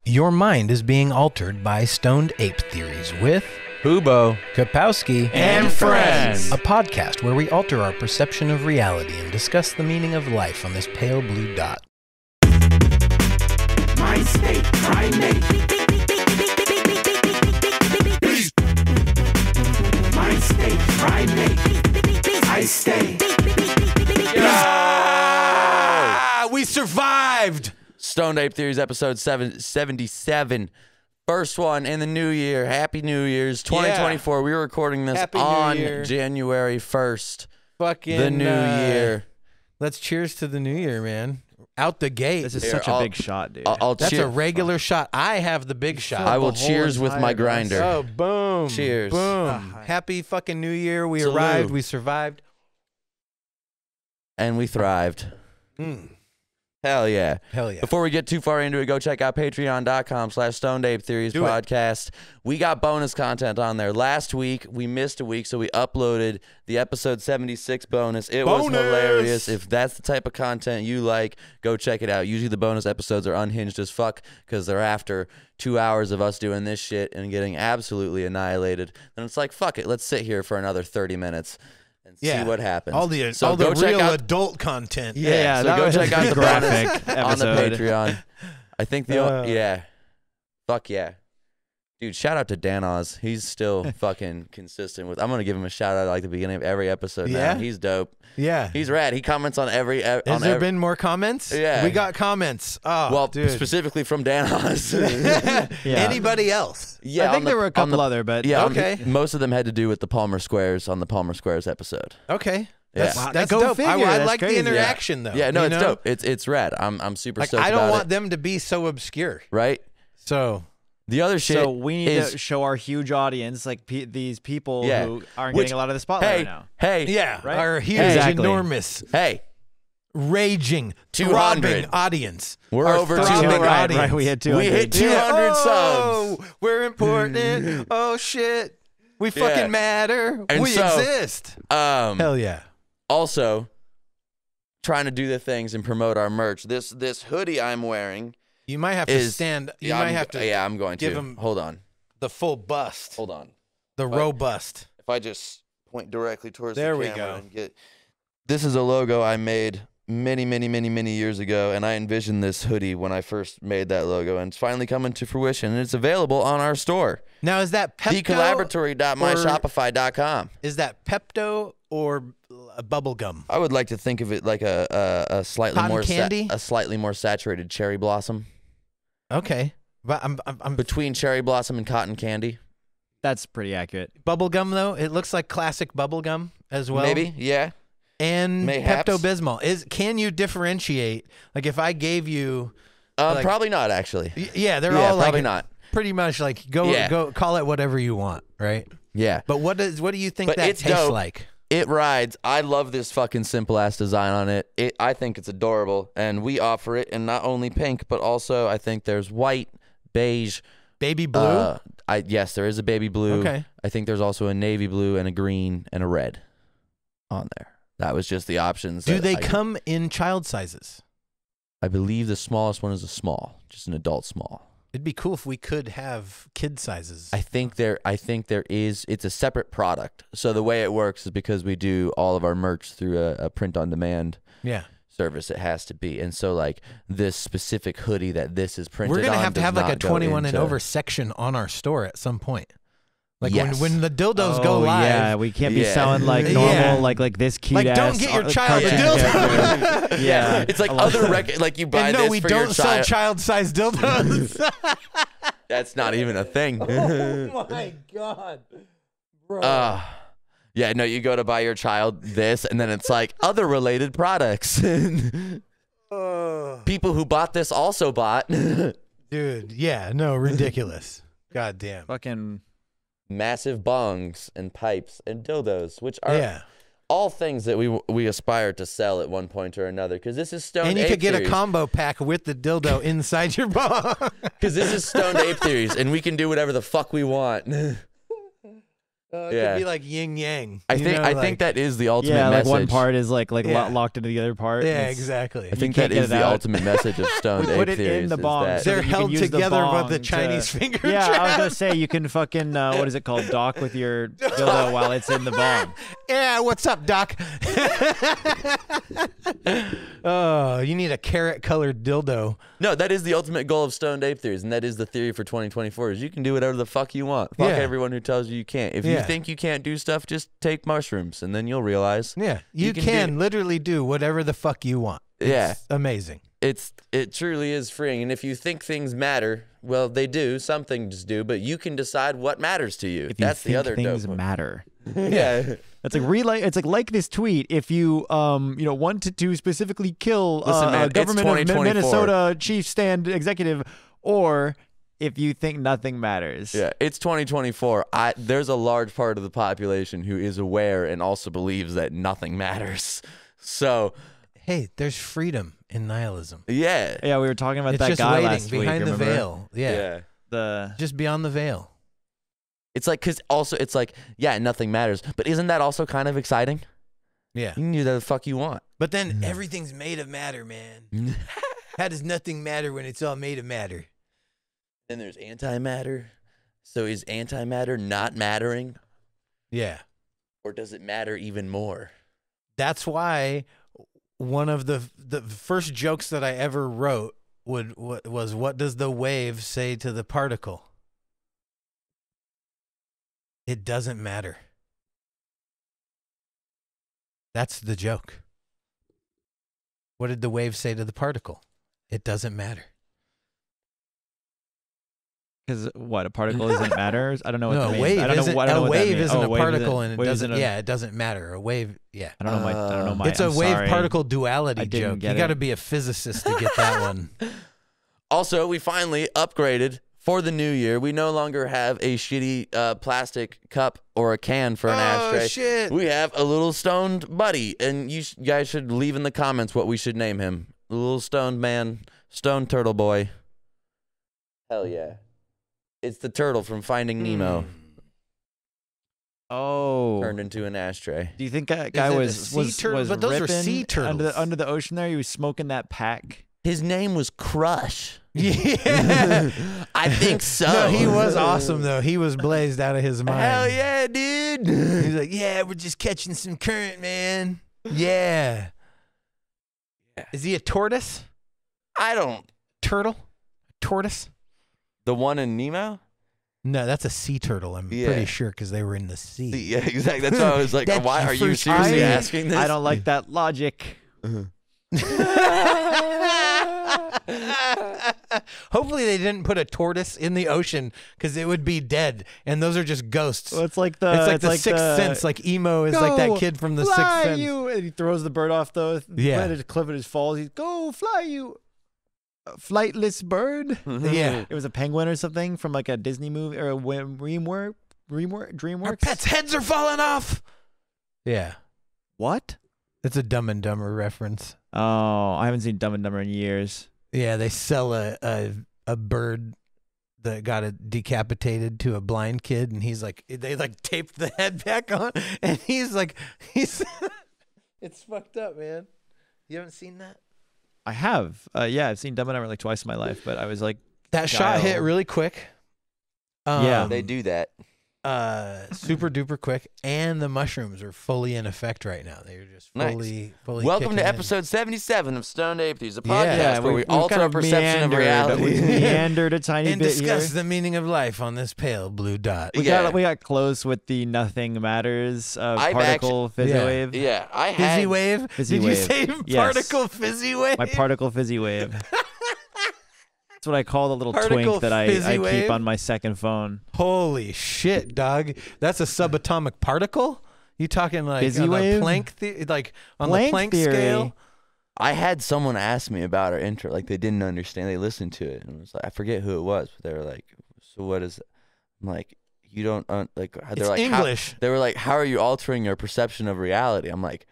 Your mind is being altered by stoned ape theories with Hubo, Kapowski, and friends. A podcast where we alter our perception of reality and discuss the meaning of life on this pale blue dot. My state, primate. My state, primate. I stay. Yeah! We survived! Stoned Ape Theories, episode 77. First one in the new year. Happy New Year's 2024. We were recording this on January 1st. Fucking the new year. Let's cheers to the new year, man. Out the gate. This is such a big shot, dude. That's a regular shot. I have the big shot. I will cheers with my grinder. Oh, boom. Cheers. Boom. Happy fucking new year. We Salute. arrived. We survived. And we thrived. Hell yeah. Hell yeah. Before we get too far into it, go check out patreon.com/StonedApeTheories podcast. We got bonus content on there. Last week, we missed a week, so we uploaded the episode 76 bonus. It was hilarious. If that's the type of content you like, go check it out. Usually the bonus episodes are unhinged as fuck because they're after 2 hours of us doing this shit and getting absolutely annihilated. And it's like, fuck it. Let's sit here for another 30 minutes. And see what happens. All the real adult content. Yeah, so go check out the graphic on the episode. Patreon. I think fuck yeah. Dude, shout out to Dan Oz. He's still fucking consistent with. I'm gonna give him a shout out like the beginning of every episode. Yeah? Now. He's dope. Yeah. He's rad. He comments on every. Has there been more comments? Yeah. We got comments. Oh, well, dude. specifically from Dan Oz. Anybody else? Yeah, I think there were a couple other, but yeah, okay. Most of them had to do with the Palmer Squares on the Palmer Squares episode. Okay. Yeah. That's Go dope. figure. I That's like crazy. the interaction though. Yeah, no, you it's know? dope. It's rad. I'm super Like, stoked I don't about want it. them to be so obscure. Right. So The other shit. So we need to show our huge audience, like these people who aren't getting a lot of the spotlight right now. Hey, yeah, Right? our huge, Exactly. enormous, hey, raging, 200. throbbing audience. We're Our over throbbing 200. audience. Right, we hit 200. We hit 200 Oh, subs. we're important. Oh shit, we fucking matter. And we so, exist. Hell yeah. Also, trying to do the things and promote our merch. This hoodie I'm wearing. You might have to stand. You might have to. Yeah, I'm going give to. him Hold on. the full bust. Hold on. The robust. If I just point directly towards There the we camera go. and get. This is a logo I made many years ago, and I envisioned this hoodie when I first made that logo, and it's finally coming to fruition, and it's available on our store. Now is that Pepto? thecollaboratory.myshopify.com. Is that Pepto or bubble gum? I would like to think of it like a slightly Cotton more candy? a slightly more saturated cherry blossom. Okay, but I'm Between cherry blossom and cotton candy. That's pretty accurate. bubble gum though. It looks like classic bubble gum as well. Maybe, yeah. And Mayhaps. Pepto-Bismol. Can you differentiate? Like if I gave you, like- Probably not, actually. yeah, they're Yeah, all probably like not. pretty much like go call it whatever you want, right? Yeah. But what do you think But that it's tastes dope. like? It rides. I love this fucking simple ass design on it. I think it's adorable, and we offer it in not only pink, but also I think there's white, beige, Baby blue. Yes, there is a baby blue. Okay. I think there's also a navy blue and a green and a red on there. That was just the options. Do that they come in child sizes? I believe the smallest one is a small, just an adult small. It'd be cool if we could have kid sizes. I think there is. It's a separate product. So the way it works is because we do all of our merch through a print on demand service. It has to be, and so like this specific hoodie that this is printed. We're gonna on have to does have like a not go 21 and into- over section on our store at some point. Like Yes. when the dildos go live. Yeah, we can't be Yeah. selling like normal, Yeah. like this cute Like, ass. don't get your child a cartoon dildo. character. Yeah, It's like I love other that. like you buy And no, this we for don't your sell child. child-sized dildos. That's not even a thing. Oh my god, bro. Yeah, no, you go to buy your child this, and then it's like other related products. People who bought this also bought Dude, yeah, no, ridiculous. God damn. Fucking massive bongs and pipes and dildos, which are all things that we aspire to sell at one point or another. Because this is Stoned Ape And you could get Theories. a combo pack with the dildo inside your bong. Because this is Stoned Ape Theories, and we can do whatever the fuck we want. It could be like yin yang. I think that is the ultimate message. Like one part is like locked into the other part. Yeah, exactly. I think that is the ultimate message of stoned ape Put theories. it in the bong. They're held together with the Chinese finger trap. Yeah, I was gonna say you can fucking what is it called? Dock with your dildo while it's in the bong. Yeah, what's up, Doc? Oh, you need a carrot-colored dildo. No, that is the ultimate goal of stoned ape theories, and that is the theory for 2024. Is you can do whatever the fuck you want. Fuck everyone who tells you can't. If you think you can't do stuff, just take mushrooms, and then you'll realize. Yeah, you can literally do whatever the fuck you want. It's amazing. It truly is freeing, and if you think things matter, well, they do. Some things do, but you can decide what matters to you. That's the other dope things matter. Yeah. It's like this tweet. If you wanted to specifically kill a government of Minnesota chief stand executive, or if you think nothing matters. Yeah, it's 2024. There's a large part of the population who is aware and also believes that nothing matters. So, hey, there's freedom in nihilism. Yeah. Yeah, we were talking about that guy last week. Behind the veil. Yeah. Just beyond the veil. It's like, because also it's like, yeah, nothing matters. But isn't that also kind of exciting? Yeah. You can do whatever the fuck you want. But then everything's made of matter, man. How does nothing matter when it's all made of matter? Then there's antimatter. So is antimatter not mattering? Yeah. Or does it matter even more? That's why one of the first jokes that I ever wrote was, what does the wave say to the particle? It doesn't matter. That's the joke. What did the wave say to the particle? It doesn't matter. Because what, a particle doesn't matter? I don't know what that means. A wave isn't a particle, and it doesn't. It doesn't matter. A wave, yeah. I don't know my. It's a wave-particle duality joke. You got to be a physicist to get that one. Also, we finally upgraded for the new year. We no longer have a shitty plastic cup or a can for an ashtray. Shit. We have a little stoned buddy, and you guys should leave in the comments what we should name him. A little stoned man, stoned turtle boy. Hell yeah. It's the turtle from Finding Nemo. Oh. Turned into an ashtray. Do you think that guy was but those are sea turtles. Under the ocean there? He was smoking that pack. His name was Crush. Yeah. I think so. No, he was awesome, though. He was blazed out of his mind. Hell yeah, dude. He's like, yeah, we're just catching some current, man. Yeah. Is he a tortoise? Turtle? Tortoise? The one in Nemo? No, that's a sea turtle. I'm pretty sure because they were in the sea. Yeah, exactly. That's why I was like, why are you seriously asking this? I don't like that logic. Hopefully they didn't put a tortoise in the ocean because it would be dead, and those are just ghosts. Well, it's like the Sixth Sense. Like Emo is like that kid from the Sixth Sense. You! And he throws the bird off the cliff and it falls. He's go fly you, flightless bird. Yeah, it was a penguin or something from like a Disney movie or a DreamWorks. Our pets' heads are falling off. Yeah. What? It's a Dumb and Dumber reference. Oh, I haven't seen Dumb and Dumber in years. Yeah, they sell a bird that got decapitated to a blind kid, and they taped the head back on, and he's it's fucked up, man. You haven't seen that? I have. Yeah, I've seen Dumb and Dumber like twice in my life, but I was like, that shot hit really quick. Yeah, they do that. Super duper quick, and the mushrooms are fully in effect right now. They're just fully Welcome to episode 77 of Stoned Ape Theories, a podcast where we alter our perception of reality. We meandered a tiny and bit discuss here. the meaning of life on this pale blue dot. We got close with the nothing matters particle fizzy wave. Yeah, I had fizzy wave. Fizzy Did wave. You say particle fizzy wave? My particle fizzy wave. That's what I call the little Particle twink that I wave? keep on my second phone. Holy shit, dog! That's a subatomic particle. You talking like fizzy on wave? the Planck, like on the Planck theory. scale? I had someone ask me about our intro, like they didn't understand. They listened to it and it was like, I forget who it was, but they were like, "So what is it?" I'm like, "You don't like." They're it's like English. They were like, "How are you altering your perception of reality?" I'm like,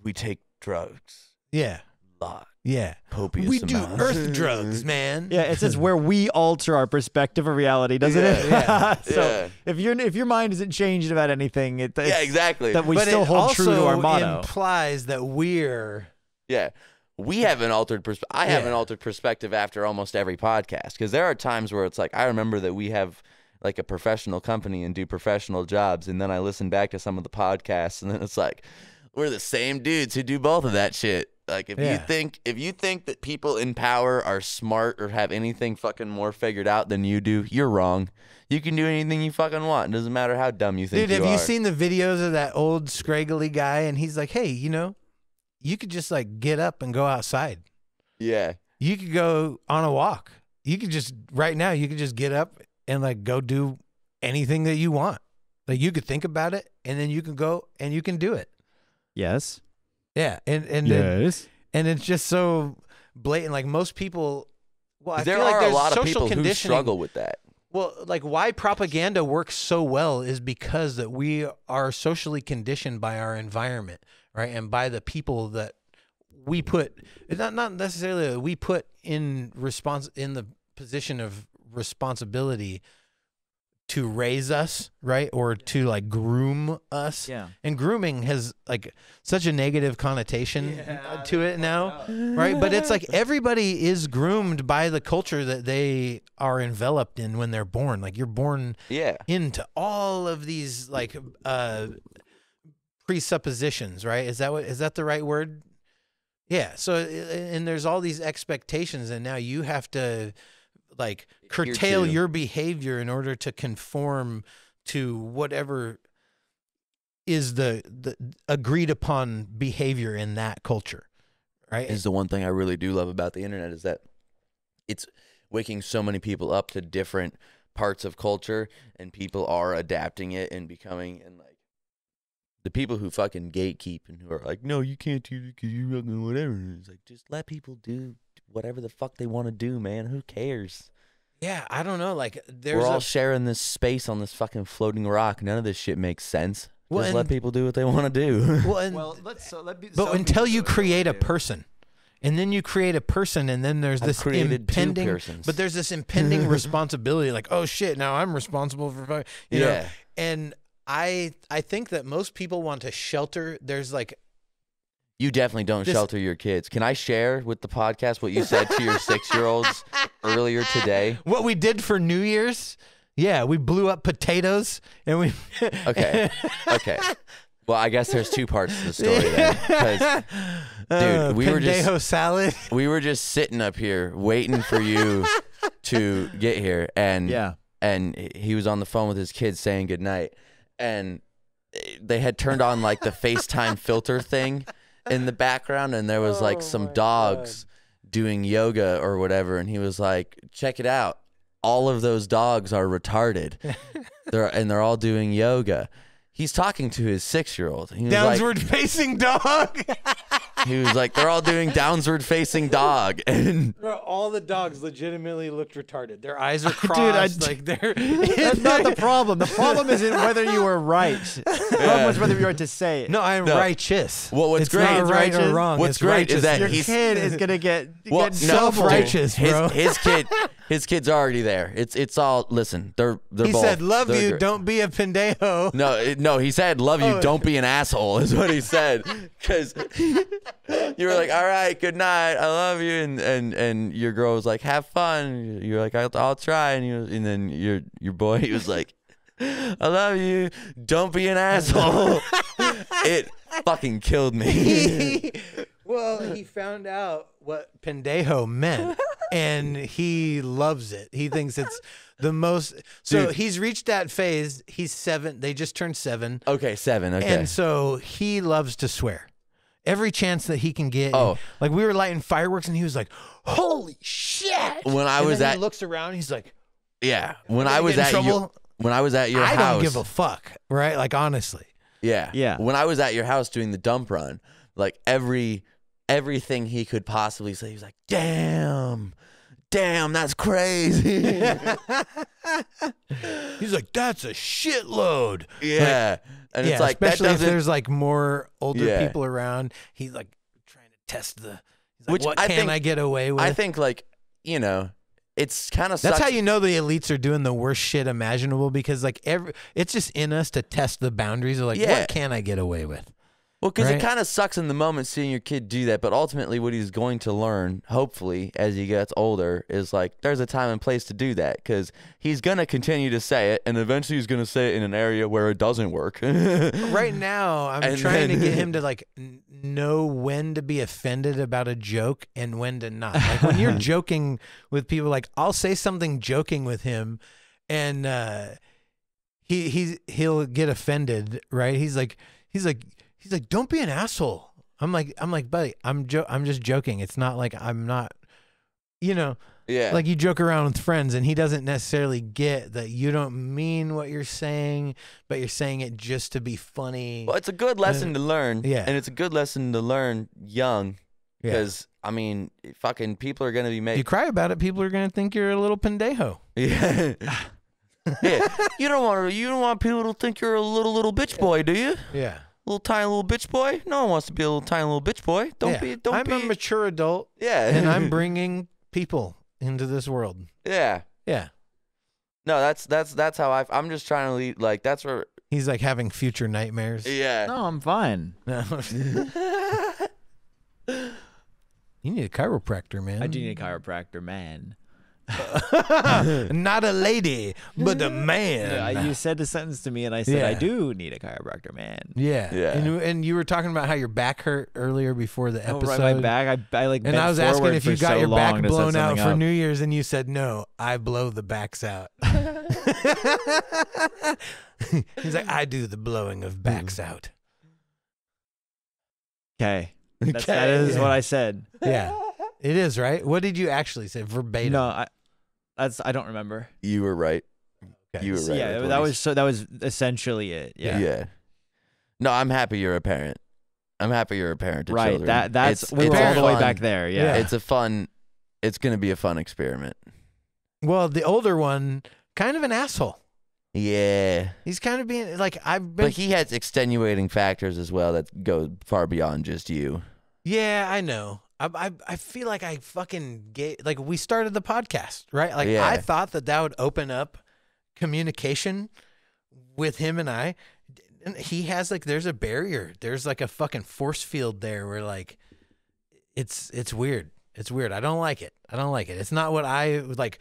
"We take drugs." Yeah. lot. Yeah. Copious We do amounts. earth drugs, man. Yeah, it says where we alter our perspective of reality, doesn't it? Yeah. So if your mind isn't changed about anything, exactly. that we but still it hold true to our also motto. implies that we're We have an altered perspective. I have an altered perspective after almost every podcast, because there are times where it's like, I remember that we have like a professional company and do professional jobs, and then I listen back to some of the podcasts, and then it's like, we're the same dudes who do both of that shit. Like if you think that people in power are smart or have anything fucking more figured out than you do, you're wrong. You can do anything you fucking want. It doesn't matter how dumb you think Dude, you are. have you seen the videos of that old scraggly guy? And he's like, hey, you could just like get up and go outside. Yeah. You could go on a walk. You could just, right now, you could just get up and like go do anything that you want. Like you could think about it and then you can go and you can do it. Yes. Yeah. And Yes. and it's just so blatant. Like most people, well, I There feel like are a there's lot of social people who conditioning. struggle with that. Well, like why propaganda works so well is because that we are socially conditioned by our environment, right? And by the people that we put, not necessarily that we put in the position of responsibility to raise us, right? Or to like groom us. Yeah. And grooming has like such a negative connotation to it now, right? But it's like everybody is groomed by the culture that they are enveloped in when they're born. Like you're born into all of these like presuppositions, right? Is that the right word? Yeah. So, and there's all these expectations, and now you have to like curtail your behavior in order to conform to whatever is the agreed upon behavior in that culture, right? Is the one thing I really do love about the internet is that it's waking so many people up to different parts of culture, and people are adapting it and becoming, and like the people who fucking gatekeep and who are like, no, you can't do it because you're fucking whatever. It's like, just let people do whatever the fuck they want to do, man. Who cares? Yeah, I don't know. Like, we're all sharing this space on this fucking floating rock. None of this shit makes sense. Well, just let people do what they want to do. But until you create a person, and then you create a person, and then there's this impending, but there's this impending responsibility. Like, oh shit, now I'm responsible for, you know. And I think that most people want to shelter. There's like, you definitely don't shelter your kids. Can I share with the podcast what you said to your 6-year-olds earlier today? What we did for New Year's? Yeah, we blew up potatoes and we. Okay. Well, I guess there's two parts to the story then. Because, dude, we were just salad. We were just sitting up here waiting for you to get here, and he was on the phone with his kids saying goodnight, and they had turned on like the FaceTime filter thing in the background, and there was like some dogs doing yoga or whatever, and he was like, check it out, all of those dogs are retarded. they're all doing yoga. He's talking to his 6-year-old. Downward facing dog. He was like, they're all doing downward facing dog. And bro, all the dogs legitimately looked retarded. Their eyes are crossed. Dude, that's not the problem. The problem isn't whether you were right. The problem is whether you were right to say it. No, I'm righteous. Well, what's it's great not right or wrong. What's great is that your kid is gonna get self-righteous, bro. His kid's already there. It's all, listen, they're he both. said, love they're you, great. Don't be a pendejo. No, he said, love you, don't be an asshole, is what he said. Because you were like, all right, good night, I love you, and your girl was like, have fun. You're like, I'll try, and then your boy, he was like, I love you, don't be an asshole. It fucking killed me. Well, he found out what pendejo meant, and he loves it. He thinks it's the most. So he's reached that phase. He's 7. They just turned 7. Okay, 7. Okay. And so he loves to swear. Every chance that he can get. Oh. Like we were lighting fireworks, and he was like, holy shit. When I was he looks around, he's like, yeah. When I was at your house. I don't give a fuck, right? Like, honestly. Yeah. When I was at your house doing the dump run, like everything he could possibly say, he was like, damn, that's crazy. He's like, that's a shitload. Yeah. Like, and it's like, especially if there's like more older people around, he's like trying to test Which what can I get away with? I think, like, you know, it's kind of that's how you know the elites are doing the worst shit imaginable, because like it's just in us to test the boundaries of like, what can I get away with? Well, because right? it kind of sucks in the moment seeing your kid do that, but ultimately what he's going to learn, hopefully, as he gets older, is like there's a time and place to do that, because he's going to continue to say it, and eventually he's going to say it in an area where it doesn't work. Right now, I'm trying to get him to like know when to be offended about a joke and when to not. Like when you're joking with people, like I'll say something joking with him, and he'll get offended, right? He's like, don't be an asshole. I'm like, buddy, I'm just joking. It's not like I'm not, you know, like you joke around with friends, and he doesn't necessarily get that you don't mean what you're saying, but you're saying it just to be funny. Well, it's a good lesson to learn. Yeah. And it's a good lesson to learn young, because, I mean, fucking people are going to be making. You cry about it, people are going to think you're a little pendejo. Yeah. Yeah. You don't want people to think you're a little bitch boy, do you? Yeah. Little tiny little bitch boy? No one wants to be a little tiny little bitch boy. Don't be. I'm a mature adult. Yeah. And I'm bringing people into this world. Yeah. Yeah. No, that's how I'm just trying to lead. Like, that's where he's like having future nightmares. Yeah. No, I'm fine. No. You need a chiropractor, man. I do need a chiropractor, man. Not a lady, but a man. Yeah, you said the sentence to me, and I said I do need a chiropractor, man. Yeah. Yeah. And you were talking about how your back hurt earlier before the episode. Oh, right, my back. I like. And bent I was asking if you got your back blown out for New New Year's, and you said no. I blow the backs out. He's like, I do the blowing of backs out. Okay, that is what I said. Yeah, it is, right? What did you actually say verbatim? No, I don't remember. You were right. Okay. You were right. Yeah, that was essentially it. Yeah. Yeah. No, I'm happy you're a parent. I'm happy you're a parent to right. children. That's we were all the way back there. Yeah. It's going to be a fun experiment. Well, the older one, kind of an asshole. Yeah. He's kind of being like, but he has extenuating factors as well that go far beyond just you. Yeah, I know. I feel like I fucking like we started the podcast, right? Like I thought that would open up communication with him and I. And he has like, there's a barrier. There's like a fucking force field there where like, it's weird. It's weird. I don't like it. It's not what I like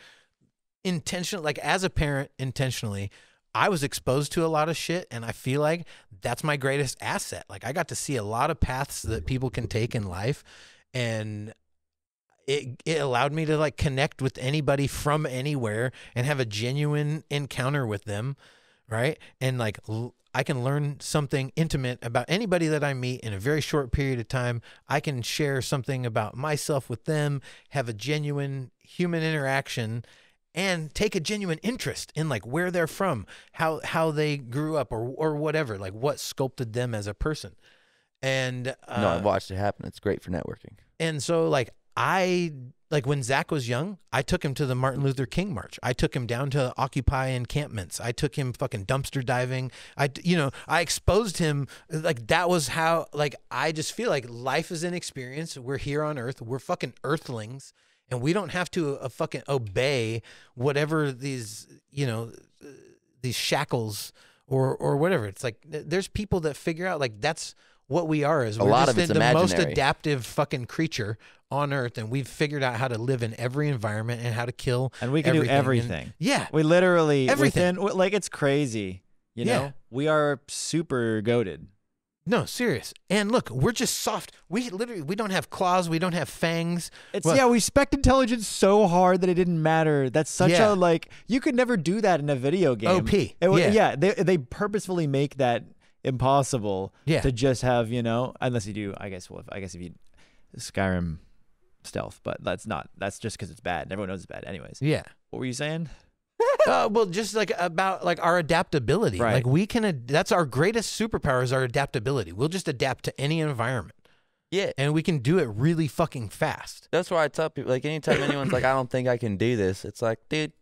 intentionally, like as a parent intentionally, I was exposed to a lot of shit, and I feel like that's my greatest asset. Like I got to see a lot of paths that people can take in life, and it allowed me to like connect with anybody from anywhere and have a genuine encounter with them, right? And like I can learn something intimate about anybody that I meet in a very short period of time. I can share something about myself with them, have a genuine human interaction, and take a genuine interest in like where they're from, how they grew up, or whatever, like what sculpted them as a person. And no, I've watched it happen. It's great for networking. And so like when Zach was young, I took him to the Martin Luther King March. I took him down to Occupy encampments. I took him fucking dumpster diving. I exposed him. Like that was how, like, I just feel like life is an experience. We're here on earth. We're fucking earthlings. And we don't have to fucking obey whatever these, these shackles or whatever. It's like there's people that figure out like that's what we are. Is we're lot just of it's the most imaginary. adaptive fucking creature on earth, and we've figured out how to live in every environment and how to kill. And we can do everything. And, yeah, we literally everything. Like it's crazy. You know, we are super goated. No, serious. And look, we're just soft. We don't have claws. We don't have fangs. We spec intelligence so hard that it didn't matter. That's such a like, you could never do that in a video game. OP. They purposefully make that impossible to just have, unless you do, I guess if you Skyrim stealth, but that's just because it's bad. Everyone knows it's bad anyways. Yeah. What were you saying? Well, just like about like our adaptability. Right. Like we can, that's our greatest superpower is our adaptability. We'll just adapt to any environment. Yeah. And we can do it really fucking fast. That's why I tell people, like, anytime anyone's like, I don't think I can do this, it's like, dude,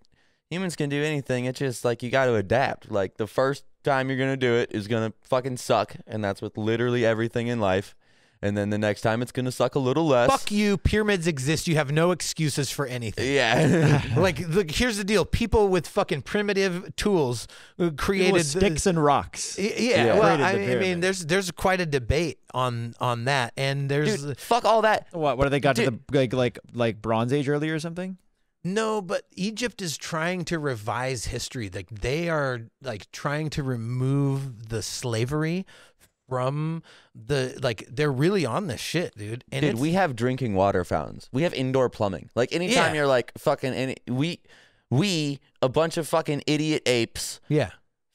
humans can do anything. It's just like, you got to adapt. Like, the first time you're going to do it is going to fucking suck. And that's with literally everything in life. and then the next time it's gonna suck a little less. Fuck you. Pyramids exist. You have no excuses for anything. Yeah. Like, look, here's the deal. People with fucking primitive tools created sticks and rocks. Yeah. Well, Created the I mean, pyramid. there's quite a debate on that, and there's Dude, fuck all that. What are they got to the like Bronze Age early or something? no, but Egypt is trying to revise history. Like, they are like trying to remove the slavery from the, like, they're really on this shit, dude. And Dude, we have drinking water fountains. We have indoor plumbing. Like, anytime you're like fucking we a bunch of fucking idiot apes. Yeah.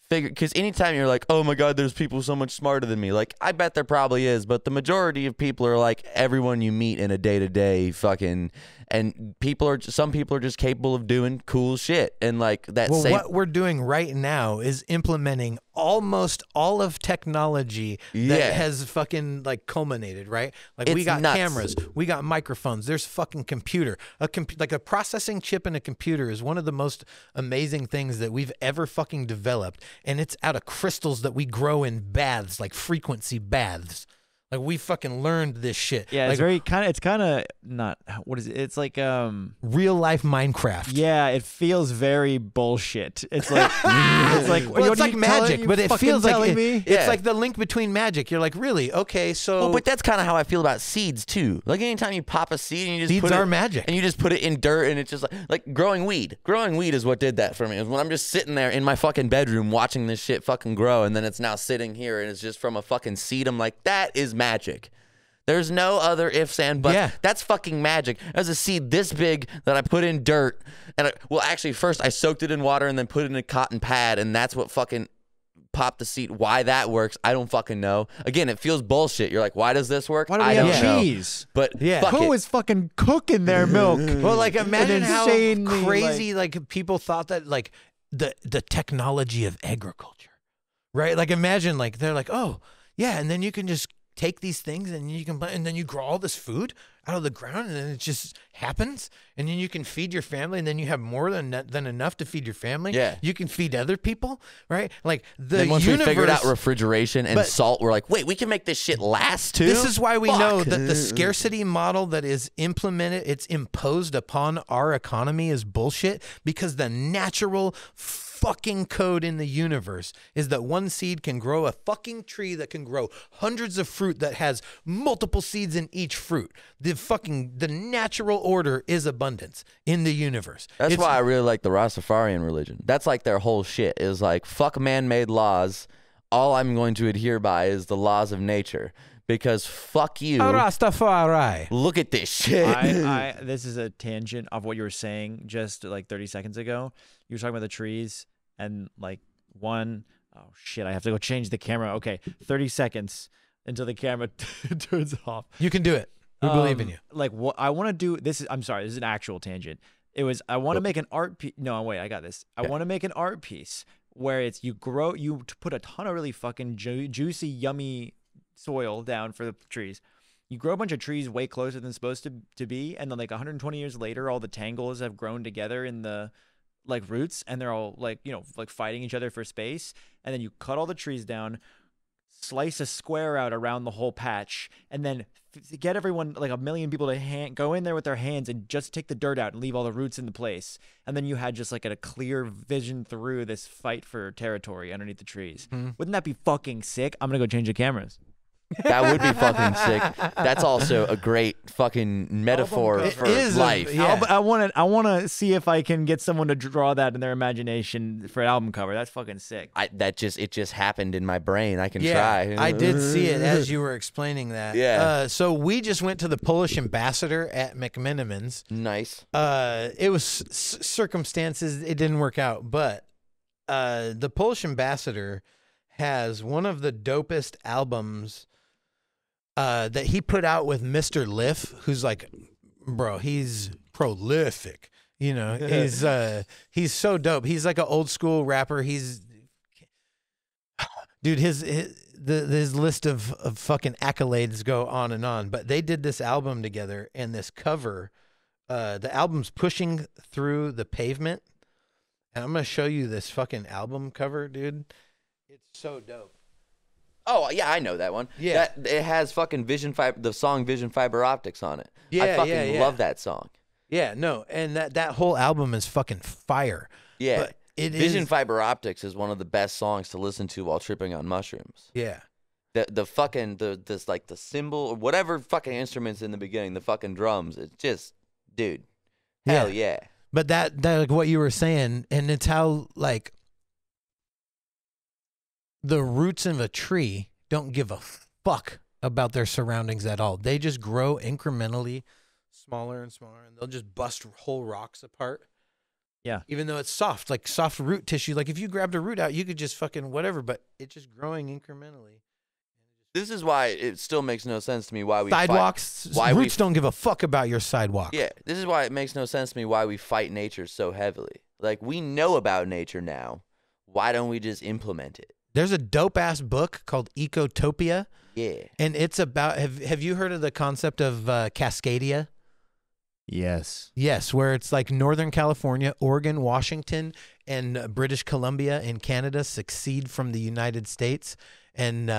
Because anytime you're like, oh my God, there's people so much smarter than me. Like, I bet there probably is, but the majority of people are like everyone you meet in a day-to-day fucking, and some people are just capable of doing cool shit. And like that. Well, what we're doing right now is implementing almost all of technology that has fucking like culminated, right? Like, we got cameras, we got microphones, there's fucking computer. Like a processing chip in a computer is one of the most amazing things that we've ever fucking developed. And it's out of crystals that we grow in baths, like frequency baths. Like, we fucking learned this shit. Yeah, like, it's very it's kind of not, what is it? It's like real life Minecraft. Yeah, it feels very bullshit. It's like well, it's like magic, but it feels like it's Yeah. like the link between magic. You're like, really? Okay, so Well, but that's kind of how I feel about seeds too. Like, anytime you pop a seed and you just seeds put are it, magic. and you just put it in dirt, and it's just like growing weed. Growing weed is what did that for me. Is when I'm just sitting there in my fucking bedroom watching this shit fucking grow, and then it's now sitting here and it's just from a fucking seed. I'm like, that is magic. There's no other ifs and buts. Yeah. That's fucking magic. There's a seed this big that I put in dirt, and actually first I soaked it in water and then put it in a cotton pad, and that's what fucking popped the seed. Why that works, I don't fucking know. Again, it feels bullshit. You're like, why does this work? Why do we I have don't know. cheese? But Yeah. fuck Who it. is fucking cooking their milk? Well, like, imagine how insanely, crazy like people thought that, like, the technology of agriculture, right? Like, imagine, like, they're like, oh yeah, and then you can just take these things and you can, and then you grow all this food out of the ground, and then it just happens, and then you can feed your family, and then you have more than enough to feed your family. Yeah. You can feed other people, right? Like, the Then once universe, we figured out refrigeration and but- salt, we're like, wait, we can make this shit last too? This is why we Fuck. know that the scarcity model that is implemented, it's imposed upon our economy, is bullshit, because the natural fucking code in the universe is that one seed can grow a fucking tree that can grow hundreds of fruit that has multiple seeds in each fruit. The natural order is abundance in the universe. That's why I really like the Rastafarian religion. That's like their whole shit is like, fuck man-made laws. All I'm going to adhere by is the laws of nature. Because fuck you. Rastafari. Look at this shit. This is a tangent of what you were saying just like 30 seconds ago. You were talking about the trees and like oh shit, I have to go change the camera. Okay, 30 seconds until the camera turns off. You can do it. We believe in you. Like, what I want to do, I'm sorry, this is an actual tangent. It was, I want to make an art piece. No, wait, I got this. I want to make an art piece where it's you put a ton of really fucking juicy, yummy soil down for the trees. You grow a bunch of trees way closer than supposed to be, and then like 120 years later, all the tangles have grown together in the like roots, and they're all like, you know, like fighting each other for space. And then you cut all the trees down, slice a square out around the whole patch, and then get everyone, like 1 million people, to go in there with their hands and just take the dirt out and leave all the roots in the place. And then you had just like a clear vision through this fight for territory underneath the trees. Wouldn't that be fucking sick? I'm gonna go change the cameras. That would be fucking sick. That's also a great fucking metaphor for life. I want to see if I can get someone to draw that in their imagination for an album cover. That's fucking sick. It just happened in my brain. I can try. I did see it as you were explaining that. Yeah. So we just went to the Polish ambassador at McMenamins. Nice. It was circumstances. It didn't work out, but the Polish ambassador has one of the dopest albums that he put out with Mr. Liff, who's like, bro, he's prolific. You know, he's so dope. He's like an old school rapper. Dude, his list of fucking accolades go on and on. But they did this album together, and this cover, the album's Pushing Through the Pavement. And I'm gonna show you this fucking album cover, dude. It's so dope. Oh yeah, I know that one. Yeah. That it has fucking the song Vision Fiber Optics on it. Yeah, I fucking yeah. love that song. Yeah, no, and that whole album is fucking fire. Yeah. But Vision Fiber Optics is one of the best songs to listen to while tripping on mushrooms. Yeah. The fucking this like the cymbal or whatever fucking instruments in the beginning, the fucking drums, it's just dude. Hell yeah. But that like what you were saying, and it's how like the roots of a tree don't give a fuck about their surroundings at all. They just grow incrementally smaller and smaller, and they'll just bust whole rocks apart. Yeah. Even though it's soft, like soft root tissue. Like if you grabbed a root out, you could just fucking whatever, but it's just growing incrementally. This is why it still makes no sense to me why we sidewalks. Roots don't give a fuck about your sidewalk. Yeah, this is why it makes no sense to me why we fight nature so heavily. Like we know about nature now. Why don't we just implement it? There's a dope ass book called Ecotopia. Yeah. And it's about have you heard of the concept of Cascadia? Yes. Yes, where it's like Northern California, Oregon, Washington, and British Columbia and Canada succeed from the United States and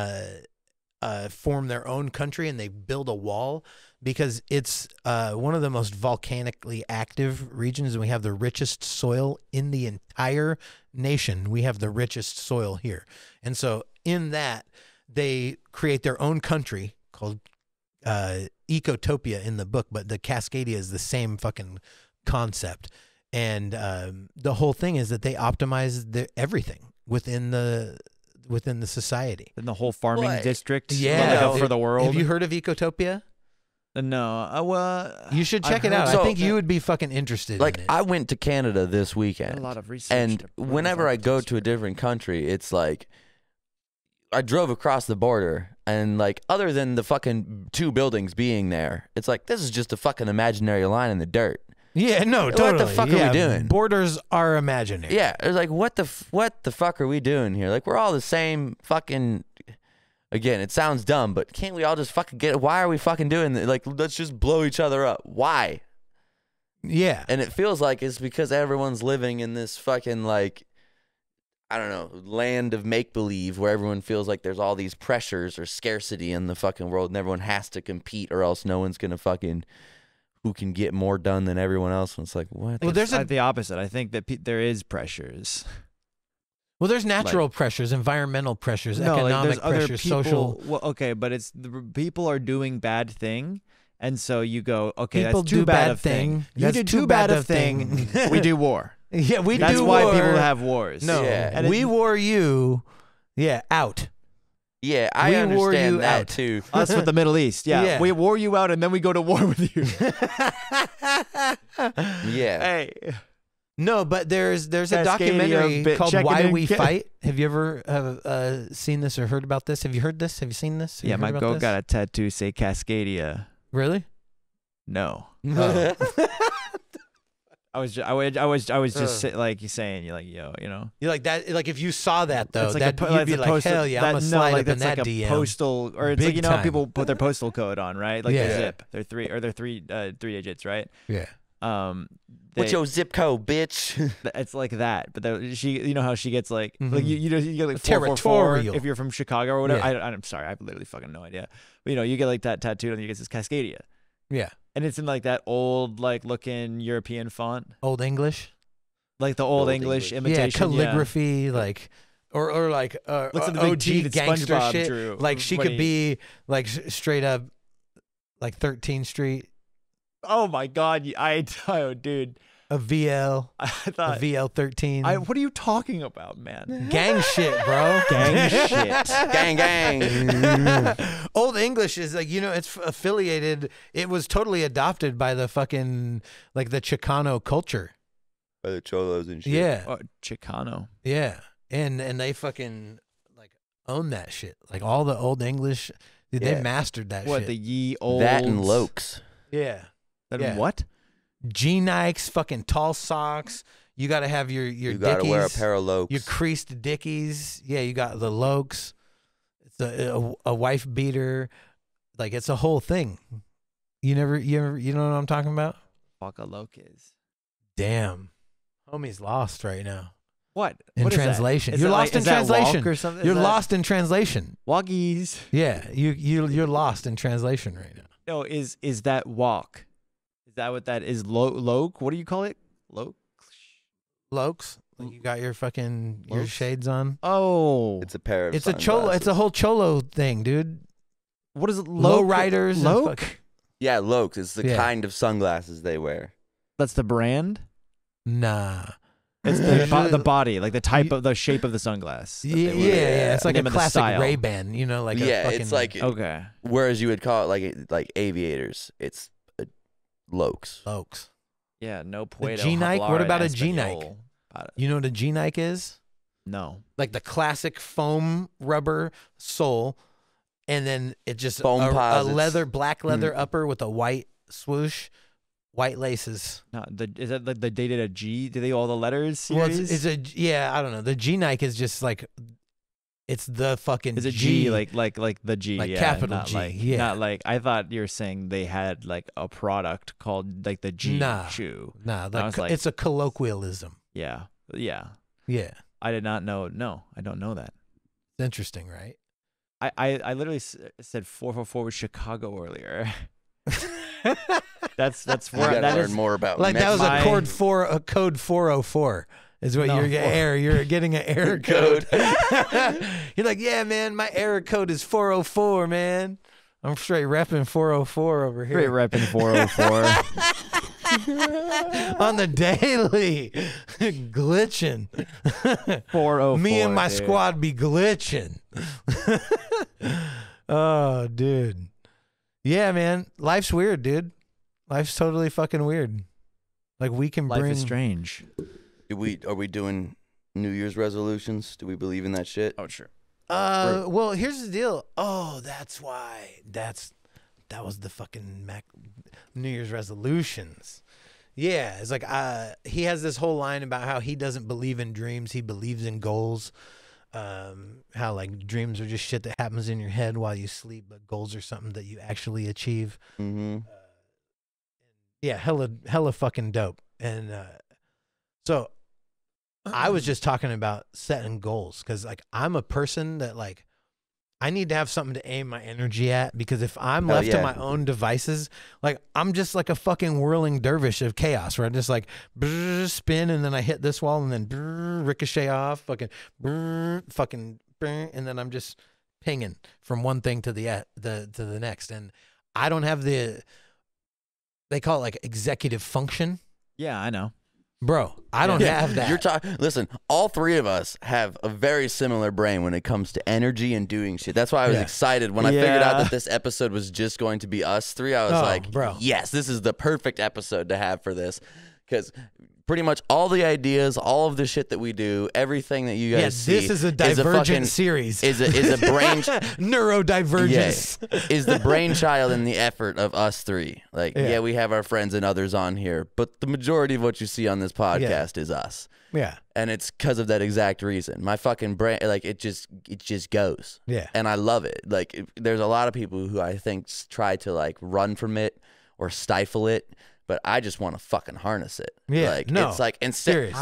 form their own country, and they build a wall because it's one of the most volcanically active regions, and we have the richest soil in the entire nation. We have the richest soil here. And so in that, they create their own country called Ecotopia in the book, but the Cascadia is the same fucking concept. And the whole thing is that they optimize everything within the society. In the whole farming district, yeah, for the world. Have you heard of Ecotopia? No. Well, you should check it out. I think you would be fucking interested. Like in it. I went to Canada this weekend. A lot of research. And whenever I go to a different country, it's like I drove across the border, and like other than the fucking 2 buildings being there, it's like this is just a fucking imaginary line in the dirt. Yeah, no, totally. What the fuck are we doing? Borders are imaginary. Yeah, it's like what the fuck are we doing here? Like we're all the same fucking. Again, it sounds dumb, but can't we all just fucking get it? Why are we fucking doing this? Like let's just blow each other up. Why? Yeah. And it feels like it's because everyone's living in this fucking like I don't know, land of make-believe where everyone feels like there's all these pressures or scarcity in the fucking world and everyone has to compete or else no one's going to fucking, who can get more done than everyone else. And it's like, what? Well, there's the opposite. I think that there is pressures. Well, there's natural pressures, environmental pressures, economic pressures, social. Well, okay, but it's the people are doing bad thing. And so you go, okay, people that's too bad of thing. You do too bad of thing. We do war. Yeah, we That's do why war. people have wars. No, Yeah. and we wore you, out. Yeah, I wore you understand that out. too. Us with the Middle East. Yeah. Yeah. We wore you out and then we go to war with you. Yeah. Hey. No, but there's a Cascadia documentary bit called checking Why in. We Fight. Have you ever seen this or heard about this? Have you heard this? Have you seen this? Have Yeah, you my heard about goat this? got a tattoo say Cascadia. Really? No. Oh. I was just like you saying, you're like, yo, you know. You like that? Like if you saw that though, It's like that you'd be like, postal, hell yeah, I'm gonna slide up in that's that like DM. a postal, or it's Big like, you know, how time. people put their postal code on, right? Like Yeah. their zip, their three digits, right? Yeah. What's your zip code, bitch? It's like that, but she, you know how she gets like, Mhm. like you get like 444 Territorial. if you're from Chicago or whatever. Yeah. I'm sorry, I have literally fucking no idea. But you know, you get like that tattooed and you get this Cascadia, Yeah. and it's in like that old like looking European font, Old English. like the old Old English English. Yeah, imitation. calligraphy, like, or like Looks like the big OG T that gangster SpongeBob shit. drew Like she when could he- be like straight up, like 13th Street, Oh my god, oh dude, a VL, I a thought. VL 13. What are you talking about, man? Gang shit, bro. Gang shit. Gang, gang. Old English is like, you know, it's affiliated. It was totally adopted by the fucking, like the Chicano culture. By the cholos and shit. Yeah. Oh, Chicano. Yeah. And they fucking like own that shit. Like all the Old English, dude, Yeah. they mastered that What shit. the ye old? That and Lokes. Yeah. That yeah. what? G-Nikes, fucking tall socks. You got to have your You gotta wear a Dickies, pair of Lokes. your creased Dickies. Yeah, you got the Lokes. It's a wife beater. Like it's a whole thing. You know what I'm talking about? Fuck a locus. Damn. Homie's lost right now. What? In What is that? translation. Is You're that lost like- in is that translation. walk or something? Is You're that- lost in translation. Walkies. Yeah, you're lost in translation right now. No, is that walk? Is that what that is? Loke? What do you call it? Loke? Lokes, like you got your fucking your Lokes? shades on. It's a pair of It's a cholo. It's a whole cholo thing, dude. What is it? Low riders. and Loke? fuck- Yeah, Lokes. It's the Yeah. kind of sunglasses they wear. That's the brand. Nah. It's the body, like the type of the shape of the sunglass. that Yeah, they wear. yeah. It's The like name a of the classic style. Ray-Ban, you know, like yeah, a fucking, it's like Okay. whereas you would call it like aviators, it's Lokes. Lokes. Yeah, no The puedo. G-Nike? What hablar about en a G-Nike? español. You know what a G-Nike is? No. Like the classic foam rubber sole, and then it just Foam a posits. leather, black leather upper with a white swoosh, white laces. No, is that like they did a G? Do they all the letters? Well, Series? I don't know. The G-Nike is just like, it's the fucking Is it G, G like the G? like yeah, capital not G, Like, yeah. Not like I thought you were saying they had like a product called like the G Nah. shoe. Nah, I was like- it's a colloquialism. Yeah. Yeah. Yeah, I did not know. No, I don't know that. it's interesting, right? I literally said 444 with Chicago earlier. that's You where gotta that learn is. more about Like that was My- a code 404 is what No, you're getting. You're getting an error code. You're like, yeah, man, my error code is 404, man. I'm straight repping 404 over here. Great repping 404. On the daily, glitching. 404. Me and my dude. squad be glitching. Oh, dude. Yeah, man. Life's weird, dude. Life's totally fucking weird. Like we can Life bring. is strange. Are we doing New Year's resolutions? Do we believe in that shit? Oh, sure. Well, here's the deal. Oh, that's why. That was the fucking New Year's resolutions. Yeah, it's like he has this whole line about how he doesn't believe in dreams. He believes in goals. How like dreams are just shit that happens in your head while you sleep, but goals are something that you actually achieve. Mm-hmm. Yeah, hella fucking dope. And so I was just talking about setting goals because like I'm a person that like I need to have something to aim my energy at, because if I'm Hell left to yeah. my own devices, like I'm just like a fucking whirling dervish of chaos where I just like spin and then I hit this wall and then ricochet off, fucking and then I'm just pinging from one thing to the next. And I don't have they call it like executive function. Yeah, I know. Bro, I don't have that. You're talking. Listen, all three of us have a very similar brain when it comes to energy and doing shit. That's why I was Yeah. excited when I figured out Yeah. that this episode was just going to be us three. I was Oh, like, bro. yes, this is the perfect episode to have for this, because pretty much all the ideas, all of the shit that we do, everything that you guys Yes, see, this is a divergent fucking- series. Is a brain. Neurodivergence. Is the brainchild and the effort of us three. Like, Yeah. yeah, we have our friends and others on here, but the majority of what you see on this podcast is us. Yeah. And it's because of that exact reason. My fucking brain, like, it just goes. Yeah. And I love it. Like, there's a lot of people who I think try to, like, run from it or stifle it, but I just want to fucking harness it. Yeah, Like, no, it's like, instead, serious.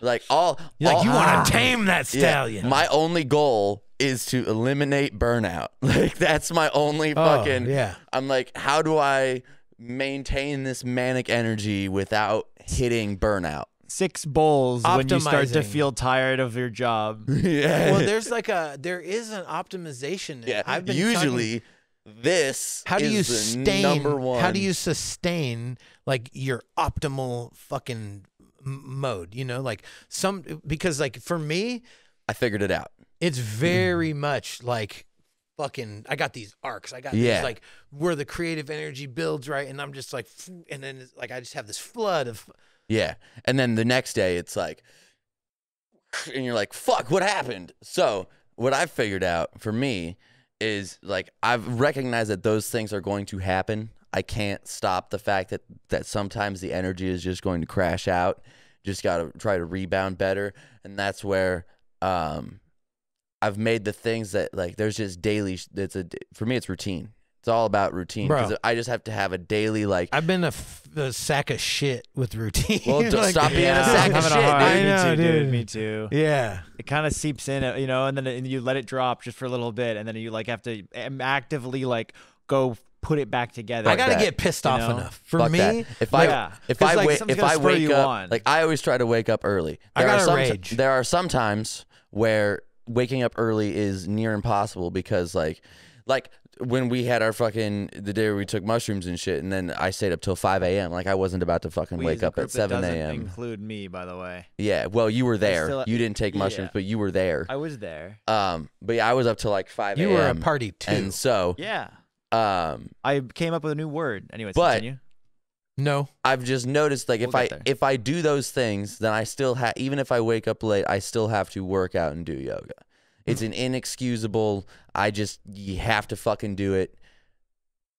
like, all. You're like, all- you want to tame that Yeah. stallion. My only goal is to eliminate burnout. Like, that's my only Oh, fucking. yeah. I'm like, how do I maintain this manic energy without hitting burnout? 6 bowls when you start to Optimizing. feel tired of your job. Yeah. Well, there is an optimization. Yeah. I've been Usually, this how do you is the sustain number one. How do you sustain like your optimal fucking mode, you know? Like because like for me, I figured it out. it's very much like fucking I got these arcs. I got Yeah. these like where the creative energy builds, right? And I'm just like and then it's like I just have this flood of Yeah. And then the next day, it's like, and you're like, fuck, what happened? So, what I've figured out for me is like, I've recognized that those things are going to happen. I can't stop the fact that sometimes the energy is just going to crash out. Just got to try to rebound better. And that's where I've made the things that, like, there's just daily, for me, it's routine. It's all about routine. Because I just have to have a daily like. I've been a sack of shit with routine. Well, like, stop being a sack of shit, dude. I know, dude. Me too. Yeah. It kind of seeps in, and then you let it drop just for a little bit, and then you like have to actively like go put it back together. I gotta get pissed off enough. For Fuck me, that. If I wake up, like I always try to wake up early. There are some times where waking up early is near impossible because like when we had our the day where we took mushrooms and shit, and then I stayed up till 5 a.m. Like I wasn't about to fucking wake up at 7 a.m. Include me, by the way. Yeah, well, you were there. You didn't take mushrooms, but you were there. I was there. But yeah, I was up till like 5 a.m. You were a party too. And so I came up with a new word. Anyways, continue. No, I've just noticed like if I do those things, then I still have, even if I wake up late, I still have to work out and do yoga. It's an inexcusable. You have to fucking do it.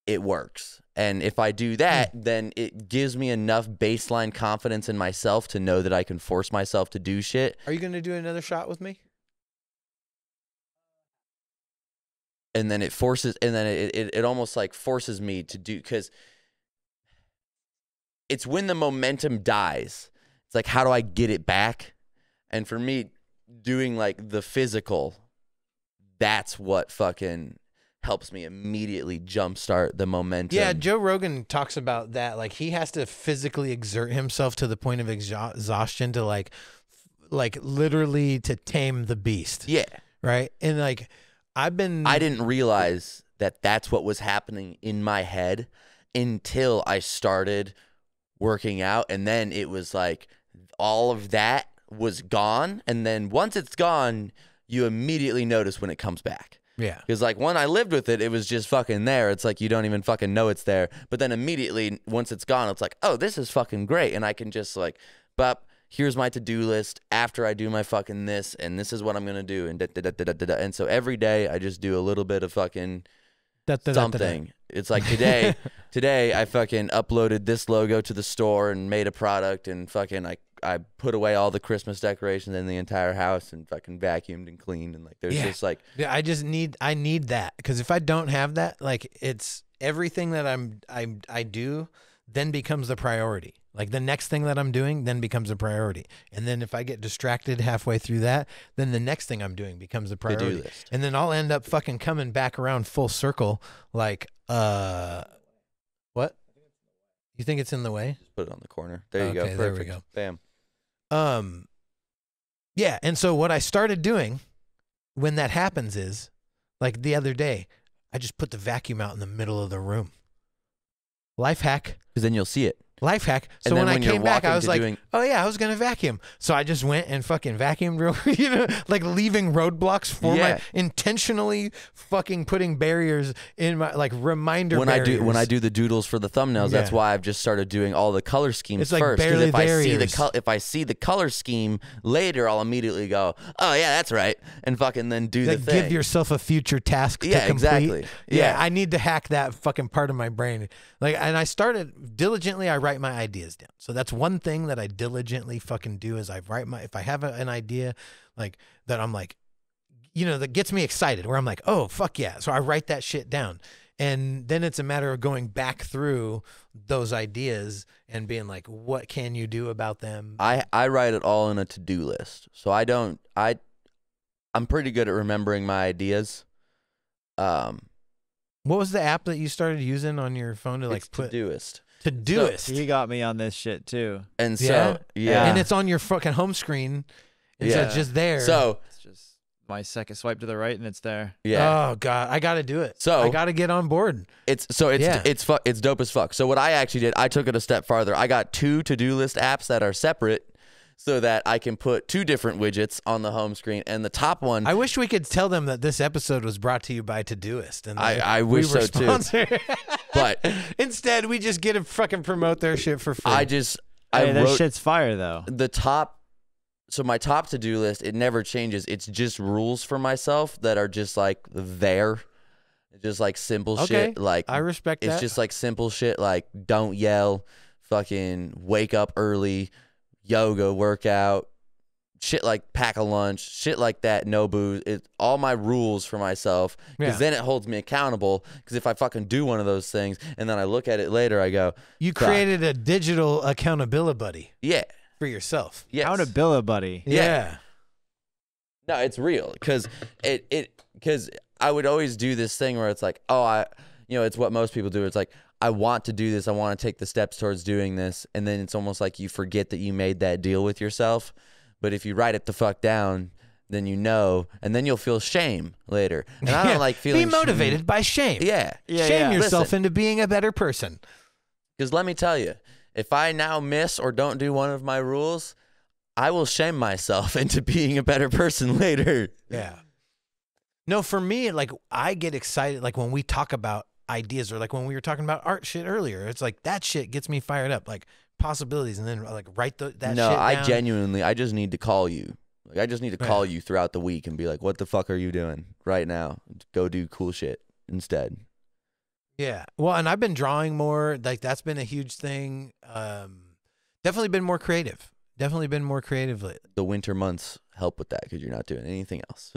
It works. And if I do that, then it gives me enough baseline confidence in myself to know that I can force myself to do shit. Are you going to do another shot with me? And then it forces, and then it almost like forces me to do, because it's when the momentum dies. It's like, how do I get it back? And for me, doing like the physical, that's what fucking helps me immediately jumpstart the momentum. Yeah, Joe Rogan talks about that. Like he has to physically exert himself to the point of exhaustion to like literally to tame the beast. Yeah. Right. And like I didn't realize that that's what was happening in my head until I started working out. And then it was like all of that was gone. And then once it's gone, you immediately notice when it comes back. Yeah. Because like when I lived with it, it was just fucking there. It's like you don't even fucking know it's there. But then immediately once it's gone, it's like, oh, this is fucking great. And I can just like, here's my to-do list after I do my fucking this, and this is what I'm going to do. And and so every day I just do a little bit of fucking something. It's like today I fucking uploaded this logo to the store and made a product, and fucking I put away all the Christmas decorations in the entire house and fucking vacuumed and cleaned, and like there's just like I need that, because if I don't have that, like it's everything that I do then becomes the priority. Like the next thing that I'm doing then becomes a priority. And then if I get distracted halfway through that, then the next thing I'm doing becomes a priority. To-do list. And then I'll end up fucking coming back around full circle. Like, what? You think it's in the way? Just put it on the corner. There you go. Perfect. There we go. Bam. Yeah. And so what I started doing when that happens is, like the other day, I just put the vacuum out in the middle of the room. Life hack. Because then you'll see it. Life hack. So when I came back, I was like, oh yeah, I was going to vacuum. So I just went and fucking vacuumed, like leaving roadblocks for my, intentionally fucking putting barriers in my, like reminder barriers. When I do the doodles for the thumbnails, that's why I've just started doing all the color schemes it's like first. Barely if I see the color scheme later, I'll immediately go, oh yeah, that's right. And fucking then do the thing. Give yourself a future task to complete. Exactly. Yeah, I need to hack that fucking part of my brain. Like, and I started diligently, I write my ideas down. So that's one thing that I diligently fucking do is if I have an idea like that, I'm like, that gets me excited, where I'm like, oh, fuck yeah. So I write that shit down. And then it's a matter of going back through those ideas and being like, what can you do about them? I write it all in a to-do list. So I'm pretty good at remembering my ideas. What was the app that you started using on your phone to like put Todoist? Todoist. So he got me on this shit too. And so and it's on your fucking home screen. And so it's just there. So it's just my second swipe to the right and it's there. Yeah. Oh god, I got to do it. So I got to get on board. It's dope as fuck. So what I actually did, I took it a step farther. I got 2 to-do list apps that are separate, so that I can put 2 different widgets on the home screen, and the top one. I wish we could tell them that this episode was brought to you by Todoist, and I wish so too. But instead, we just get to fucking promote their shit for free. That shit's fire though. So my top to-do list, it never changes. It's just rules for myself that are just like there. Just like simple shit. Like I respect that. It's just like simple shit like don't yell, fucking wake up early, yoga, workout, shit like pack a lunch, shit like that, no booze. All my rules for myself, because then it holds me accountable. Because if I fucking do one of those things and then I look at it later, I go, you created a digital accountability buddy. Yeah. For yourself. Yes. Accountability buddy. Yeah. No, it's real. Because I would always do this thing where it's like, it's what most people do. It's like, I want to do this. I want to take the steps towards doing this. And then it's almost like you forget that you made that deal with yourself. But if you write it the fuck down, then you know, and then you'll feel shame later. And I don't like feeling Be motivated by shame. Yeah. Shame yourself into being a better person. Because let me tell you, if I now miss or don't do one of my rules, I will shame myself into being a better person later. Yeah. No, for me, like, I get excited, like, when we talk about ideas, or like when we were talking about art shit earlier. It's like that shit gets me fired up. Like, possibilities, and then like write that shit down. No, I just need to call you. Like, I just need to call you throughout the week and be like, what the fuck are you doing right now? Go do cool shit instead. Yeah. Well, and I've been drawing more. Like, that's been a huge thing. Definitely been more creative. Lately. The winter months help with that because you're not doing anything else.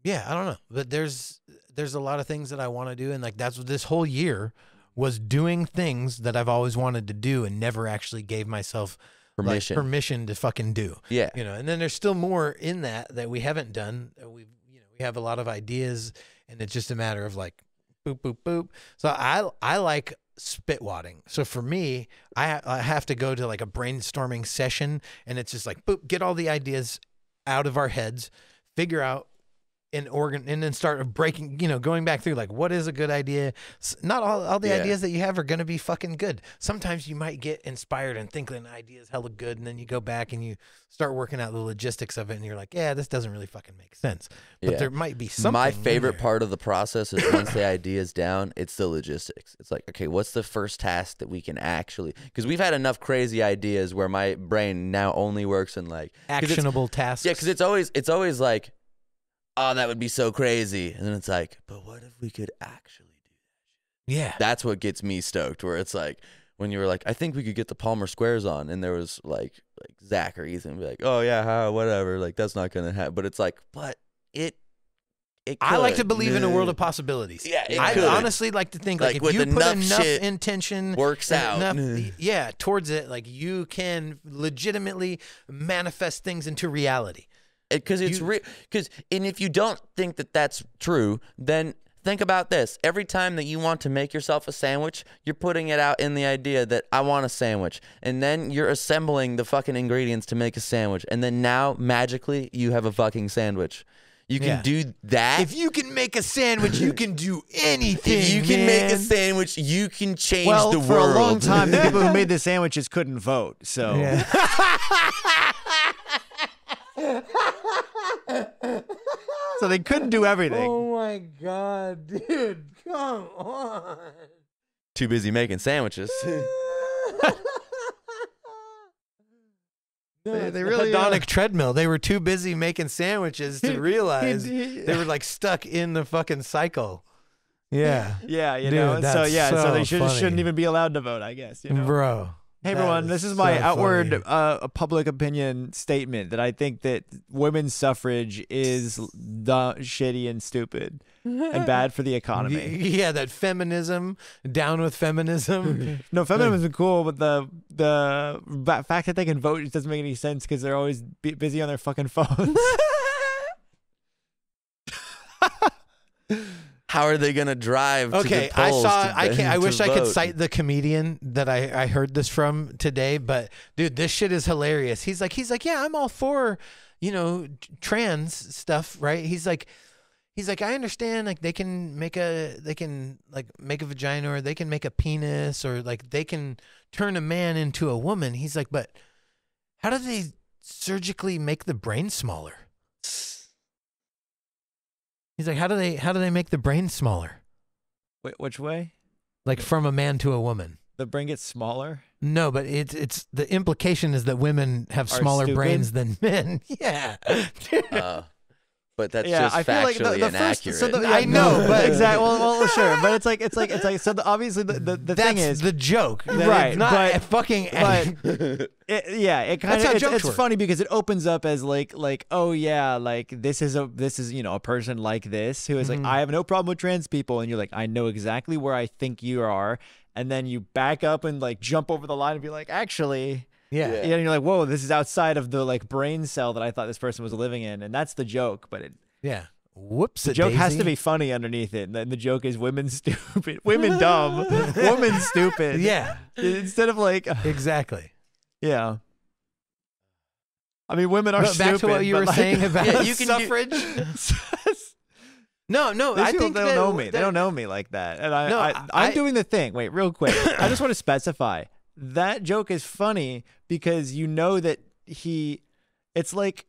Yeah, I don't know. But there's a lot of things that I want to do. And like, that's what this whole year was, doing things that I've always wanted to do and never actually gave myself permission to fucking do. Yeah. You know, and then there's still more in that we haven't done. We have a lot of ideas, and it's just a matter of like boop, boop, boop. So I like spitwadding. So for me, I have to go to like a brainstorming session, and it's just like, boop, get all the ideas out of our heads, figure out and then start breaking, going back through like, what is a good idea? Not all the ideas that you have are going to be fucking good. Sometimes you might get inspired and think an idea is hella good, and then you go back and you start working out the logistics of it, and you're like, yeah, this doesn't really fucking make sense. But there might be something. My favorite part of the process is once the idea is down, it's the logistics. It's like, okay, what's the first task that we can actually, because we've had enough crazy ideas where my brain now only works in like actionable tasks. Yeah, because it's always like, oh, that would be so crazy. And then it's like, but what if we could actually do that? Yeah. That's what gets me stoked, where it's like, when you were like, I think we could get the Palmer Squares on, and there was like Zach or Ethan be like, oh yeah, whatever, like that's not gonna happen. But it's like, but it could. I like to believe in a world of possibilities. Yeah, I honestly like to think like if you put enough intention, works out, towards it, like you can legitimately manifest things into reality. Because it's real. And if you don't think that that's true, then think about this. Every time that you want to make yourself a sandwich, you're putting it out in the idea that I want a sandwich. And then you're assembling the fucking ingredients to make a sandwich. And then now, magically, you have a fucking sandwich. You can do that. If you can make a sandwich, you can do anything. If you can make a sandwich, you can change the world. For a long time, the people who made the sandwiches couldn't vote. So. Yeah. So they couldn't do everything. Oh my God, dude. Come on. Too busy making sandwiches. They really hedonic treadmill. They were too busy making sandwiches to realize they were like stuck in the fucking cycle. Yeah. Yeah, you know. So they shouldn't even be allowed to vote, I guess. You know? Bro. Hey everyone, this is my outward public opinion statement that I think that women's suffrage is shitty and stupid and bad for the economy. Yeah, that feminism, down with feminism. No, feminism is cool, but the fact that they can vote just doesn't make any sense because they're always busy on their fucking phones. How are they gonna drive? Okay, to the polls I wish I could vote? cite the comedian that I heard this from today, but dude, this shit is hilarious. He's like, yeah, I'm all for, trans stuff, right? He's like, I understand, like they can make a vagina, or they can make a penis, or like they can turn a man into a woman. He's like, but how do they surgically make the brain smaller? He's like, how do they make the brain smaller? Wait, which way? Like from a man to a woman. The brain gets smaller? No, but it's the implication is that women have smaller brains than men. Yeah. But that's just I feel like factually the inaccurate. First, I know, but exactly. Well, sure, but it's like so. Obviously, the thing is the joke, right? It's not but fucking. But it kind of it's funny because it opens up as like oh yeah, like this is a person like this who is like I have no problem with trans people, and you're like I know exactly where I think you are, and then you back up and like jump over the line and be like actually. Yeah, and you're like, whoa, this is outside of the like brain cell that I thought this person was living in, and that's the joke. But whoops, the joke has to be funny underneath it. And the joke is women stupid, women dumb, women stupid. Yeah, instead of like exactly. Yeah, I mean, women are stupid. Back to what you were saying about suffrage. No, I think they don't know me. They don't know me like that, and I'm doing the thing. Wait, real quick, I just want to specify. That joke is funny because you know that it's like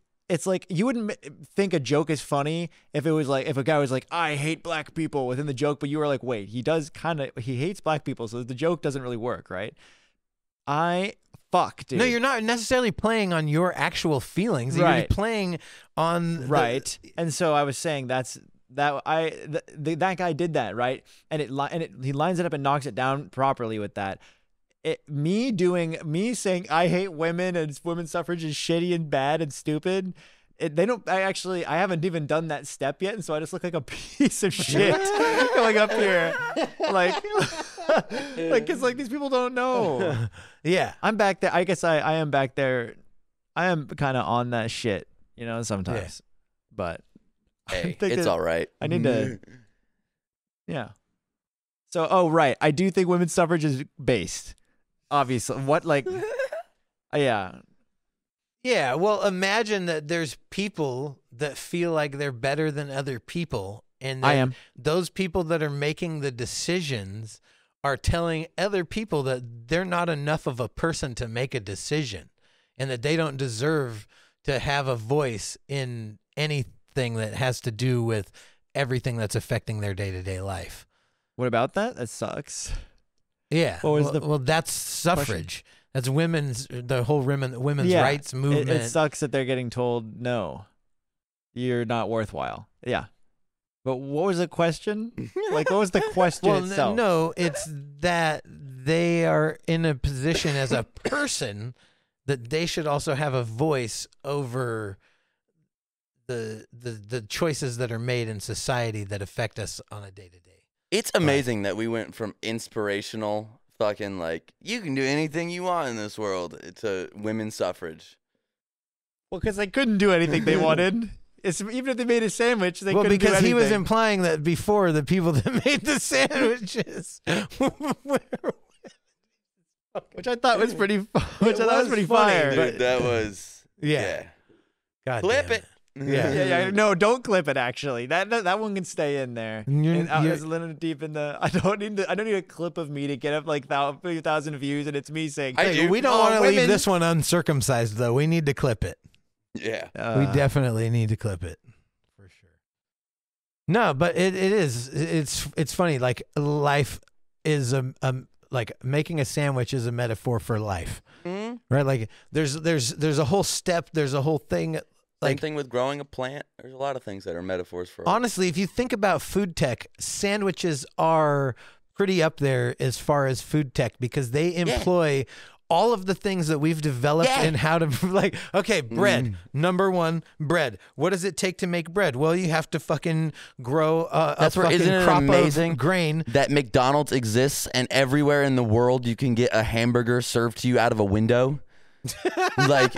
you wouldn't think a joke is funny if it was like if a guy was like I hate black people within the joke, but you were like wait, he hates black people, so the joke doesn't really work, right? Dude. No, you're not necessarily playing on your actual feelings. Right. You're playing on right. And so I was saying that guy did that, right? And he lines it up and knocks it down properly with that. Me saying I hate women and women's suffrage is shitty and bad and stupid. I haven't even done that step yet, and so I just look like a piece of shit going up here, like because like these people don't know. Yeah, I'm back there. I guess I am back there. I am kind of on that shit, sometimes, but hey, it's all right. I need to. Yeah. So, right. I do think women's suffrage is based. Obviously, yeah. Yeah, well, imagine that there's people that feel like they're better than other people, and I am. Those people that are making the decisions are telling other people that they're not enough of a person to make a decision, and that they don't deserve to have a voice in anything that has to do with everything that's affecting their day-to-day life. What about that? That sucks. Yeah. Well, that's suffrage. That's the whole women's rights movement. It sucks that they're getting told, no, you're not worthwhile. Yeah. But what was the question? Like, what was the question itself? No, it's that they are in a position as a person that they should also have a voice over the choices that are made in society that affect us on a day-to-day. It's amazing that we went from inspirational fucking like you can do anything you want in this world to women's suffrage. Well, because they couldn't do anything they wanted. Even if they made a sandwich, they couldn't do anything. Well, because he was implying that before the people that made the sandwiches, which I thought was pretty, fire. Dude, that was God clip damn it. Yeah. No, don't clip it. Actually, that one can stay in there. I was a little deep in the. I don't need a clip of me to get up like 1,000 views, and it's me saying, we don't want to leave this one uncircumcised, though. We need to clip it. Yeah, we definitely need to clip it for sure. No, but it's funny. Like life is like making a sandwich is a metaphor for life, right? Like there's a whole step. There's a whole thing. Same thing with growing a plant. There's a lot of things that are metaphors for. Honestly, if you think about food tech, sandwiches are pretty up there as far as food tech because they employ all of the things that we've developed in how to bread. Number one, bread. What does it take to make bread? Well, you have to fucking grow a fucking crop of grain. That McDonald's exists and everywhere in the world you can get a hamburger served to you out of a window. Like,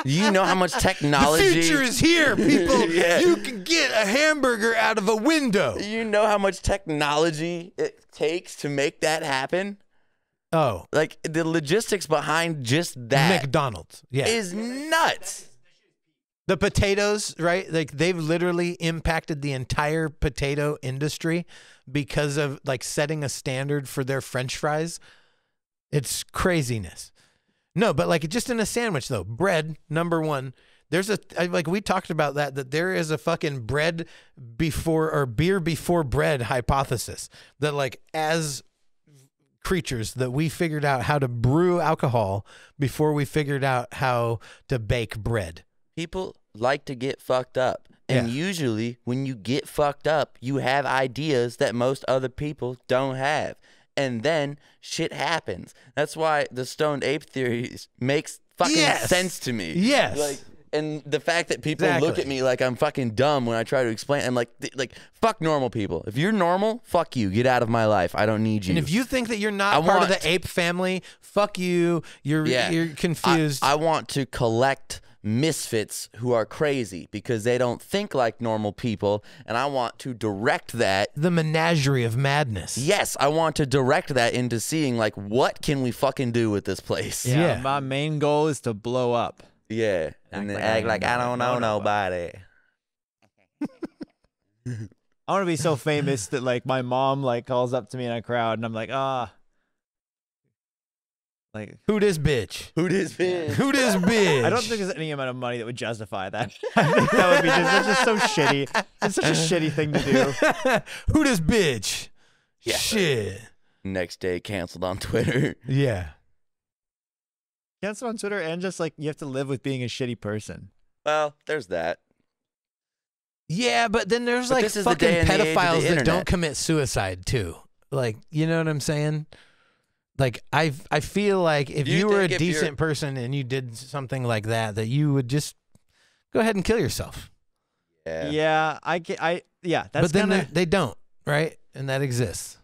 you know how much technology. The future is here, people. You can get a hamburger out of a window. You know how much technology it takes to make that happen? Oh. Like, the logistics behind just that McDonald's is nuts. The potatoes, right? Like, they've literally impacted the entire potato industry because of like setting a standard for their French fries. It's craziness. No, but like just in a sandwich though, bread, number one, there's we talked about that there is a fucking bread before or beer before bread hypothesis that like as creatures that we figured out how to brew alcohol before we figured out how to bake bread. People like to get fucked up. And usually when you get fucked up, you have ideas that most other people don't have. And then shit happens. That's why the stoned ape theory makes fucking sense to me. Yes. Like, and the fact that people look at me like I'm fucking dumb when I try to explain, I'm like fuck normal people. If you're normal, fuck you. Get out of my life. I don't need you. And if you think that you're not part of the ape family, fuck you. You're confused. I want to collect misfits who are crazy because they don't think like normal people, and I want to direct that. The menagerie of madness. Yes, I want to direct that into seeing like what can we fucking do with this place. Yeah. My main goal is to blow up. Yeah, and then act like I don't know nobody. I want to be so famous that like my mom like calls up to me in a crowd and I'm like, like, who this bitch? Who this bitch? Who this bitch? I don't think there's any amount of money that would justify that. I think that would be that's just so shitty. It's such a shitty thing to do. Who this bitch? Yeah. Shit. Next day canceled on Twitter. Yeah. Cancel on Twitter, and just like you have to live with being a shitty person. Well, there's that. Yeah, but then there's like fucking pedophiles that don't commit suicide too. Like, you know what I'm saying? Like, I feel like if you were a decent person and you did something like that you would just go ahead and kill yourself. Yeah. Yeah, that's but then they don't, right? And that exists.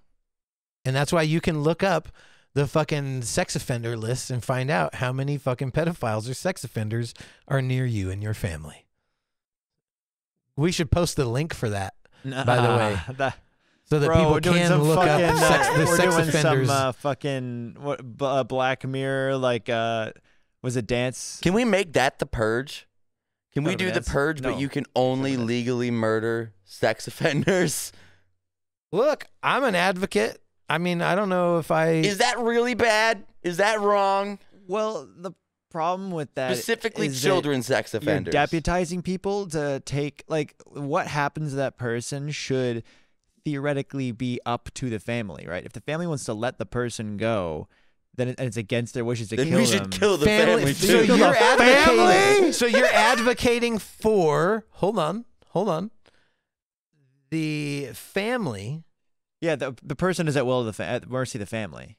And that's why you can look up the fucking sex offender list and find out how many fucking pedophiles or sex offenders are near you and your family. We should post the link for that, by the way. So that people can look up the sex offenders. Some fucking Black Mirror, like, was it dance? Can we make that the Purge? Can we do the Purge, but you can only legally murder sex offenders? Look, I'm an advocate. I mean, I don't know if Is that really bad? Is that wrong? Well, the problem with that specifically is children sex offenders. You're deputizing people to take, like, what happens to that person should theoretically be up to the family, right? If the family wants to let the person go, then it's against their wishes to kill them. We should kill the family too. So you're advocating. So you're advocating for. Hold on. The family. Yeah, the person is at will of at mercy of the family,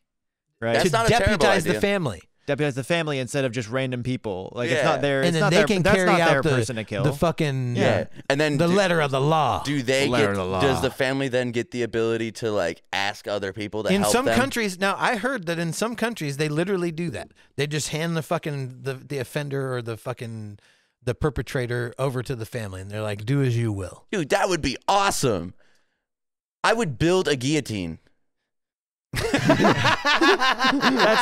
right? That's not a terrible idea. The family. Deputize the family instead of just random people. Like, it's not their. And it's then not they their, can that's carry not out their person to kill. the fucking and then the letter of the law. Do they does the family then get the ability to like ask other people to help them? In some countries, now I heard that in some countries they literally do that. They just hand the fucking the offender or the fucking the perpetrator over to the family, and they're like, "Do as you will." Dude, that would be awesome. I would build a guillotine. That's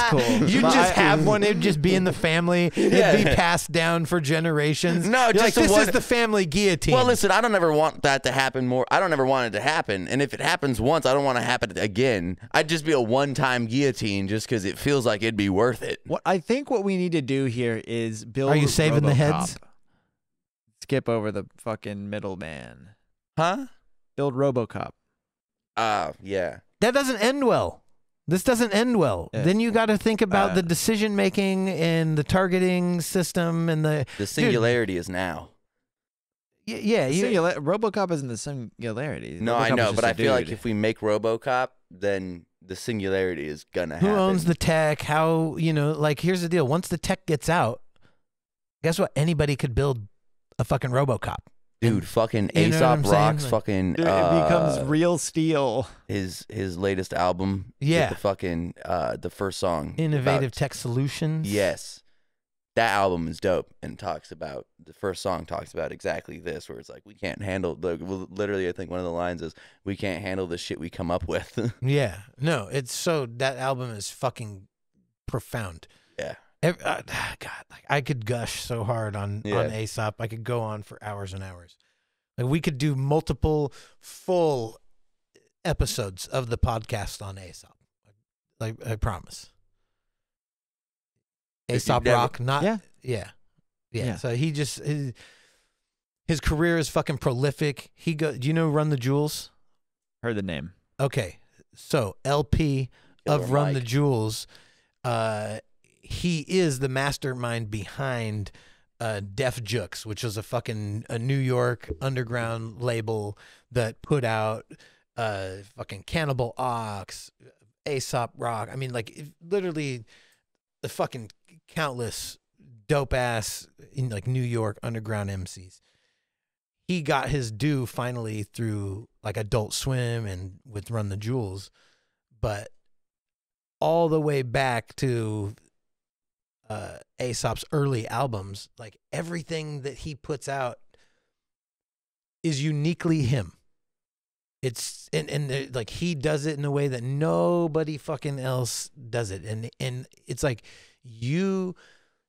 cool. You just have one. It'd just be in the family. It'd be passed down for generations. No, You're just like, this is the family guillotine. Well, listen, I don't ever want that to happen more. I don't ever want it to happen. And if it happens once, I don't want to happen again. I'd just be a one-time guillotine just because it feels like it'd be worth it. What I think what we need to do here is build. Are you saving the heads? Skip over the fucking middleman. Huh? Build RoboCop. Yeah. That doesn't end well. This doesn't end well. Yeah. Then you got to think about the decision making and the targeting system and the singularity is now. Yeah, RoboCop isn't the singularity. No, RoboCop I know, is but just I a feel like dude. if we make RoboCop, then the singularity is gonna happen. Who owns the tech? How, like, here's the deal. Once the tech gets out, guess what? Anybody could build a fucking RoboCop. Dude, fucking You know what I'm Aesop saying? Rock's Like, fucking Dude, it becomes real steel. his latest album. Yeah. With the fucking the first song. Innovative about- tech solutions. Yes. That album is dope and the first song talks about exactly this, where it's like, we can't handle literally I think one of the lines is, we can't handle the shit we come up with. Yeah. No, that album is fucking profound. Yeah. God, like, I could gush so hard on Aesop. I could go on for hours and hours. Like, we could do multiple full episodes of the podcast on Aesop. Like, I promise. Aesop Rock, not yeah. So he just his career is fucking prolific. Do you know Run the Jewels? Heard the name. Okay, so LP of Run the Mike. Jewels. He is the mastermind behind Def Jux, which was a New York underground label that put out fucking Cannibal Ox, Aesop Rock. I mean, like literally the fucking countless dope ass in like New York underground MCs. He got his due finally through like Adult Swim and with Run the Jewels, but all the way back to Aesop's early albums, like everything that he puts out is uniquely him. It's and like he does it in a way that nobody fucking else does it, and it's like you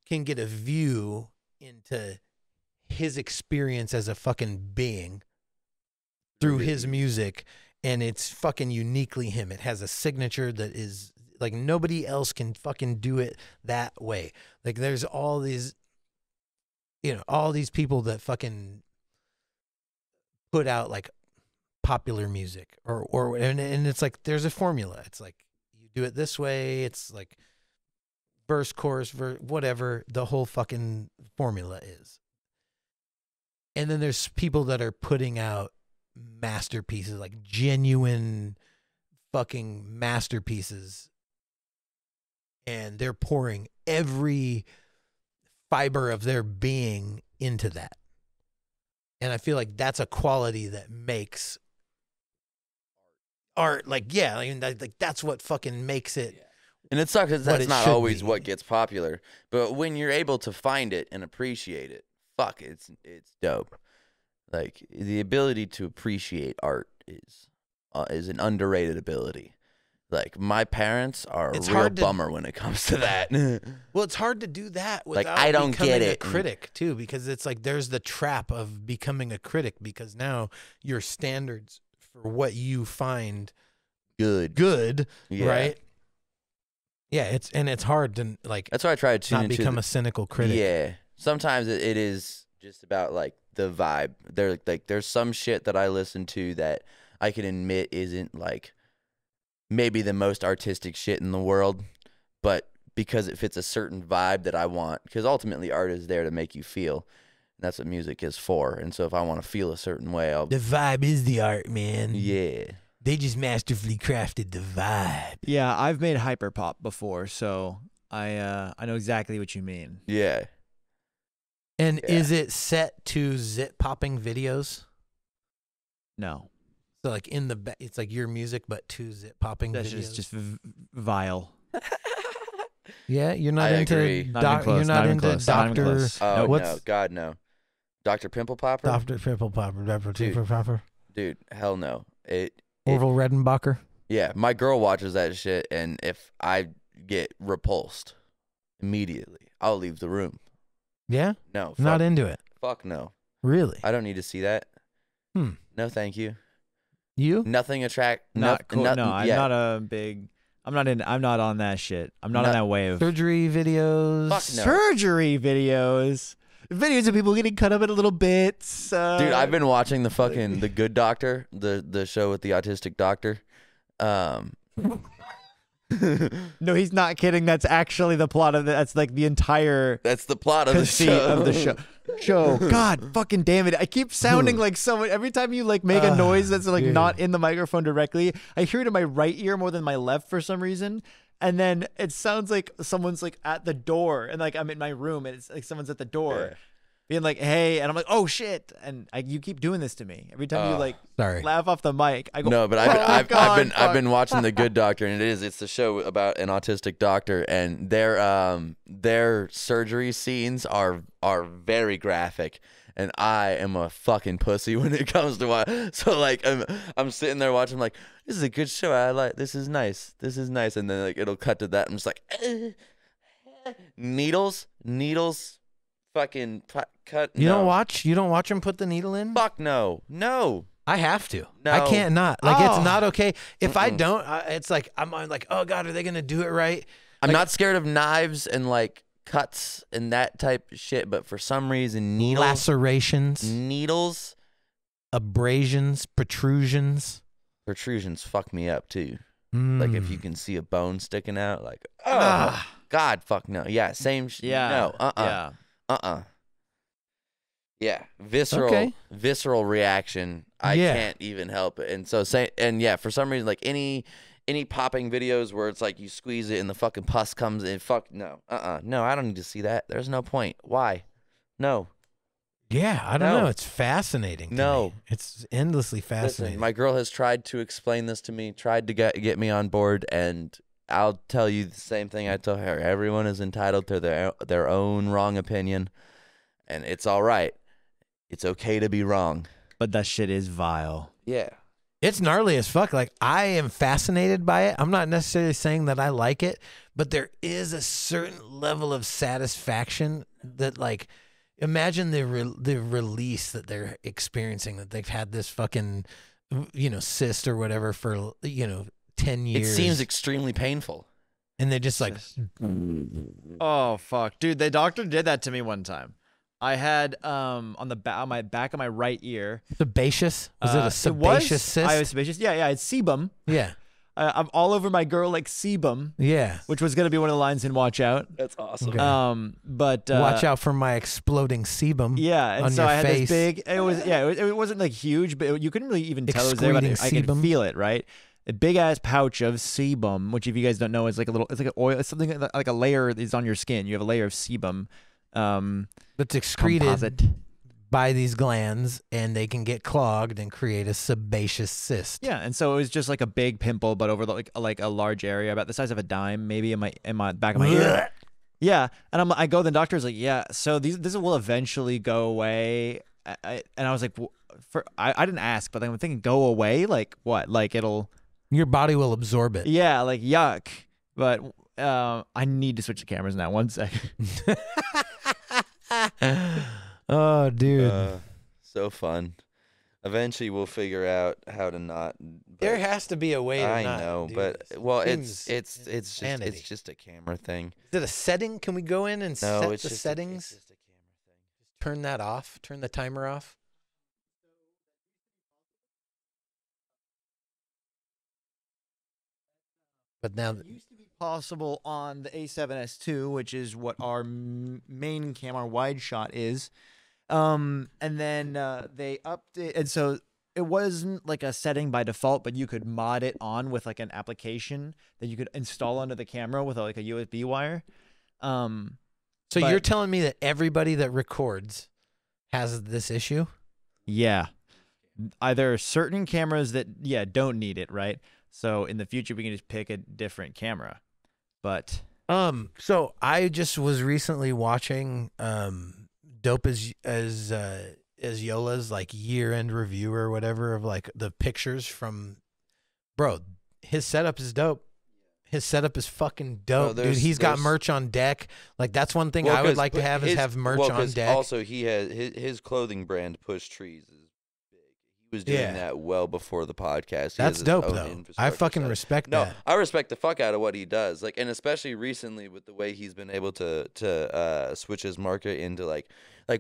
can get a view into his experience as a fucking being through his music, and it's fucking uniquely him. It has a signature that is like nobody else can fucking do it that way. Like there's all these, all these people that fucking put out like popular music and it's like there's a formula. It's like you do it this way. It's like verse, chorus, whatever the whole fucking formula is. And then there's people that are putting out masterpieces, like genuine fucking masterpieces. And they're pouring every fiber of their being into that. And I feel like that's a quality that makes art, like that's what fucking makes it. Yeah. And it sucks because that's not always be. what gets popular. But when you're able to find it and appreciate it, fuck, it's dope. Like the ability to appreciate art is an underrated ability. Like my parents are a real bummer when it comes to that. Well, it's hard to do that without like I don't becoming get it. A critic too, because it's like there's the trap of becoming a critic because now your standards for what you find good, yeah. Right? Yeah, it's hard to like. That's why I try to tune not into become a cynical critic. Yeah, sometimes it is just about like the vibe. There's some shit that I listen to that I can admit isn't like maybe the most artistic shit in the world, but because it fits a certain vibe that I want, because ultimately art is there to make you feel. And that's what music is for. And so if I want to feel a certain way, the vibe is the art, man. Yeah. They just masterfully crafted the vibe. Yeah, I've made hyperpop before, so I know exactly what you mean. Yeah. And is it set to zit popping videos? No. So like in the it's like your music, but to zit popping That's videos. just vile. Yeah, you're not I into agree. you're not into Doctor. Oh what's no, God no. Dr. Pimple Popper? Dr. Pimple Popper, Dr. Pimple Popper. Dude, hell no. Orville Redenbacher. Yeah, my girl watches that shit, and if I get repulsed immediately, I'll leave the room. Yeah? No. Not into it. Fuck no. Really? I don't need to see that. No, thank you. You? Nothing attract. Not cool. Nothing, No, I'm yeah. not a big. I'm not on that shit. I'm not on that wave. Surgery videos. Fuck no. Surgery videos. Videos of people getting cut up into little bits. Dude, I've been watching the Good Doctor, the show with the autistic doctor. No, he's not kidding. That's actually the plot of that's like the entire. That's the plot of the conceit show. of the show. God fucking damn it. I keep sounding like someone every time you like make a noise that's like not in the microphone directly. I hear it in my right ear more than my left for some reason. And then it sounds like someone's like at the door and like I'm in my room and it's like someone's at the door being like, hey, and I'm like, oh shit. And you keep doing this to me. Every time you like laugh off the mic, I go, no, but I've been watching The Good Doctor, and it's the show about an autistic doctor, and their surgery scenes are very graphic. And I am a fucking pussy when it comes to why. So like I'm sitting there watching, like, this is a good show. I like this is nice. And then like it'll cut to that. I'm just like needles, fucking cut. You don't watch him put the needle in? Fuck no. I have to. No. I can't not. Like it's not okay. If I don't, it's like I'm like, oh God, are they gonna do it right? I'm like, not scared of knives and like cuts and that type of shit, but for some reason lacerations, abrasions, protrusions fuck me up too. Like if you can see a bone sticking out, like God, fuck no. Yeah, same. No, Yeah, visceral reaction. I can't even help it. And so for some reason, like any popping videos where it's like you squeeze it and the fucking pus comes in. No, I don't need to see that. There's no point. Why? No. Yeah, I don't know. It's fascinating. To me. It's endlessly fascinating. Listen, my girl has tried to explain this to me, tried to get me on board, and I'll tell you the same thing I tell her. Everyone is entitled to their own wrong opinion, and it's all right. It's okay to be wrong. But that shit is vile. Yeah. It's gnarly as fuck. Like, I am fascinated by it. I'm not necessarily saying that I like it, but there is a certain level of satisfaction that, like, imagine the release that they're experiencing, that they've had this fucking, cyst or whatever for, 10 years. It seems extremely painful. And they're just like, oh, fuck. Dude, the doctor did that to me one time. I had on the back of my right ear. Sebaceous? Was it a sebaceous cyst? I was sebaceous. Yeah, it's sebum. Yeah. I'm all over my girl like sebum. Yeah. Which was gonna be one of the lines in Watch Out. That's awesome. Okay. But watch out for my exploding sebum. Yeah, and on so your I had face. this big. It wasn't like huge, but you couldn't really even tell it was there. But I could feel it, right? A big ass pouch of sebum, which if you guys don't know, is like it's like an oil. It's something like a layer is on your skin. You have a layer of sebum. That's excreted by these glands, and they can get clogged and create a sebaceous cyst. Yeah, and so it was just like a big pimple, but over like a large area, about the size of a dime, maybe in my back of my ear. Yeah, and I go to the doctor's like, yeah, so this will eventually go away. And I was like, I didn't ask, but I'm thinking, go away, like what? Like your body will absorb it. Yeah, like yuck. But I need to switch the cameras now. 1 second. Oh, dude. So fun. Eventually we'll figure out how to not. There has to be a way to I not know, do but this. well, it's just a camera thing. Is it a setting? Can we go in and set the settings? It's just a camera thing. Turn that off. Turn the timer off. But now it used to be possible on the A7S II, which is what our main camera wide shot is. And then they update, and so it wasn't like a setting by default, but you could mod it on with like an application that you could install onto the camera with like a USB wire. So you're telling me that everybody that records has this issue? Yeah. Either certain cameras that don't need it, right? So in the future we can just pick a different camera. But so I just was recently watching Dope as Yola's like year-end review or whatever of like the pictures from, bro, his setup is dope. His setup is fucking dope, dude. He's got merch on deck. Like, that's one thing I would like to have is have merch on deck. Also, he has his clothing brand, Push Trees, is big. He was doing that well before the podcast. That's dope, though. I fucking respect that. No, I respect the fuck out of what he does. Like, and especially recently with the way he's been able to switch his market into like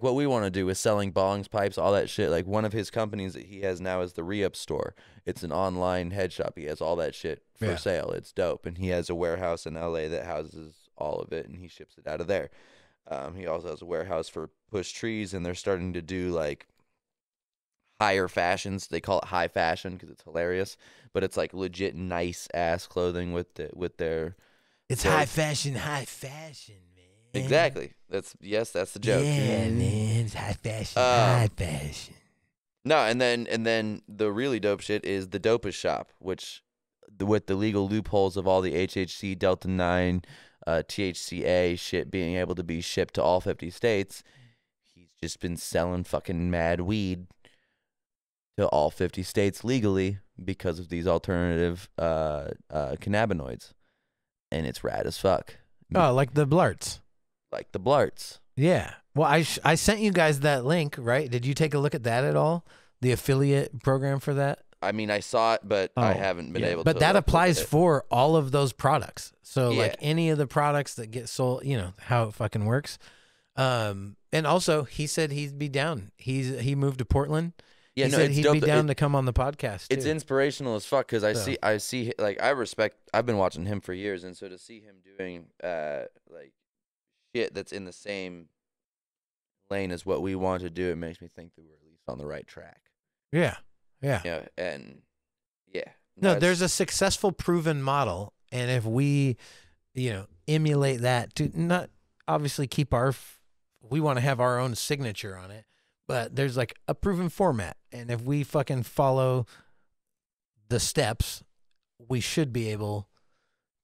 what we want to do with selling bongs, pipes, all that shit. Like, one of his companies that he has now is the Re-Up Store. It's an online head shop. He has all that shit for sale. It's dope. And he has a warehouse in LA that houses all of it, and he ships it out of there. He also has a warehouse for Push Trees, and they're starting to do like higher fashions. They call it high fashion because it's hilarious, but it's like legit nice ass clothing with their. It's high fashion, man. Exactly. That's the joke. Yeah, man. It's high fashion. No, and then the really dope shit is the Dopest Shop, which with the legal loopholes of all the HHC, Delta 9, THCA shit being able to be shipped to all 50 states, he's just been selling fucking mad weed to all 50 states legally because of these alternative cannabinoids. And it's rad as fuck. Oh, like the Blarts. Like the Blarts. Yeah. Well, I sent you guys that link, right? Did you take a look at that at all? The affiliate program for that? I mean, I saw it, but I haven't been able to. But that applies for all of those products. So, like, any of the products that get sold, you know, how it fucking works. And also, he said he'd be down. He moved to Portland. Yeah, he said he'd be down to come on the podcast, too. It's inspirational as fuck because I see, like, I've been watching him for years, and so to see him doing, like, shit that's in the same lane is what we want to do, it makes me think that we're at least on the right track. Yeah. Yeah. Yeah, and yeah. No, there's a successful proven model, and if we, emulate that to not obviously keep we want to have our own signature on it, but there's like a proven format, and if we fucking follow the steps, we should be able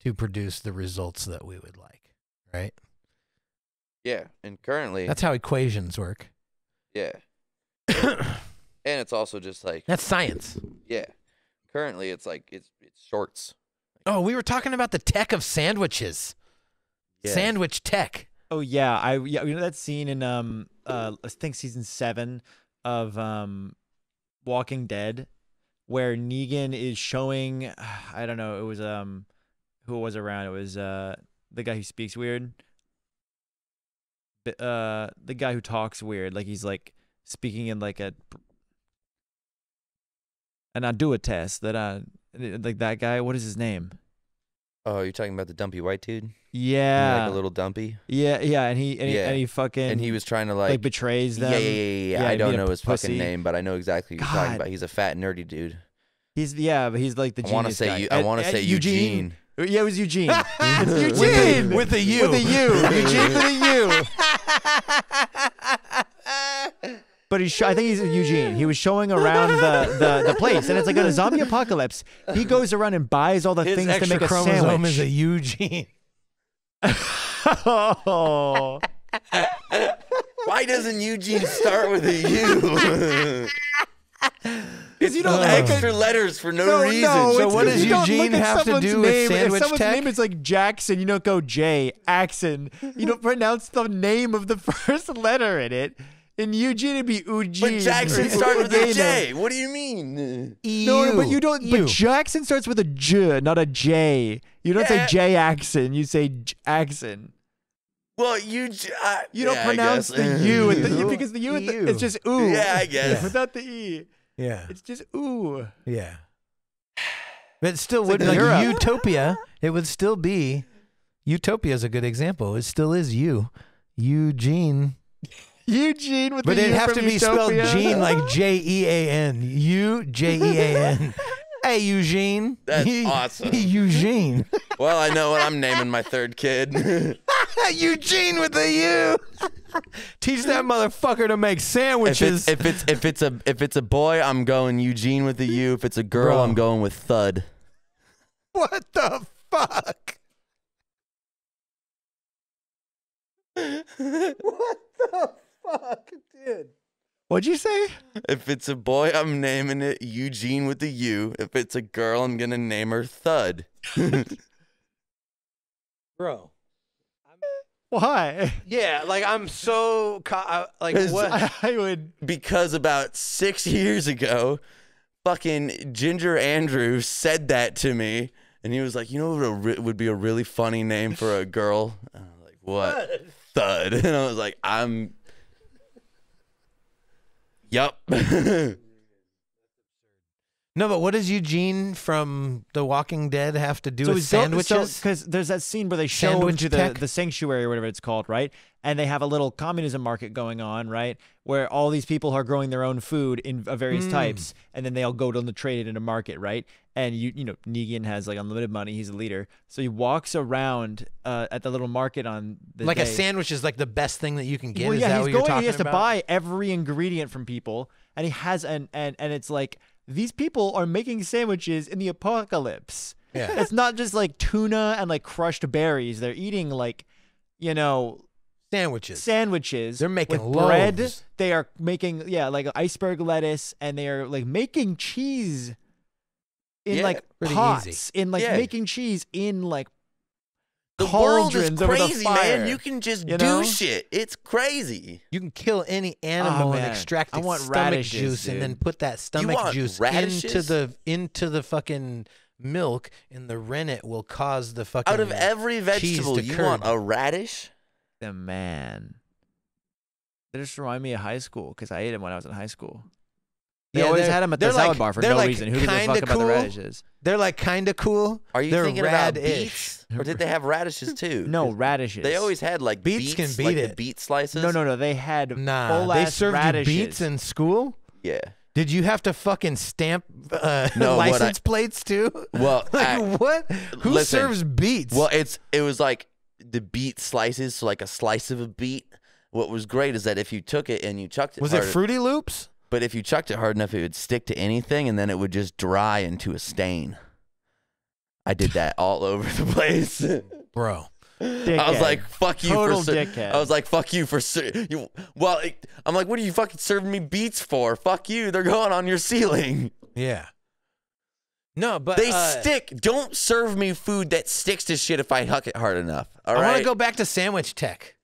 to produce the results that we would like, right? Yeah, and currently That's how equations work. yeah. And it's also just like That's science. yeah. Currently it's like it's shorts. Oh, we were talking about the tech of sandwiches. Yeah. Sandwich tech. Oh yeah, that scene in I think season 7 of Walking Dead, where Negan is showing, I don't know, it was who was around? It was the guy who speaks weird, the guy who talks weird, like he's like speaking in like and I do a test that like that guy. What is his name? Oh, you're talking about the dumpy white dude? Yeah, Like a little dumpy. Yeah, and he fucking and he was trying to like betrays them. Yeah. I don't know his fucking name, but I know exactly what you're talking about. He's a fat nerdy dude. But he's like the genius guy. I want to say Eugene. Yeah, it was Eugene. It's Eugene with a U. With a U. Eugene with a U. But I think he's Eugene. He was showing around the place, and it's like in a zombie apocalypse. He goes around and buys all the His things to make a chromosome sandwich. is a Eugene. Oh. Why doesn't Eugene start with a U? Because you don't extra letters for no reason. So what does you don't Eugene look at have to someone's do with name. sandwich If someone's tech? name is like Jackson, you don't go J. Axon. You don't pronounce the name of the first letter in it. In Eugene, it'd be Eugene. But Jackson started with a J. What do you mean? No, but you don't. But Jackson starts with a J, not a J. You don't say J Axon. You say Axon. Well, you don't pronounce the U at the because the U at the, it's just ooh. Yeah, I guess. Without the E. Yeah. It's just ooh. Yeah. But it still would like like Europe. Utopia. It would still be. Utopia is a good example. It still is you, Eugene. Eugene with But the it'd U have from to be Utopia. spelled Gene like Jean. Eugene. Hey, Eugene. That's awesome. Eugene. Well, I know what I'm naming my third kid. Eugene with a U. Teach that motherfucker to make sandwiches. If it's a boy, I'm going Eugene with a U. If it's a girl, Bro. I'm going with Thud. What the fuck? What the fuck, dude? What'd you say? If it's a boy, I'm naming it Eugene with a U. If it's a girl, I'm gonna name her Thud. Bro. Why? Yeah, like I'm so like what? I would. Because about 6 years ago, fucking Ginger Andrew said that to me, and he was like, "You know what would be a really funny name for a girl?" And I was like, "What?" Thud. And I was like, Yup. No, but what does Eugene from The Walking Dead have to do with sandwiches? Because there's that scene where they show him Sandwich to tech? the sanctuary or whatever it's called, right? And they have a little communism market going on, right? Where all these people are growing their own food in various types, and then they all go to trade it in a market, right? And you know, Negan has like unlimited money; he's a leader, so he walks around at the little market on the Like day. a sandwich is like the best thing that you can get. Well, Is yeah, that he's what you're going. talking He has to about? buy every ingredient from people, and he has and it's like these people are making sandwiches in the apocalypse. Yeah. It's not just like tuna and like crushed berries. They're eating like, you know, Sandwiches. They're making with bread. loaves. They are making like iceberg lettuce, and they are like making cheese in like pretty pots, easy. in like making cheese in like The world is cauldrons over the crazy, fire. man. You can just You do know? shit. It's crazy. You can kill any animal and man. extract I its want stomach radishes, juice and dude. then put that stomach want juice radishes? into the fucking milk, and the rennet will cause the fucking Out of every vegetable, to you curd. want a radish? The man. They just remind me of high school because I ate them when I was in high school. They always had them at the salad bar for no reason. Who gives a fuck about the radishes? They're like kind of cool. Are you They're thinking about rad-ish. beets? Or did they have radishes too? No, radishes. They always had like Beets can beat like it. the beet slices. No. They had They served radishes. you beets in school? Yeah. Did you have to fucking stamp No, license plates too? Well, like what? Who listen, serves beets? Well, it was like the beet slices, so like a slice of a beet. What was great is that if you took it and you chucked it, was it Fruity Loops? But if you chucked it hard enough, it would stick to anything, and then it would just dry into a stain. I did that all over the place, bro. Dickhead. I was like, "Fuck you Total for." dickhead. I was like, "Fuck you for." I'm like, "What are you fucking serving me beets for? Fuck you! They're going on your ceiling." Yeah. No, but They stick. Don't serve me food that sticks to shit if I huck it hard enough. All right. I want to go back to sandwich tech.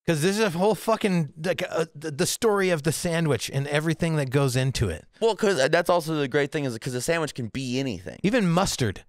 Because this is a whole fucking, like, the story of the sandwich and everything that goes into it. Well, because that's also the great thing is because a sandwich can be anything. Even mustard.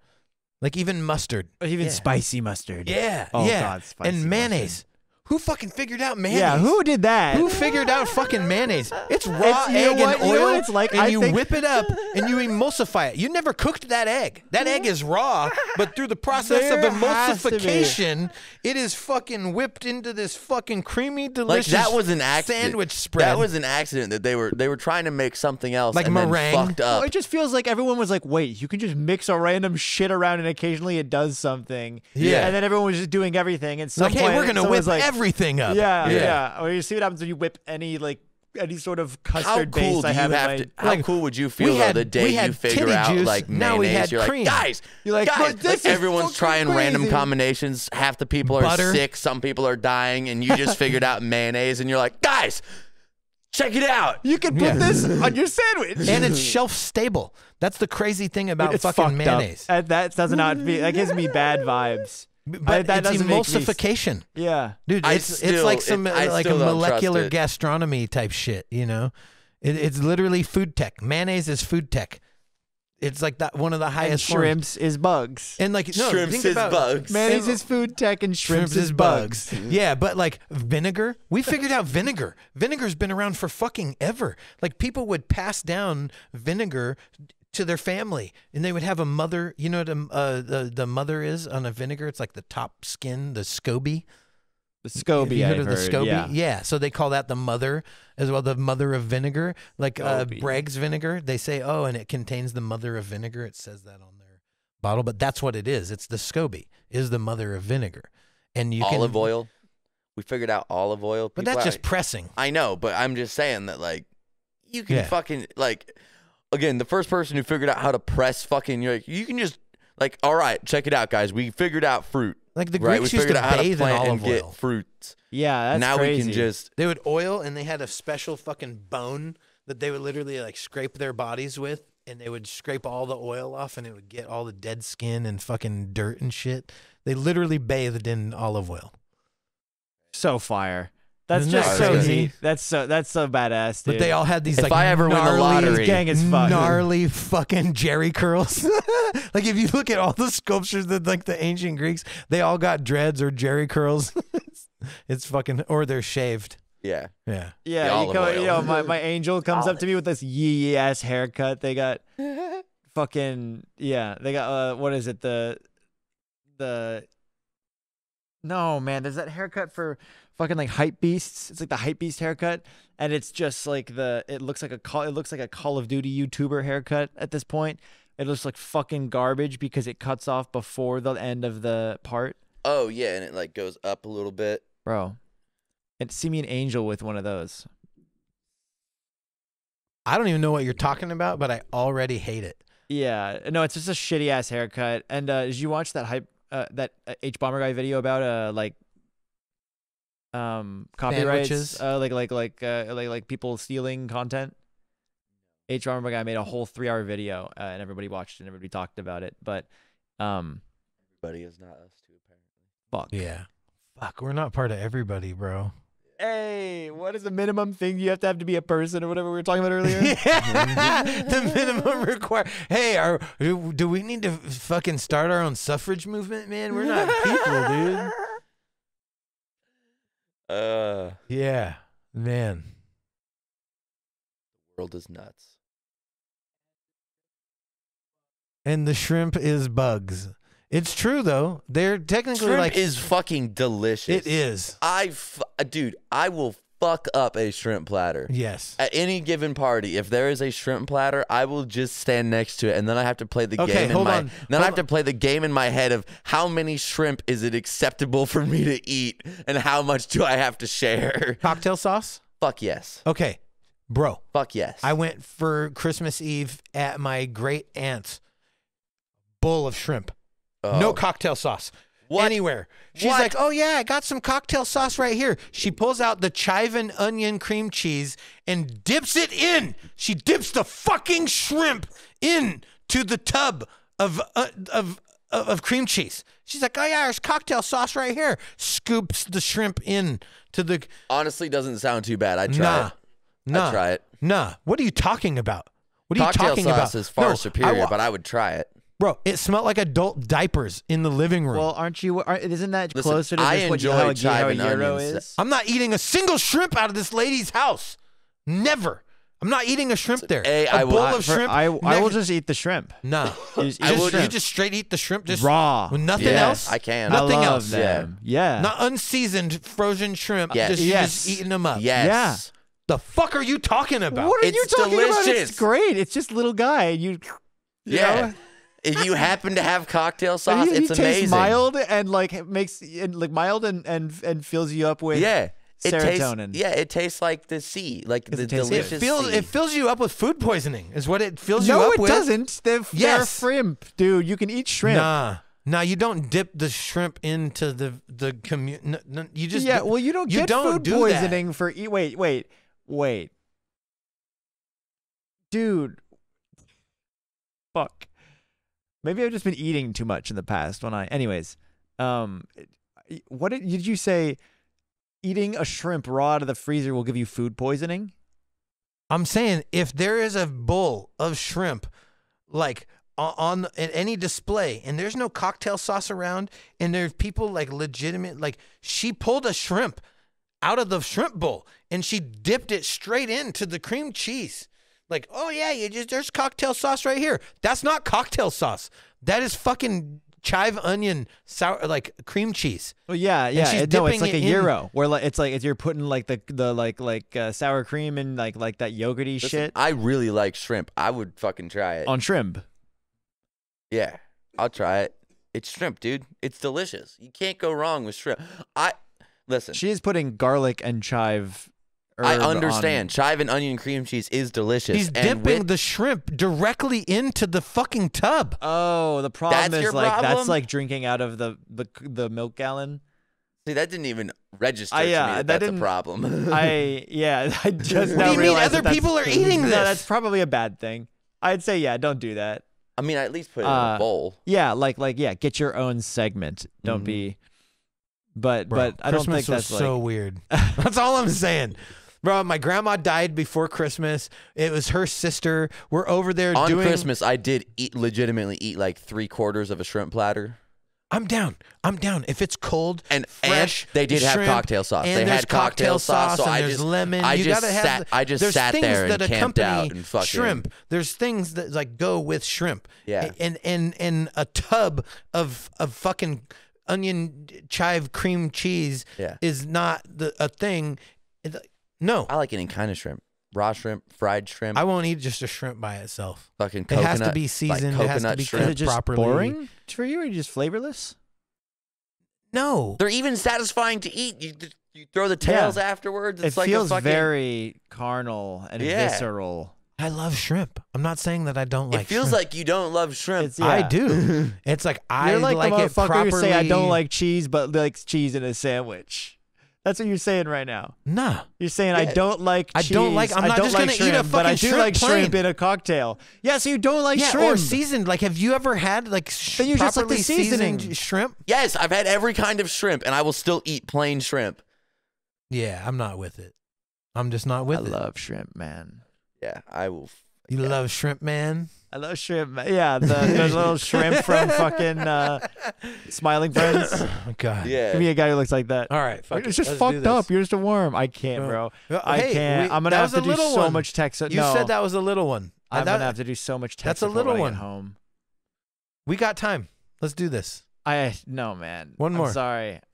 Like, even mustard. Even spicy mustard. Yeah, Oh, yeah. God, spicy and mayonnaise. mustard. Who fucking figured out mayonnaise? Yeah, who did that? Who figured out fucking mayonnaise? It's raw You know egg what? and You know oil, what it's like? and I you think- whip it up, and you emulsify it. You never cooked that egg. That egg is raw, but through the process There of has to be. emulsification, it is fucking whipped into this fucking creamy, Like delicious that was an accident. sandwich spread. That was an accident that they were trying to make something else Like and meringue. then fucked Well, up. it just feels like everyone was like, wait, you can just mix a random shit around and occasionally it does something. Yeah. And then everyone was just doing everything. And some like, hey, point, we're going to someone whip was like, everything up. Yeah. Or you see what happens when you whip any sort of How custard cool base do I you have have in to? my... How like, cool would you we feel had- though the day we had you figure titty out juice, like now we mayonnaise? had You're cream. like, guys, You're like, guys, but this is everyone's fucking trying random crazy. combinations. Half the people are Butter. sick, some people are dying, and you just figured out mayonnaise, and you're like, guys, check it out. You can put this on your sandwich. And it's shelf stable. That's the crazy thing about It's fucking fucked mayonnaise. Up. That does not feel... That gives me bad vibes. But that it's doesn't make me- emulsification. Yeah. Dude, I it's still- like some I like a still don't trust molecular it. gastronomy type shit, you know? It's literally food tech. Mayonnaise is food tech. It's like that one of the And highest forms. shrimps is bugs. And like no, Shrimps think is about bugs. Mayonnaise is food tech and shrimps is bugs. Yeah, but like vinegar, we figured out vinegar. Vinegar's been around for fucking ever. Like people would pass down vinegar to their family, and they would have a mother. You know what the mother is on a vinegar? It's like the top skin, the SCOBY. The Have SCOBY, you heard I've of the heard. SCOBY? Yeah. So they call that the mother as well, the mother of vinegar. Like SCOBY. Bragg's vinegar, they say, oh, and it contains the mother of vinegar. It says that on their bottle, but that's what it is. It's the SCOBY is the mother of vinegar, and you Olive can, oil. We figured out olive oil. but People that's are- just pressing. I know, but I'm just saying that like you can Yeah. fucking like again, the first person who figured out how to press fucking you're like you can just like all right, check it out, guys. We figured out fruit. Like the Right, Greeks we used figured to out how to bathe in plant olive and get oil. fruits. Yeah, that's now crazy. we can just They would oil, and they had a special fucking bone that they would literally like scrape their bodies with, and they would scrape all the oil off, and it would get all the dead skin and fucking dirt and shit. They literally bathed in olive oil. So fire. That's Isn't just that so crazy? neat. That's so badass, dude. But they all had these If like I ever win the gnarly, lottery- gang is fucked. gnarly fucking Jerry curls. Like if you look at all the sculptures that like the ancient Greeks, they all got dreads or Jerry curls. It's fucking, or they're shaved. yeah. Yeah. The Yeah, olive oil. you know, my angel comes up to me with this yee ass haircut. They got fucking they got what is it? The no man, there's that haircut for fucking like hype beasts. It's like the hype beast haircut, and it's just like it looks like a Call of Duty YouTuber haircut at this point. It looks like fucking garbage because it cuts off before the end of the part, Oh yeah, and it like goes up a little bit. bro. And see me an angel with one of those. I don't even know what you're talking about, but I already hate it. Yeah, no, it's just a shitty ass haircut. And did you watch that that H Bomber guy video about copyrights, Sandwiches? like people stealing content? H Bomber guy made a whole 3-hour video, and everybody watched it and everybody talked about it. But Everybody is not us too apparently. fuck. Yeah. Fuck, we're not part of everybody, bro. Hey, what is the minimum thing you have to be a person or whatever we were talking about earlier? The minimum require. Hey, do we need to fucking start our own suffrage movement, man? We're not people, dude. Yeah, man. The world is nuts. and the shrimp is bugs. It's true though. They're technically Shrimp like is fucking delicious. it is. Dude, I will fuck up a shrimp platter. Yes. At any given party, if there is a shrimp platter, I will just stand next to it, and then I have to play the game. Then I have to play the game in my head of how many shrimp is it acceptable for me to eat, and how much do I have to share. Cocktail sauce? Fuck yes. Okay, bro. Fuck yes. I went for Christmas Eve at my great aunt's. Bowl of shrimp. Oh. No cocktail sauce. What? Anywhere. She's like, oh yeah, I got some cocktail sauce right here. She pulls out the chive and onion cream cheese and dips it in. She dips the fucking shrimp in to the tub of cream cheese. She's like, oh yeah, there's cocktail sauce right here. Scoops the shrimp in to the. Honestly, doesn't sound too bad. I'd try it. I'd try it. Nah. What are you talking about? What are Cocktail you talking about? Cocktail sauce is far superior, but I would try it. Bro, it smelled like adult diapers in the living room. Well, isn't that closer to I just what enjoy how chive a and gyro onions. is? I'm not eating a single shrimp out of this lady's house. Never. I'm not eating a shrimp there. A bowl of shrimp. I will just eat the shrimp. No. You just straight eat the shrimp just raw. with nothing Yeah, else? I can. Nothing I love else. them. Yeah. Not unseasoned frozen shrimp. Yes. You're just eating them up. Yes. The fuck are you talking about? What are you It's talking about? delicious. It's great. It's just little guy. You know? If you happen to have cocktail sauce, And he it's amazing. tastes mild and mild and fills you up with serotonin. It tastes like the sea, like the it tastes delicious It sea. fills you up with food poisoning, is what it fills you up No, it with. doesn't. They're shrimp, dude. You can eat shrimp. Nah, you don't dip the shrimp into the you just you don't get food do poisoning that. for wait, dude. Fuck. Maybe I've just been eating too much in the past. Anyways, what did you say? Eating a shrimp raw out of the freezer will give you food poisoning? I'm saying if there is a bowl of shrimp, like on any display, and there's no cocktail sauce around, and there's people like legitimate, like she pulled a shrimp out of the shrimp bowl and she dipped it straight into the cream cheese. Like, oh yeah, there's cocktail sauce right here. That's not cocktail sauce. That is fucking chive onion sour, like cream cheese. Well, yeah. It's It's like it a in. gyro, where it's like you're putting like the sour cream and like that yogurty shit I really like shrimp. I would fucking try it. on shrimp. Yeah, I'll try it. It's shrimp, dude. It's delicious. You can't go wrong with shrimp. Listen. She is putting garlic and chive. I understand. Chive and onion cream cheese is delicious. He's dipping the shrimp directly into the fucking tub. Oh, the problem That's is your like problem? that's like drinking out of the milk gallon. See, that didn't even register to me yeah, that that that's a didn't- problem. I just What do now you mean realized other that people are eating this? No, that's probably a bad thing. I'd say don't do that. I mean, at least put it in a bowl. Yeah, get your own segment. Don't be. But Bro, I don't Christmas think was that's so weird. That's all I'm saying. Bro, my grandma died before Christmas. It was her sister. We're over there On doing Christmas, I did legitimately eat like 3/4 of a shrimp platter. I'm down. If it's cold And fresh, they did have shrimp, cocktail sauce. And They there's had cocktail sauce, so and I there's just lemon. I You just gotta have. there's there's sat things there that and camped accompany out and fucking shrimp. There's things that like go with shrimp. Yeah. And a tub of fucking onion chive cream cheese is not a thing. No, I like any kind of shrimp. Raw shrimp, fried shrimp. I won't eat just a shrimp by itself. fucking It coconut. has to be seasoned. Like It has to coconut be shrimp. Is it just properly. boring for you, or just flavorless? No, They're even satisfying to eat. You throw the tails afterwards. It's It like feels a fucking, very carnal and visceral. I love shrimp. I'm not saying that I don't like. It feels shrimp. like you don't love shrimp. I do. It's like I You're like the it motherfucker properly. who say I don't like cheese, but likes cheese in a sandwich. That's what you're saying right now. Nah. You're saying I don't like cheese. I'm not just like gonna eat shrimp, a but I fucking do like shrimp shrimp plain. in a cocktail. Yeah, so you don't like Yeah, shrimp. or seasoned. Like, have you ever had like Then you're just like the properly seasoning. seasoned shrimp? Yes, I've had every kind of shrimp, and I will still eat plain shrimp. Yeah, I'm not with it. I'm just not with I it. love shrimp, man. Yeah, I will. You love shrimp, man. I love shrimp. Yeah, those little shrimp from fucking Smiling Friends. Oh God. Yeah. Give me a guy who looks like that. All right. Fuck It's it. just Let's do fucked this. up. You're just a worm. I can't, bro. I Hey, can't. I'm gonna that have was to a do little so one. much text. You said that was a little one. I'm That- gonna have to do so much text. That's a before little I one. Get home. We got time. Let's do this. No, man. One more.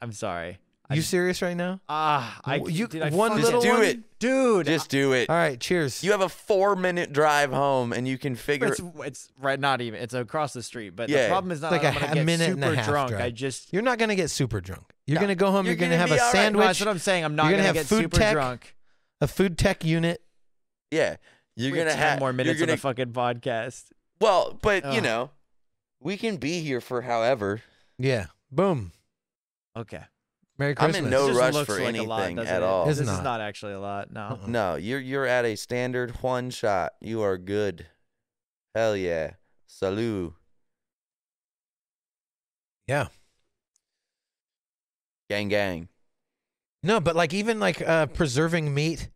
I'm sorry. You serious right now? One Just do it. Dude. Just do it. All right, cheers. You have a 4-minute drive home, and you can figure. It's right. Not even. It's across the street. But Yeah. the problem is not Like I'm a gonna get minute and a super half drunk. drive. You're not gonna get super drunk. You're gonna go home. You're You're gonna have gonna a be all right. sandwich. No, that's what I'm saying. I'm not You're gonna gonna get have food super tech. drunk. A food tech unit. Yeah, you're We have gonna 10 have more minutes you're on gonna, the fucking podcast. Well, but you Ugh. know, we can be here for however. Yeah. Boom. Okay. Merry I'm Christmas. in no This just rush looks for like a lot, anything doesn't at it? all. It's This not. is not actually a lot. No. No, you're at a standard one shot. You are good. Hell yeah. Salud. Yeah. Gang gang. No, but like even like preserving meat,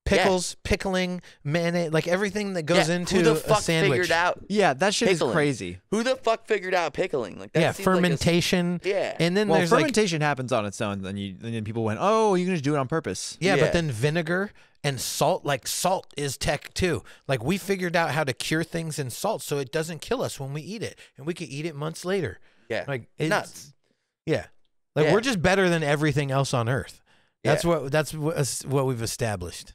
pickles, pickling, mayonnaise, like everything that goes Yeah, into who the a fuck sandwich. figured out Yeah, that shit Pickling. is crazy. who the fuck figured out pickling? Like that Yeah, seems like a- fermentation. yeah. And then Well, there's like fermentation happens on its own. And then people went, oh, you can just do it on purpose. yeah, Yeah. but then vinegar and salt, like salt is tech too. Like we figured out how to cure things in salt so it doesn't kill us when we eat it, and we could eat it months later. Yeah. Like it's, Nuts. Yeah, like Yeah. we're just better than everything else on Earth. That's Yeah. what we've established.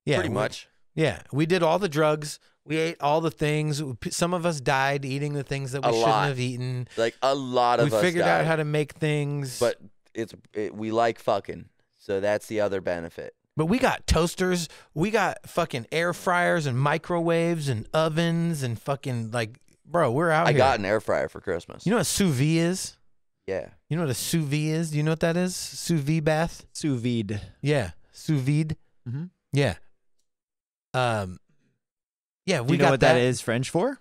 Yeah, Pretty much. Yeah, we did all the drugs. We ate all the things. Some of us died eating the things that we A shouldn't lot. have eaten. Like a lot of We us figured died, out how to make things. but we like fucking. So that's the other benefit. But we got toasters. We got fucking air fryers and microwaves and ovens and fucking like, bro, we're out I here. got an air fryer for Christmas. You know what sous vide is? Yeah. You know what a sous vide is? Do you know what that is? Sous vide bath? Sous vide. Yeah, sous vide. Mm-hmm. Yeah. Yeah, Do we you know got what that is French for?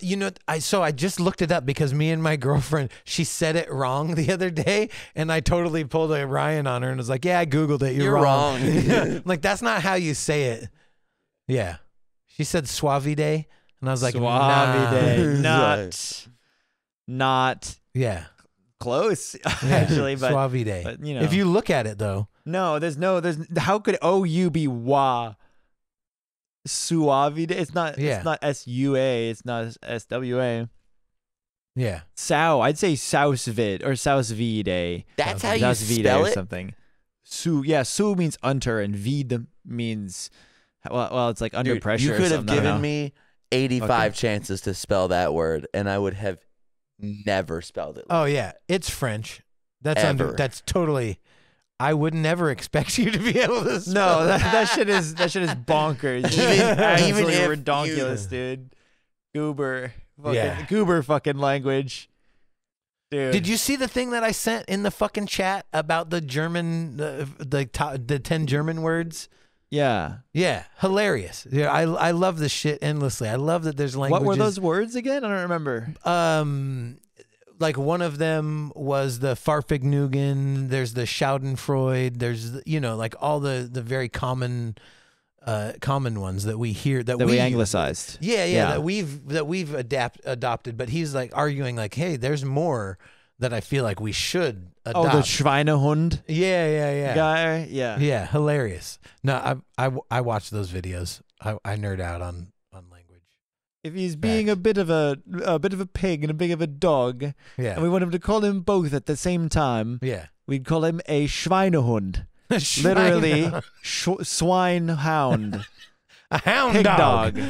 You know, I just looked it up because me and my girlfriend, she said it wrong the other day, and I totally pulled a Ryan on her and was like, "Yeah, I googled it. You're wrong." I'm like, that's not how you say it. Yeah, she said suavide, and I was like, Suavide. nah. Not Yeah, close, yeah. actually, but suavide. but, you know. If you look at it though, no, there's how could OU be wa? Suavide. It's not. Yeah. It's not SUA. It's not SWA. yeah, I'd say Sausvide or Sausvide. That's how you Sausvide spell or it? something. Sous, yeah, sous means under, and vide means well, it's like under Dude, pressure. you or could have something. I don't given know. me 85 Okay. chances to spell that word, and I would have never spelled it. oh yeah, it's French. That's Ever. that's totally. I would never expect you to be able to. Spell No, that shit is bonkers. Even Absolutely if redonkulous, dude. Goober, fucking, Yeah. goober fucking language, dude. Did you see the thing that I sent in the fucking chat about the German, the 10 German words? Yeah. Yeah, hilarious. Yeah, I love this shit endlessly. I love that there's languages. What were those words again? I don't remember. Like one of them was the Farfignugan. There's the Schadenfreude. There's like all the very common ones that we hear that we anglicized. Yeah. that we've adopted. But he's like arguing like, hey, there's more that I feel like we should adopt. Oh, the Schweinehund yeah. guy. Yeah. Yeah, hilarious. No, I watch those videos. I nerd out on language. If he's being a bit of a pig and a bit of a dog, Yeah. and we want him to call him both at the same time, Yeah. we'd call him a Schweinehund. Literally, swinehound. A hound Pig dog. dog.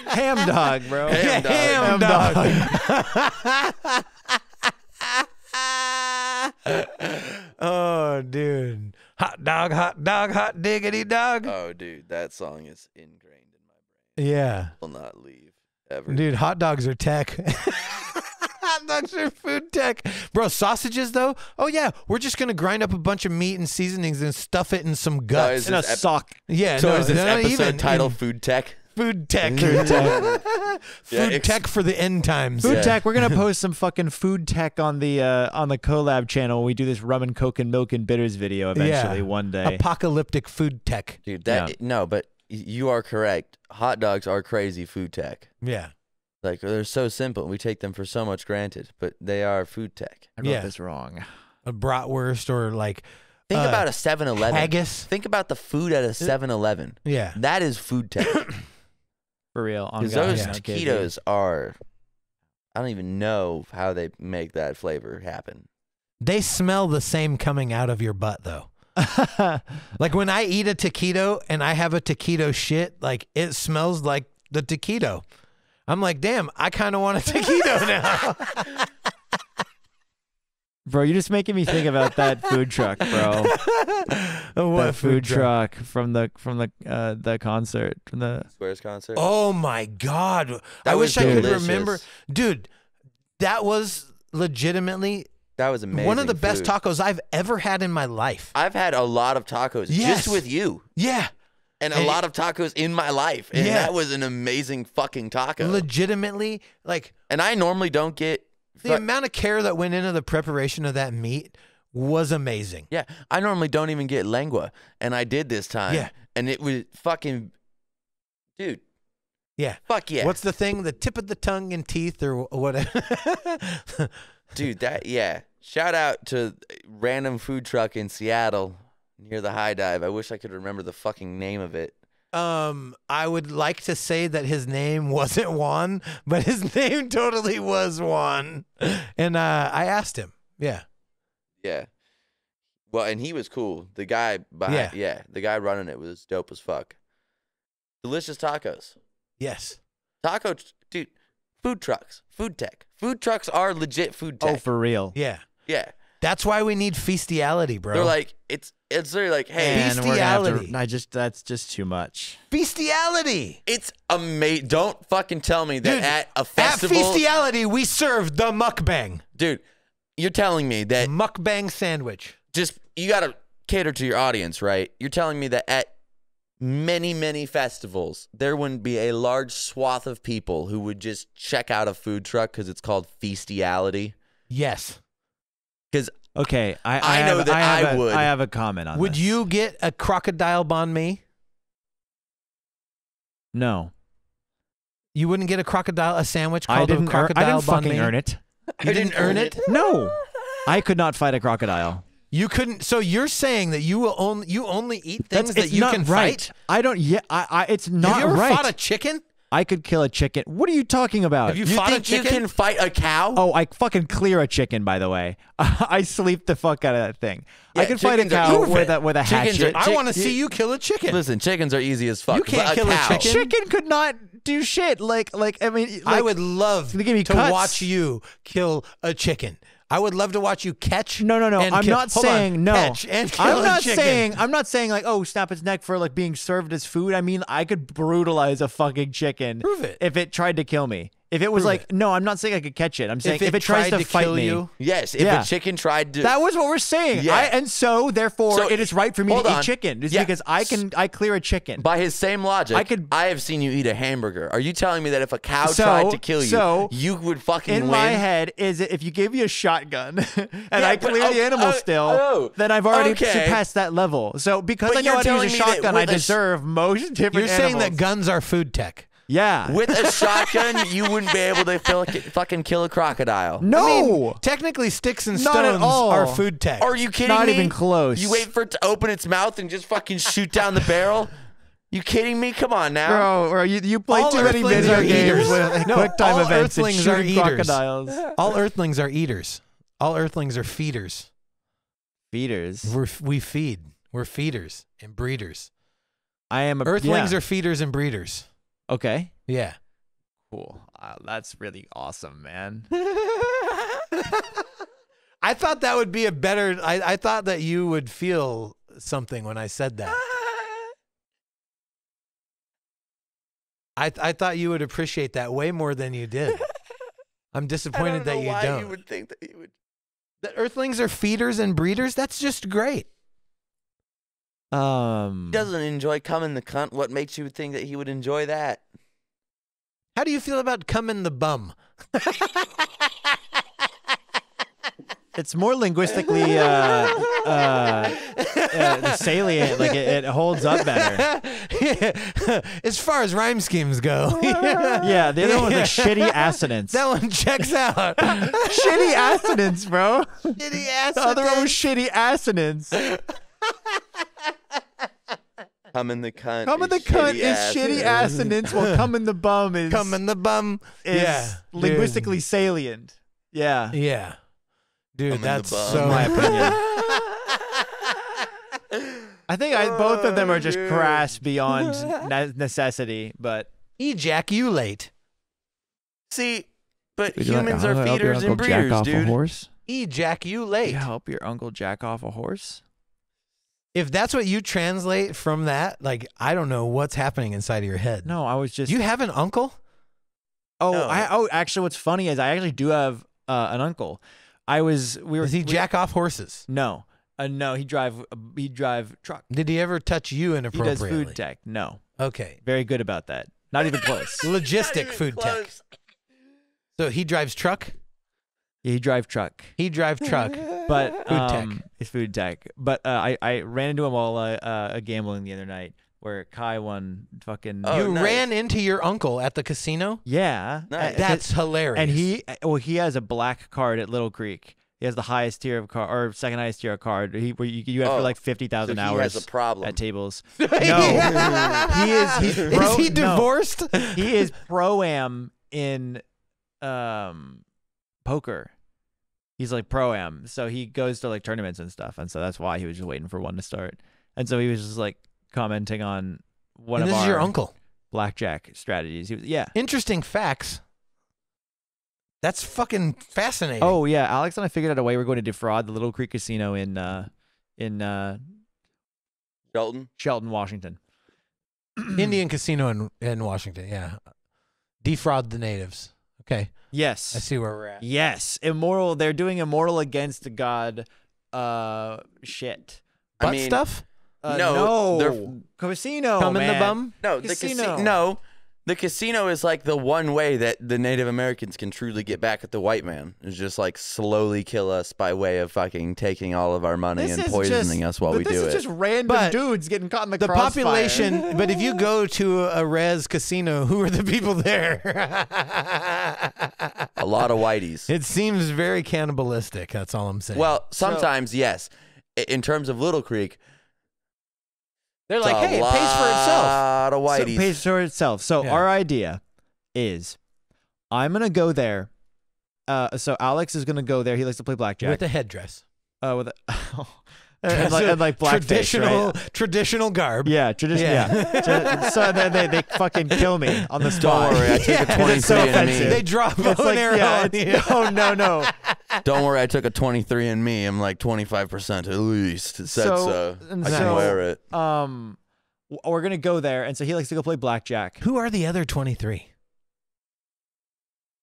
Ham dog, bro. Ham Ham dog. dog. Oh, dude. Hot dog, hot diggity dog. Oh, dude, that song is ingrained in my Yeah. brain. Will not leave ever. Dude, hot dogs are tech. Hot dogs are food tech. Bro, sausages, though? Oh, yeah. We're just going to grind up a bunch of meat and seasonings and stuff it in some guts. is In a this sock. Yeah. So no, is this not episode even titled in Food Tech? Food tech. Food tech. Food tech for the end times. Food Yeah. tech. We're gonna post some fucking food tech on the collab channel. We do this rum and coke and milk and bitters video eventually one day. Apocalyptic food tech. Dude, no, but you are correct. Hot dogs are crazy food tech. Yeah. Like, they're so simple. We take them for so much granted, but they are food tech. I wrote Yeah. this wrong. A bratwurst or like Think about a 7-Eleven. haggis. Think about the food at a 7-Eleven. Yeah. That is food tech. For real. On Because God, those yeah. taquitos are, I don't even know how they make that flavor happen. They smell the same coming out of your butt, though. Like when I eat a taquito and I have a taquito shit, like it smells like the taquito. I'm like, damn, I kind of want a taquito now. Bro, you're just making me think about that food truck, bro. What that food truck from the concert, from the Squares concert. Oh my God. That I was wish I could delicious. remember. Dude, that was legitimately That was amazing. one of the best food. tacos I've ever had in my life. I've had a lot of tacos Yes. just with you. Yeah. And a And- lot of tacos in my life. And Yeah. that was an amazing fucking taco. Legitimately, like And I normally don't get... the amount of care that went into the preparation of that meat was amazing. Yeah, I normally don't even get lengua. And I did this time. Yeah. And it was fucking... Dude, Yeah. fuck yeah. What's the thing? The tip of the tongue and teeth or whatever. Dude, yeah. Shout out to random food truck in Seattle near the High Dive. I wish I could remember the fucking name of it. I would like to say that his name wasn't Juan, but his name totally was Juan. And I asked him. Yeah. Yeah. Well, and he was cool. The guy behind, Yeah. the guy running it was dope as fuck. Delicious tacos. Yes. Dude, food trucks, food tech. Food trucks are legit food tech. Oh, for real. Yeah. Yeah. That's why we need feastiality, bro. They're like, it's literally like, hey, And we're gonna have Bestiality. that's just too much. Feastiality. it's amazing. Don't fucking tell me that Dude, at a festival. At Feastiality, we serve the mukbang. Dude, you're telling me that Mukbang sandwich. you got to cater to your audience, right? You're telling me that at many, many festivals, there wouldn't be a large swath of people who would just check out a food truck because it's called feastiality. Yes. Because Okay, I know that I would. I have a comment on Would this. you get a crocodile banh mi? No. You wouldn't get a sandwich I called a didn't crocodile banh fucking mi? earn it. You didn't earn it? No. I could not fight a crocodile. You couldn't. So you're saying that you only eat things that it's you not can right. fight? I don't. Yeah, it's not Have you ever right. fought a chicken? I could kill a chicken. What are you talking about? Have you you fought a think you chicken? can fight a cow? Oh, I fucking clear a chicken. By the way, I sleep the fuck out of that thing. Yeah, I can fight a chickens are cow perfect. with a Chickens hatchet. are- I want to see you kill a chicken. Listen, chickens are easy as fuck. You can't but kill a cow, chicken. Chicken could not do shit. Like I mean, I like, would love they give me to cuts. watch you kill a chicken. I would love to watch you catch. No. and I'm kill- not hold on, saying no. Catch and kill I'm not a chicken. saying. I'm not saying like, oh, snap its neck for like being served as food. I mean, I could brutalize a fucking chicken. Prove it. If it tried to kill me. If it was Prove like, it. no, I'm not saying I could catch it. I'm saying if it tried tries to fight kill me. you, Yes, if Yeah. a chicken tried to. That was what we're saying. Yeah. And so therefore So, it is right for me hold to on. eat chicken. Just Yeah. because I clear a chicken. By his same logic, I have seen you eat a hamburger. Are you telling me that if a cow So- tried to kill you, so, you would fucking In win? my head is if you gave me a shotgun and Yeah, I but- clear the animal oh, still, oh, then I've already okay. surpassed that level. So because But I know you're how to use a telling me that shotgun, I with a sh- deserve most different you're saying that animals. guns are food tech. Yeah. With a shotgun, you wouldn't be able to fucking kill a crocodile. No. I mean, technically, sticks and Not at stones all. are food tech. Are you kidding Not me? even close. You wait for it to open its mouth and just fucking shoot down the barrel? You kidding me? Come on now. Bro, you play All too many earthlings video are games eaters. with No, quick time all events and earthlings are shooting eaters. crocodiles. All earthlings are eaters. All earthlings are feeders. Feeders. We feed. We're feeders and breeders. I am a Earthlings yeah. are feeders and breeders. Okay. Yeah. Cool. That's really awesome, man. I thought that would be a better. I thought that you would feel something when I said that. I thought you would appreciate that way more than you did. I'm disappointed that you why don't. You would think that you would. The earthlings are feeders and breeders. That's just great. He doesn't enjoy coming the cunt. What makes you think that he would enjoy that? How do you feel about coming the bum? It's more linguistically salient. Like it holds up better. As far as rhyme schemes go. Yeah, the other one's like shitty assonance. That one checks out. Shitty assonance, bro. Shitty ass. The other one was shitty assonance. Come in the cunt. Come in the cunt is shitty assonance, while come in the bum is linguistically salient. Yeah. Yeah. Dude, that's so my opinion. I think both of them are just crass beyond necessity, but ejaculate. See, but humans are feeders and breeders, dude. Ejaculate. Help your uncle jack off a horse? If that's what you translate from that, like, I don't know what's happening inside of your head. No, I was just. You have an uncle? Oh, no. Actually, what's funny is I actually do have an uncle. Does he jack off horses? No. No, he drive truck. Did he ever touch you inappropriately? He does food tech. No. Okay. Very good about that. Not even close. Logistic food tech. So he drives truck? Yeah, he drive truck. But food tech. It's food tech. But I ran into him while gambling the other night, where Kai won fucking. Oh, you ran into your uncle at the casino? Yeah. Nice. That's hilarious. And he has a black card at Little Creek. He has the highest tier of card, or second highest tier of card. Where you have for like 50,000 hours. He has a problem at tables. No, He's is he divorced? He is pro-am in poker. He's like pro-am, so he goes to like tournaments and stuff, and so that's why he was just waiting for one to start. And so he was just like commenting on one of our your uncle blackjack strategies. Interesting facts. That's fucking fascinating. Oh yeah, Alex and I figured out a way we're going to defraud the Little Creek Casino in Shelton, Washington. Indian casino in Washington. Yeah, defraud the natives. Okay. Yes. I see where we're at. Yes, immoral. They're doing immoral against God. Shit. Butt stuff. No. Casino. Come man. in the bum. No, casino. The casino is like the one way that the Native Americans can truly get back at the white man. Is just like slowly kill us by way of fucking taking all of our money and poisoning us while we do it. This is just random dudes getting caught in the crossfire. Population. But if you go to a res casino, who are the people there? A lot of whiteys. It seems very cannibalistic. That's all I'm saying. Well, sometimes yes. In terms of Little Creek. They're like, hey, it pays for itself. A lot of whiteys. So it pays for itself. So our idea is I'm going to go there. So Alex is going to go there. He likes to play blackjack. With a headdress. And like black traditional garb. Yeah, traditional. Yeah. So they fucking kill me on the spot. Don't worry, I took a 23andMe. They drop an arrow on you. Oh, no. Don't worry, I took a 23andMe. I'm like 25% at least. It said so. I can wear it. We're gonna go there, and so he likes to go play blackjack. Who are the other 23?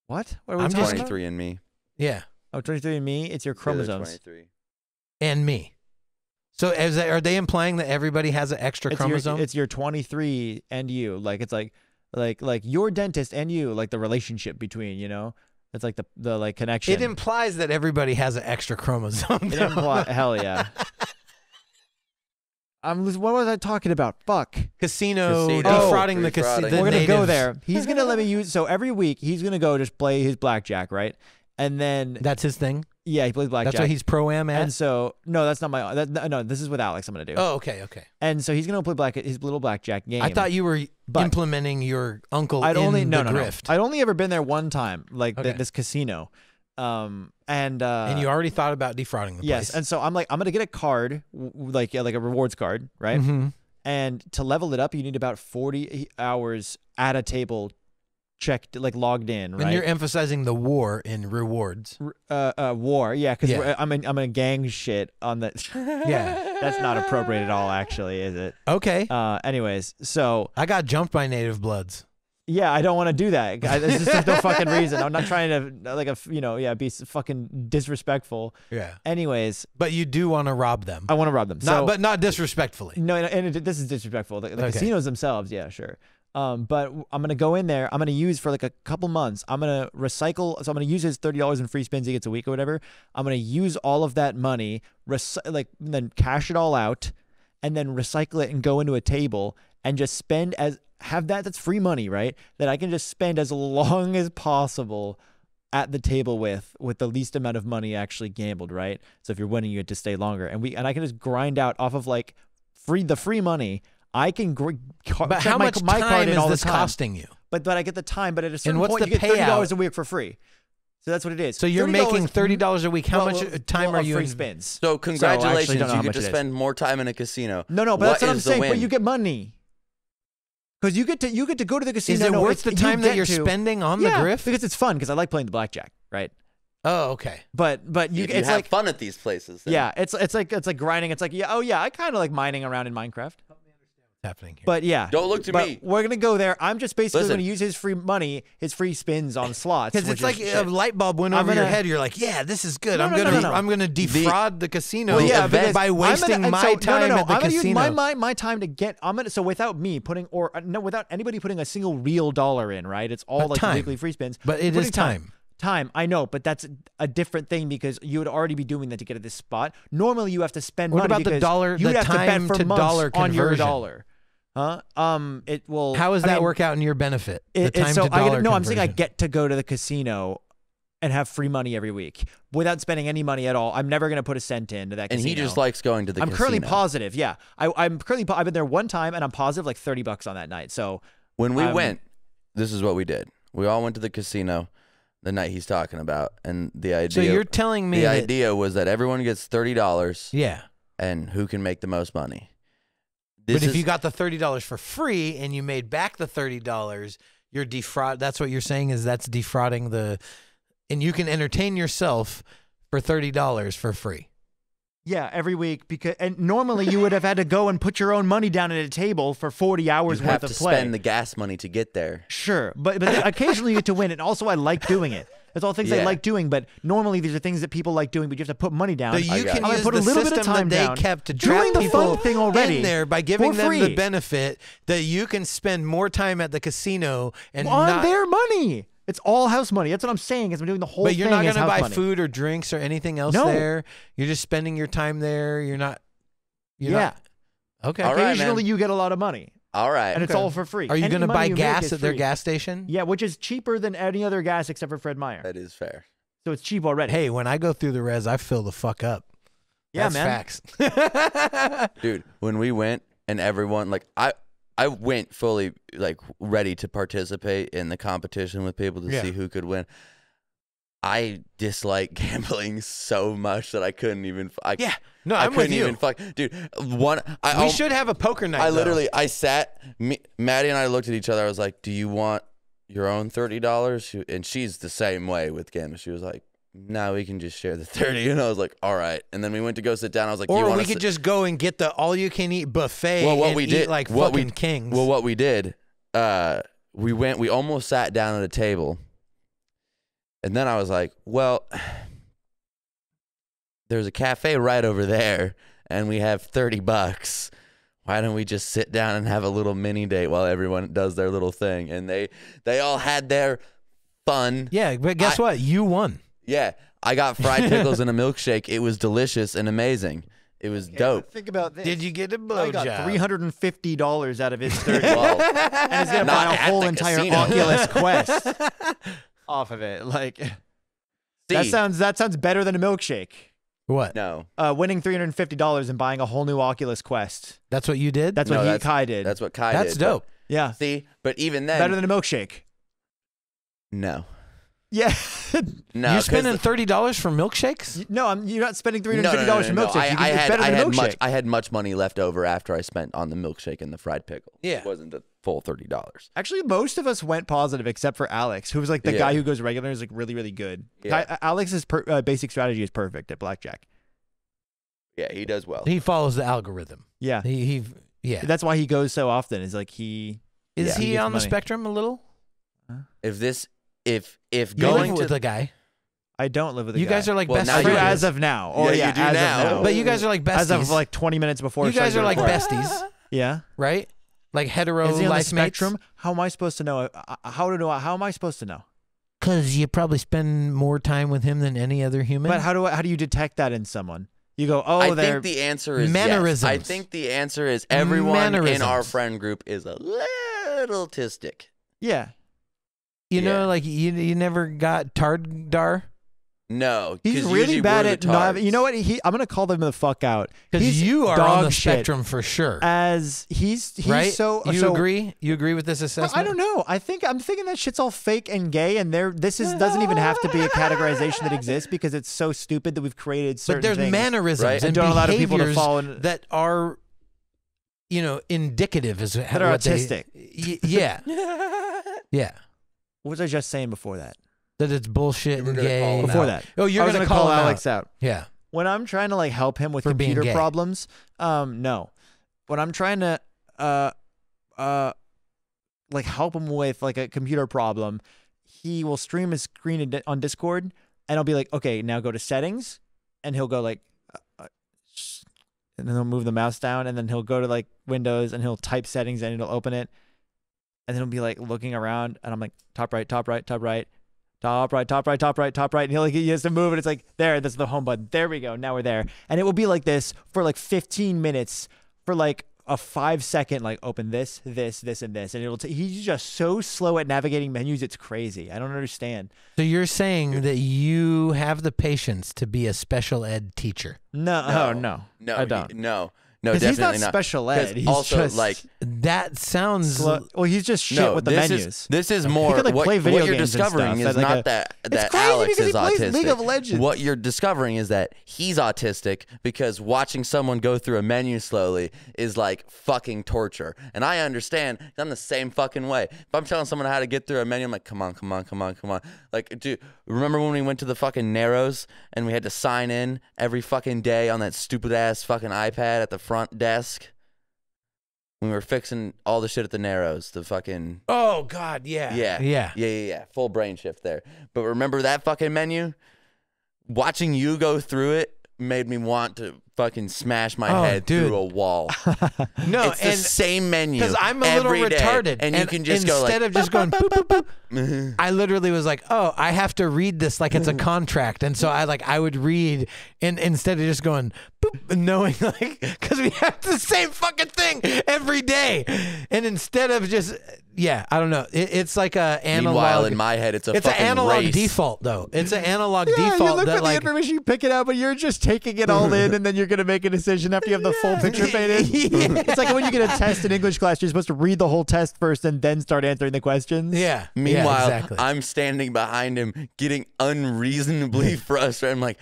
What are we I'm talking about? 23andMe. Yeah. Oh, 23andMe. It's your chromosomes. 23. And me. So are they implying that everybody has an extra chromosome? It's your 23 and you. Like it's like your dentist and you. Like the relationship between, you know. It's like the like connection. It implies that everybody has an extra chromosome. Hell yeah. What was I talking about? Fuck. Casino. Defrauding the casino. We're going to go there. He's going to let me use. So every week he's going to go just play his blackjack, right? And then. That's his thing? Yeah, he plays blackjack. That's what he's pro-am at? And so, no, that's not my. No, this is with Alex I'm going to do. Oh, okay. And so he's going to play his little blackjack game. I thought you were implementing your uncle in the grift. I'd only ever been there one time, like this casino. And you already thought about defrauding the place. Yes, and so I'm like, I'm gonna get a card, like a rewards card, right? Mm-hmm. And to level it up, you need about 40 hours at a table, checked, like logged in, right? And you're emphasizing the war in rewards. War, yeah, because I'm in gang shit on the. Yeah, that's not appropriate at all, actually, is it? Okay. Anyways, so I got jumped by native bloods. Yeah, I don't want to do that. There's just no fucking reason. I'm not trying to, be fucking disrespectful. Yeah. Anyways. But you do want to rob them. I want to rob them. But not disrespectfully. No, and this is disrespectful. The casinos themselves, yeah, sure. But I'm going to go in there. I'm going to use for like a couple months. I'm going to recycle. So I'm going to use his $30 in free spins he gets a week or whatever. I'm going to use all of that money, then cash it all out, and then recycle it and go into a table and just spend that's free money, right? That I can just spend as long as possible at the table with the least amount of money actually gambled, right? So if you're winning, you get to stay longer. And I can just grind out off of like the free money. I can But check how much my card time in is all this the time. costing you? But I get the time. But at a certain what's point, the you get $30 payout? a week for free. So that's what it is. So you're making $30 a week. How much time are you free in? spins? So congratulations, don't know how you get much to it is. spend more time in a casino. No, but What that's what I'm is the saying. win? But you get money. Because you get to go to the casino. Is it worth the time that you're to, spending on the grift? Because it's fun. Because I like playing the blackjack, right? Oh, okay. But you it's have like fun at these places. Then. yeah, it's like grinding. It's like I kind of like mining around in Minecraft. Happening here. But yeah, Don't look to me. We're gonna go there. I'm just basically Listen. gonna use his free money, his free spins on slots. Because it's like a light bulb went over your head. You're like, yeah, this is good. No, I'm gonna defraud the casino because by wasting my time at the I'm casino. gonna use my time to get. So without me putting without anybody putting a single real dollar in, right? It's all But like time. weekly free spins. But it is time. Time, I know, but that's a different thing because you would already be doing that to get at this spot. Normally, you have to spend What money about the because dollar- you the would have to bet time for to months dollar on your conversion? dollar. Huh? It will. How does I that mean, work out in your benefit? The time so to dollar I'm saying I conversion. get to go to the casino and have free money every week without spending any money at all. I'm never going to put a cent into that And casino. he just likes going to the I'm casino. currently positive. Yeah, I'm currently. I've been there one time and I'm positive like $30 on that night. So When we went, this is what we did. We all went to the casino the night he's talking about, and the idea. So you're telling me the that, idea was that everyone gets $30, yeah. and who can make the most money. But if you got the $30 for free and you made back the $30, you're defraud. That's what you're saying is that's defrauding and you can entertain yourself for $30 for free. yeah, every week and normally you would have had to go and put your own money down at a table for 40 hours you worth have of to play. spend the gas money to get there. Sure, but occasionally you get to win, and also I like doing it. It's all things I Yeah. like doing, but normally these are things that people like doing, but you have to put money down. So you can I'm gonna use put a the little bit system of time that they down. kept to Doing trap the people fun thing already in there by giving for them free. the benefit that you can spend more time at the casino and on not. their money. It's all house money. That's what I'm saying. Is I'm doing the whole But thing. you're not as going to house buy money. food or drinks or anything else No. there. You're just spending your time there. You're not. Yeah. Not, okay. All right, Occasionally man. you get a lot of money, All right. and it's all for free. Are you Any going to money buy you make gas is at their free. gas station? Yeah, which is cheaper than any other gas except for Fred Meyer. That is fair. So it's cheap already. Hey, when I go through the res, I fill the fuck up. yeah, That's man. facts. Dude, when we went and everyone, like, I went fully, like, ready to participate in the competition with people to see who could win. I dislike gambling so much that I couldn't even. Yeah. No, I I'm couldn't with you. even fuck, dude. We should have a poker night. I sat. Maddie and I looked at each other. I was like, "Do you want your own $30?" And she's the same way with gambling. She was like, "No, we can just share the 30." And I was like, "All right." And then we went to go sit down. I was like, or we could just go and get the all-you-can-eat buffet. Well, what and we eat did, like what fucking kings. Well, what we did, we went. We almost sat down at a table. And then I was like, well, there's a cafe right over there, and we have $30. Why don't we just sit down and have a little mini date while everyone does their little thing? And they all had their fun. Yeah, but guess what? You won. Yeah, I got fried pickles and a milkshake. It was delicious and amazing. It was dope. Think about this. Did you get a I got blowjob? $350 out of his 30, Well, and he's gonna Not buy a at whole the entire casino. Oculus Quest off of it. Like that sounds better than a milkshake. What? No. Winning $350 and buying a whole new Oculus Quest. That's what you did? That's No, what Kai did. That's what Kai did. That's dope. yeah, See, but even then, better than a milkshake. no. Yeah. No, You're 'cause spending the- $30 for milkshakes? No, you're not spending $350 No, for milkshakes. It's better than a milkshake. I had much money left over after I spent on the milkshake and the fried pickle. Yeah. It wasn't the full $30. Actually, most of us went positive except for Alex, who was like the Yeah. guy who goes regular and is like really, really good. Yeah. Alex's basic strategy is perfect at blackjack. Yeah, he does well. He follows the algorithm. Yeah. Yeah. That's why he goes so often. Is like he Is yeah, he gets on the money. spectrum a little? If You going live to with a guy. I don't live with a You guy. guys are like Well, best now you friends. do. as of now. Yeah, Oh you yeah, do as now. of now. But you guys are like besties. As of like 20 minutes before. you guys are like starting besties, Yeah. right? Like hetero Is he on the life mates. spectrum? How am I supposed to know? How am I supposed to know? Because you probably spend more time with him than any other human. But how do you detect that in someone? You go, oh, I they're think the answer is Mannerisms. yes. I think the answer is everyone in our Mannerisms. friend group is a little autistic. yeah. you know, Yeah. like you never got Tardar? No, he's really bad at not. You know what? I'm gonna call them the fuck out because you are on the spectrum for sure. As he's right. So you agree? You agree with this assessment? I don't know. I'm thinking that shit's all fake and gay, and doesn't even have to be a categorization that exists because it's so stupid that we've created certain. But there's things, mannerisms right? and don't allow people to fall in that are, indicative as that are autistic. Yeah, yeah. What was I just saying before that? That it's bullshit and gay. Before that. Oh, you're going to call Alex out. Yeah. When I'm trying to help him with computer problems, no. When I'm trying to help him with a computer problem, he will stream his screen on Discord and I'll be like, "Okay, now go to settings." And he'll go and then he'll move the mouse down and then he'll go to Windows and he'll type settings and it'll open it. And then he'll be looking around and I'm like, top right, top right, top right. Top right, top right, top right, top right. And he has to move and it's there, that's the home button. There we go. Now we're there. And it will be like this for 15 minutes for a 5-second, open this, this, this, and this. And he's just so slow at navigating menus. It's crazy. I don't understand. So you're saying that you have the patience to be a special ed teacher? No, I don't. No, definitely he's not special ed. He's also just that sounds well, he's just shit with the menus. This is more what you're discovering is not that Alex is autistic. League of Legends. What you're discovering is that he's autistic because watching someone go through a menu slowly is fucking torture. And I understand. I'm the same fucking way. If I'm telling someone how to get through a menu, I'm like, come on. Dude, remember when we went to the fucking Narrows and we had to sign in every fucking day on that stupid ass fucking iPad at the front desk? When we were fixing all the shit at the Narrows, the fucking... Oh, God, yeah. Yeah. Full brain shift there. But remember that fucking menu? Watching you go through it made me want to fucking smash my head through a wall. No, it's the same menu because I'm a little retarded, and you can just go instead of just going boop, boop, boop, I literally was like, oh, I have to read this like it's a contract, and so I would read, and instead of just going boop, knowing because we have the same fucking thing every day, and instead of just I don't know, it's like a analog. Meanwhile, in my head, it's an analog race. Default though. It's an analog you default. look that for the information, you pick it out, but you're just taking it all in, and then you're gonna make a decision after you have the full picture painted. It's like when you get a test in English class, you're supposed to read the whole test first and then start answering the questions. Yeah. Meanwhile, exactly. I'm standing behind him, getting unreasonably frustrated. I'm like,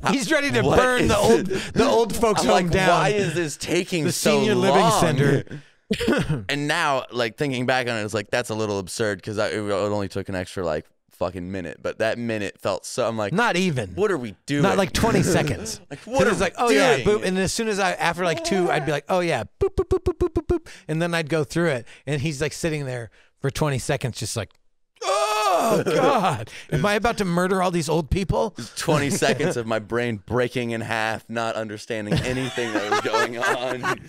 he's ready to burn the old folks home down. Why is this taking so long? The senior living center. And now, thinking back on it, it's that's a little absurd because it only took an extra fucking minute, but that minute felt so. I'm like, not even. What are we doing? Not 20 seconds. What is oh doing? Yeah, boop. And as soon as after 2, I'd be like, oh yeah, boop, boop, boop, boop, boop, boop, boop, and then I'd go through it, and he's sitting there for 20 seconds, just oh God, am I about to murder all these old people? 20 seconds of my brain breaking in half, not understanding anything that was going on.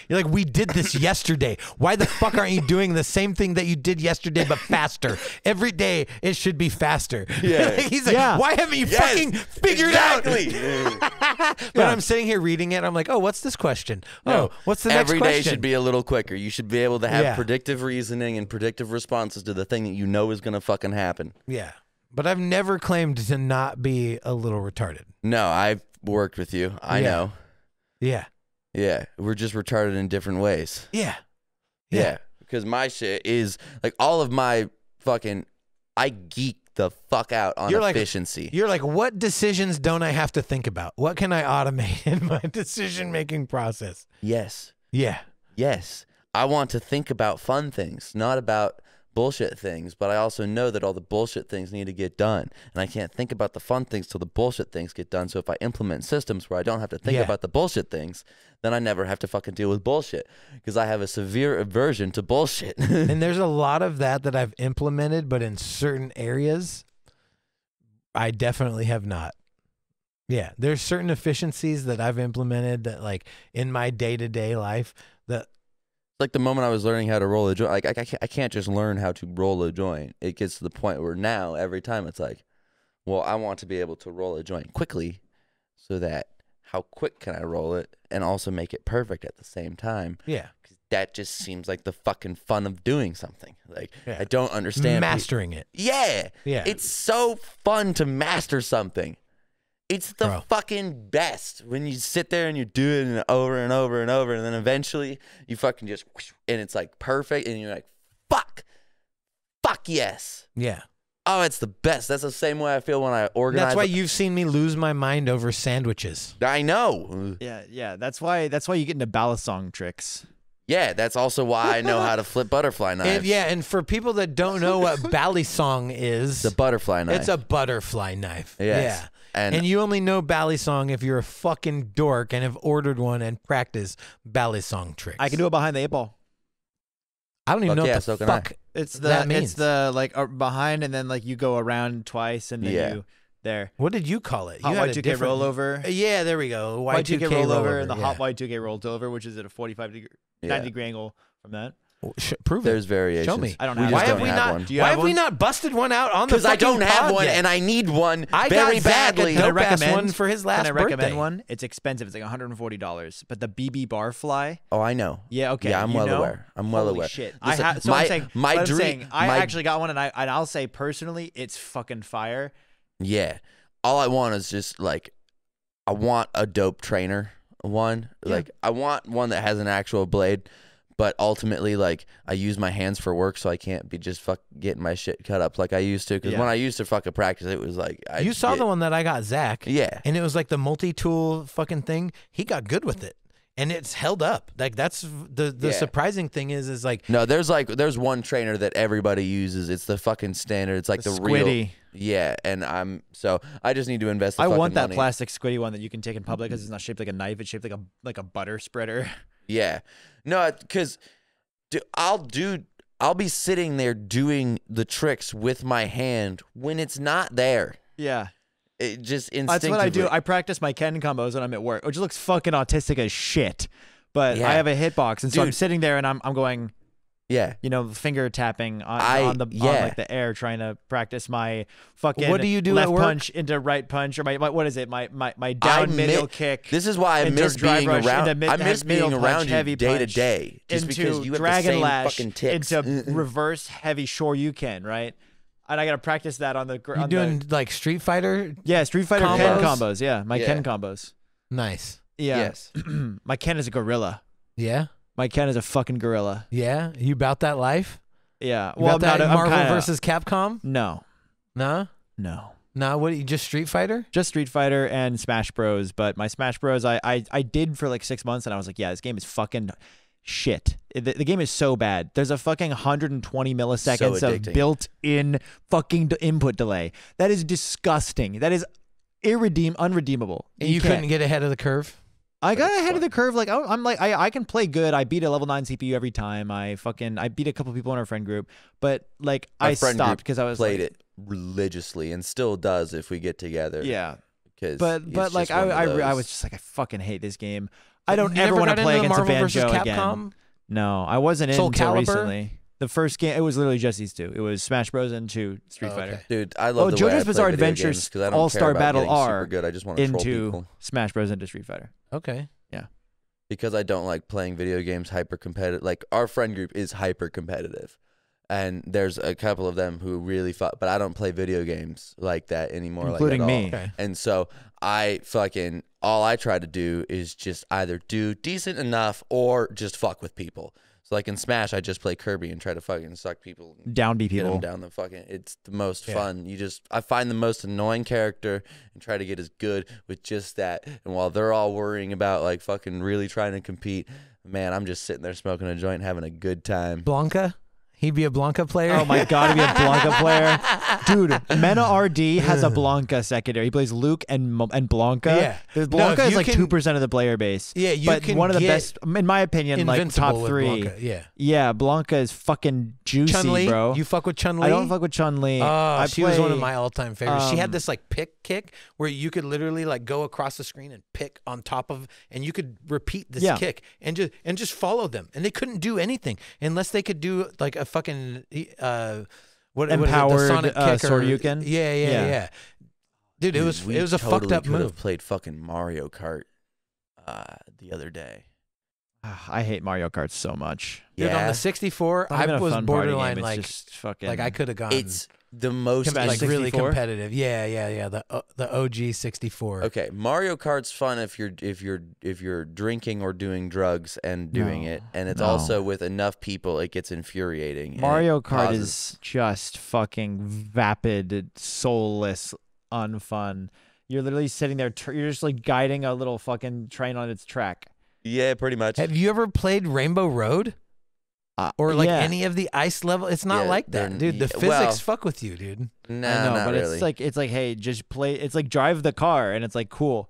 You're like, we did this yesterday. Why the fuck aren't you doing the same thing that you did yesterday but faster? Every day it should be faster. Yeah. He's like, why haven't you fucking figured out? But I'm sitting here reading it. I'm like, oh, what's this question? Oh, what's the next question? Every day should be a little quicker. You should be able to have predictive reasoning and predictive responses to the thing that you know is going to fucking happen. Yeah. But I've never claimed to not be a little retarded. No, I've worked with you. I know. Yeah. Yeah. We're just retarded in different ways. Yeah. Yeah. Because my shit is all of my fucking, I geek the fuck out on efficiency. You're like, what decisions don't I have to think about? What can I automate in my decision-making process? Yes. Yeah. Yes. I want to think about fun things, not about bullshit things, but I also know that all the bullshit things need to get done, and I can't think about the fun things till the bullshit things get done. So if I implement systems where I don't have to think about the bullshit things, then I never have to fucking deal with bullshit, because I have a severe aversion to bullshit. And there's a lot of that I've implemented, but in certain areas I definitely have not. Yeah, there's certain efficiencies that I've implemented that in my day-to-day life that like the moment I was learning how to roll a joint, I can't just learn how to roll a joint. It gets to the point where now every time it's well, I want to be able to roll a joint quickly, so that how quick can I roll it and also make it perfect at the same time? Yeah. 'Cause that just seems like the fucking fun of doing something. Like, I don't understand. Mastering it. Yeah. Yeah. It's so fun to master something. It's the fucking best when you sit there and you do it over and over and over, and then eventually you fucking just, and it's like perfect, and you're like, fuck yes. Yeah. Oh, it's the best. That's the same way I feel when I organize. That's why you've seen me lose my mind over sandwiches. I know. Yeah. That's why you get into Balisong tricks. Yeah, that's also why I know how to flip butterfly knives. And for people that don't know what Balisong is, the butterfly knife. It's a butterfly knife. Yes. Yeah. And you only know Balisong if you're a fucking dork and have ordered one and practice Balisong tricks. I can do it behind the 8-ball. I don't even know what so the can I. fuck It's that means. It's the like behind, and then like you go around twice, and then you there. What did you call it? Hot You had a Y2K different rollover. Yeah, there we go. Y2K rollover, and the yeah. hot Y2K rollover, which is at a 90 degree angle from that. Prove there's it. variations. Show me. I don't We have just Why don't have we have not? one. Do you Why have have we one? not busted one out on the Because I fucking don't have pod one, yet? and I need one I very got Zach badly. a dope ass recommend one for his last Can I recommend birthday. one? It's expensive. It's like $140. But the BB Barfly. Oh, I know. Yeah. Okay. Yeah, I'm you well know? aware. I'm well Holy aware. Shit. Listen, I'm saying, my I'm dream. saying, I my- actually got one, and I'll say personally, it's fucking fire. Yeah. All I want is just like, I want a dope trainer one. Yeah. Like, I want one that has an actual blade. But ultimately, like, I use my hands for work, so I can't be just getting my shit cut up like I used to. Because when I used to fucking practice, it was like You saw the one that I got Zach. Yeah. And it was like the multi-tool fucking thing. He got good with it. And it's held up. Like that's the surprising thing is like No, there's one trainer that everybody uses. It's the fucking standard. It's like the real. Squiddy. Yeah, and I just need to invest the I fucking want that money. plastic squiddy one that you can take in public because it's not shaped like a knife. It's shaped like a butter spreader. Yeah. No, because I'll be sitting there doing the tricks with my hand when it's not there. Yeah. It just That's instinctively. what I do. I practice my Ken combos when I'm at work, which looks fucking autistic as shit. But Yeah. I have a hitbox, and so I'm Dude. sitting there and I'm going, Yeah. finger tapping on Yeah. like the air, trying to practice my fucking What do you do left at work? punch into right punch, or my what is it? My down middle kick. This is why I into miss drive being rush, around. into I miss middle being punch, around you heavy day to punch, day, just into because you have dragon the same lash, fucking ticks. into reverse heavy shore you can, right? And I gotta practice that on the. you doing like Street Fighter? Yeah, Street Fighter Ken combos? combos. Yeah, my Yeah. Ken combos. Nice. Yeah. Yes. My Ken is a gorilla. Yeah. My Ken is a fucking gorilla. Yeah. You about that life? Yeah. You Well, about that I'm Marvel kinda, versus Capcom? No. No. No. What? You just Street Fighter? Just Street Fighter and Smash Bros. But my Smash Bros. I did for like 6 months, and I was like, yeah, this game is fucking shit. The game is so bad. There's a fucking 120 milliseconds So of addicting. built-in fucking input delay. That is disgusting. That is unredeemable. And you can't. couldn't get ahead of the curve? I got ahead of the curve. Like I'm like I can play good. I beat a level 9 CPU every time. I beat a couple people in our friend group, but like Our I friend stopped group because I was played like, it religiously and still does if we get together. yeah. Because But like I was just like I fucking hate this game. I don't You ever never want to got play into against a Marvel versus banjo Capcom? again. No, I wasn't Soul until Calibur? recently. The first game, it was literally just these two. It was Smash Bros. And Street Oh, Fighter. okay. Dude, I love Oh, the way I JoJo's play Bizarre video Adventures games 'cause I don't All-Star care about Battle getting R super good. I just want to troll into people. Smash Bros. Into Street Fighter. Okay. Because I don't like playing video games hyper competitive. Like our friend group is hyper competitive, and there's a couple of them who really fuck. But I don't play video games like that anymore, Including like, at all. me. Okay. And so all I try to do is just either do decent enough or just fuck with people. So like in Smash, I just play Kirby and try to fucking suck people. Down B Get them people. down the fucking. It's the most Yeah. fun. I find the most annoying character and try to get as good with just that. And while they're all worrying about like fucking really trying to compete, man, I'm just sitting there smoking a joint, having a good time. Blanca? He'd be a Blanca player? Oh my god, to be a Blanca player, dude. Mena RD has a Blanca secondary. He plays Luke and Blanca. Yeah. The No, Blanca if is you like can- 2% of the player base. Yeah, you but can one of the get best, in my opinion, like Invincible top with 3. Blanca, yeah. Yeah, Blanca is fucking juicy, Chun-Li? bro. You fuck with Chun-Li? I don't fuck with Chun-Li. Oh, she was one of play- my all-time favorites. She had um, this like pick kick where you could literally like go across the screen and pick on top of, and you could repeat this Yeah. kick and just follow them, and they couldn't do anything unless they could do like a fucking what is it, the Empowered, Sonic kick or Shoryuken? Yeah. Dude, it was We a totally fucked up could have move. played fucking Mario Kart the other day. I hate Mario Kart so much. Dude, on Yeah. the 64, Not even I a was fun party borderline game. It's like just fucking, I could have gone. It's the most like really 64? competitive. Yeah. The OG 64. Okay, Mario Kart's fun if you're drinking or doing drugs and doing it, and it's also with enough people it gets infuriating. Mario Kart is just fucking vapid, soulless, unfun. You're literally sitting there. You're just like guiding a little fucking train on its track. Yeah, pretty much. Have you ever played Rainbow Road? Or like yeah. any of the ice level? It's not Yeah, like that, dude. The physics fuck with you, dude. No, I know, not but really. it's like, hey, just play. It's like drive the car, and it's like cool.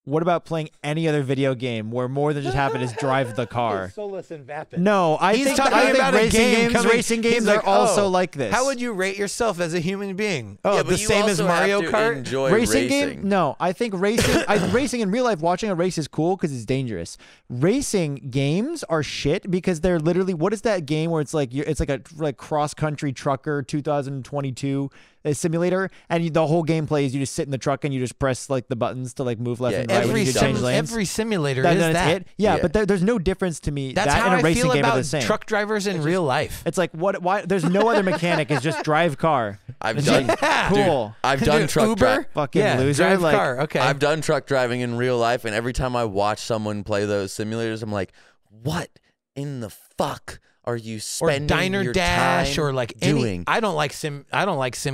What about playing any other video game where more than just happen is drive the car? Soulless and vapid. No, I He's think talking about a racing game games. coming- Racing games he's are like, also oh, like this. How would you rate yourself as a human being? Oh, yeah, the but you same as also Mario have to Kart? enjoy racing game? No, I think racing. Racing in real life, watching a race is cool because it's dangerous. Racing games are shit because they're literally. What is that game where it's like a cross country trucker 2022 simulator, and the whole gameplay is you just sit in the truck and you just press like the buttons to like move left and right when you change lanes. Every simulator Then is it's that. it. Yeah, but there's no difference to me. That's that how and a I racing feel game are about the same. truck drivers in real life. It's like what? Why? There's no other mechanic. It's just drive car. I've It's done like, cool. Dude, I've done Dude, truck Uber? driving. Fucking Yeah, loser. drive like, car. Okay. I've done truck driving in real life, and every time I watch someone play those simulators, I'm like, what in the fuck are you or spending Diner your Dash time or like doing? I don't like sim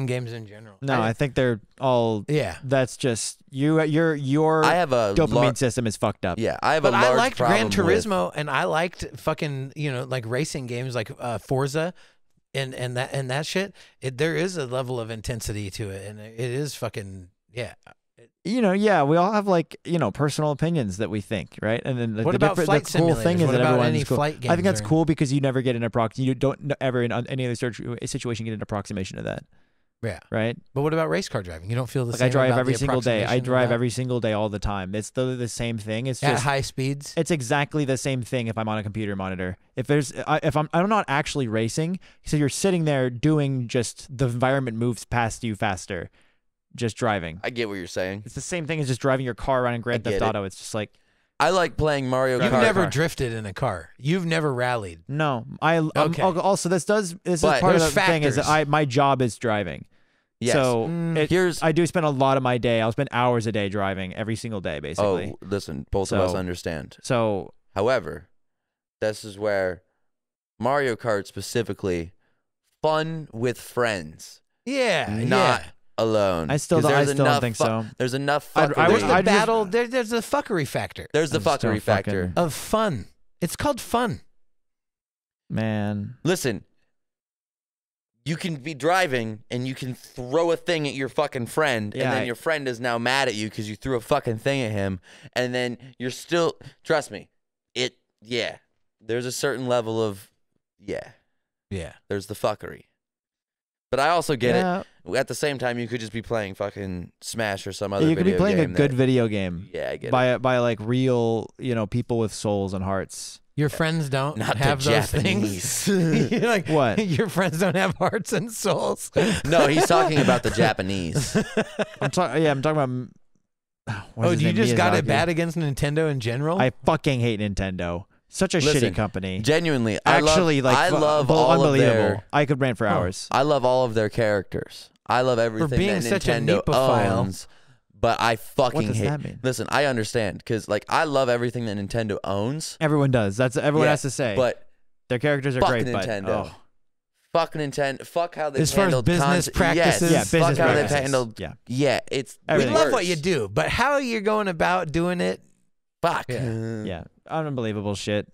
games in general. No, I think they're all. Yeah. That's just your I have a dopamine system is fucked up. Yeah, I have But a large I liked Gran problem with- Turismo, and I liked fucking like racing games like Forza, and that shit. There is a level of intensity to it, and it is fucking yeah. Yeah, we all have like personal opinions that we think, right? And then What about flight the cool thing simulators? is What that about everyone's any cool. flight I think games that's or- cool because you never get you don't ever in any other situation get an approximation of that, Yeah. right? But what about race car driving? You don't feel the Like same. I drive about every the single day. I approximation drive of that? every single day all the time. It's the same thing. It's at just high speeds. it's exactly the same thing if I'm on a computer monitor. If I'm not actually racing, so you're sitting there doing just the environment moves past you faster, just driving. I get what you're saying. It's the same thing as just driving your car around in Grand I get Theft it. Auto. It's just like I like playing Mario You've Kart. never drifted in a car. You've never rallied. no. Okay. Also this is But part of the there's thing is that factors. my job is driving. Yes. So Here's I do spend a lot of my day. I'll spend hours a day driving every single day, basically. oh, listen, both of us So- understand. So However, this is where Mario Kart specifically, fun with friends, Yeah. not alone. I still 'Cause don't- I there's still don't enough think fu- so. There's enough I'd- fuckery. I There's would- the I'd just- battle. There's the fuckery factor There's the I just don't fuckery factor. fucking- of fun. It's called fun. man, Listen, you can be driving and you can throw a thing at your fucking friend, and Yeah, then your friend is now mad at you because you threw a fucking thing at him, and then you're still. Trust me, yeah. There's a certain level of Yeah. There's the fuckery, but I also get yeah, it. At the same time, you could just be playing fucking Smash or some other. you could be video playing a game good that- video game. Yeah, I get it. by like real people with souls and hearts. Your friends don't Not the have those Japanese. things. You're like, What? Your friends don't have hearts and souls. No, he's talking about the Japanese. I'm talking about. Oh, you just got it bad against Nintendo in general? I fucking hate Nintendo. Such a Listen, shitty company. Genuinely, Actually, I love all of unbelievable. their. I could rant for hours. I love all of their characters. I love everything being that such a Nintendo neepophile. owns. But I fucking What does hate. that mean? Listen, I understand because I love everything that Nintendo owns. Everyone does. That's everyone Yeah, has to say. But their characters are fuck great. Nintendo. But oh. Fuck Nintendo. Fuck how they've As far as handled business practices? Yes, Yeah, fuck business how practices. they've handled. Yeah. Yeah, it's we Everything. love what you do, but how you're going about doing it? Fuck. Yeah, unbelievable shit.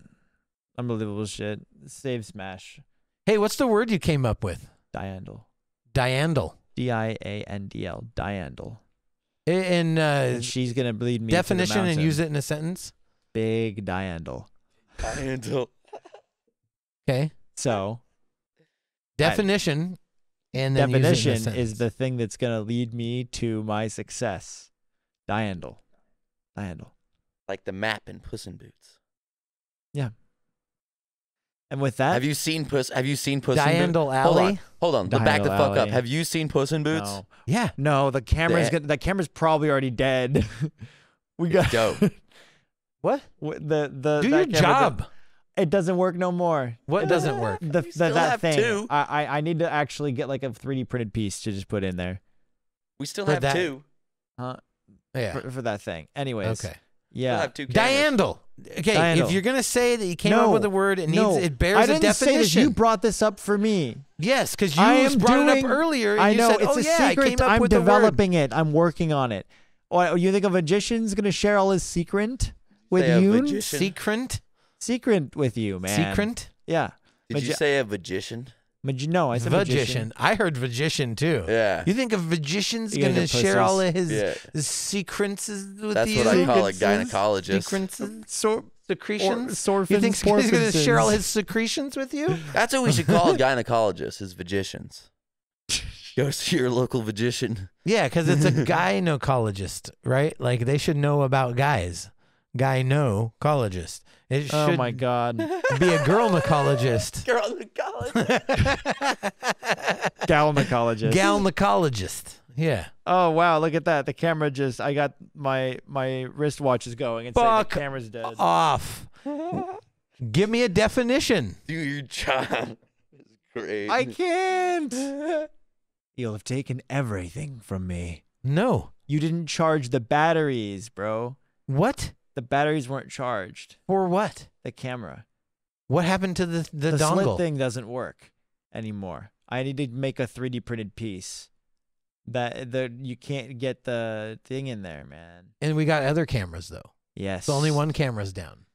Unbelievable shit. Save Smash. Hey, what's the word you came up with? Diandle. Diandle. Diandl. Diandle. In And she's gonna lead me definition to the and use mountain. it in a sentence. Big Diandle. Okay. So Definition and then use it in a definition sentence. is the thing that's gonna lead me to my success. Diandle. Diandle. Like the map in Puss in Boots. And with that, Have you seen Puss? Have you seen Puss in Boots? Diandle Alley. Hold on. Back the Diandle fuck up. Alley. Have you seen Puss in Boots? no, Yeah. no, the camera's probably already dead. We got Dope. What? Do your job. It doesn't work no more. What doesn't work? That thing. Two. I need to actually get like a 3D printed piece to just put in there. We still For have that- two. Yeah. For that thing. Anyways. Still Yeah. have two cameras. Diandle. Okay, Diandle. if you're gonna say that you came up with a word, it bears I a didn't definition. say this. You brought this up for me. Yes, because I you am brought it doing- up earlier. And I you know said, it's "Oh a yeah, secret. I came up I'm with the word." developing it. I'm working on it. Oh, you think a magician's gonna share all his secret with Say a you? magician. Secret? Secret with you, man. Secret? Yeah. Did you say a magician? No, I said magician. Magician. I heard magician too. Yeah. You think a magician's You guys gonna are share all of pussies. his secrets with That's you? what I call a Secretions? gynecologist. Secretions? Or You think he's gonna share all porpoises. his secretions with you? That's what we should call gynecologists, is magicians. Go see your local magician. Yeah, because it's a gynecologist, right? Like they should know about guys. Gynecologist. It Oh should my God. be a girl-necologist. Galnecologist. Galnecologist. Yeah. Oh wow, look at that. The camera I got my wristwatch is going and saying Fuck the camera's dead. off. Give me a definition. Do your job. It's great. I can't. You'll have taken everything from me. No. You didn't charge the batteries, bro. What? The batteries weren't charged. For what? The camera. What happened to the The dongle? slit thing doesn't work anymore. I need to make a 3D printed piece. You can't get the thing in there, man. And we got other cameras though. Yes. So only one camera's down.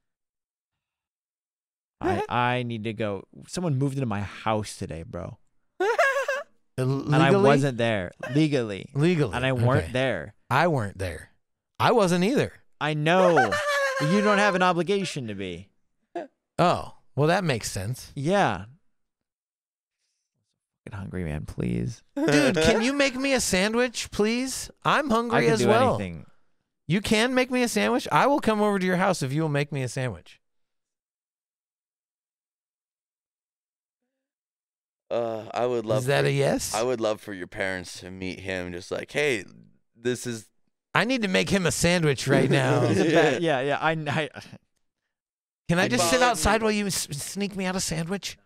I need to go. Someone moved into my house today, bro. Legally? And I wasn't there legally. Legally. And I weren't Okay. there. I weren't there. I wasn't either. I know. You don't have an obligation to be. Oh, well, that makes sense. Yeah. Get hungry, man, please. Dude, can you make me a sandwich, please? I'm I hungry can as do well. anything. You can make me a sandwich? I will come over to your house if you will make me a sandwich. I would love. Is that a yes? I would love for your parents to meet him. Just like, hey, this is. I need to make him a sandwich right now. He's a bad, yeah. Can I just sit Bug outside me. while you sneak me out a sandwich?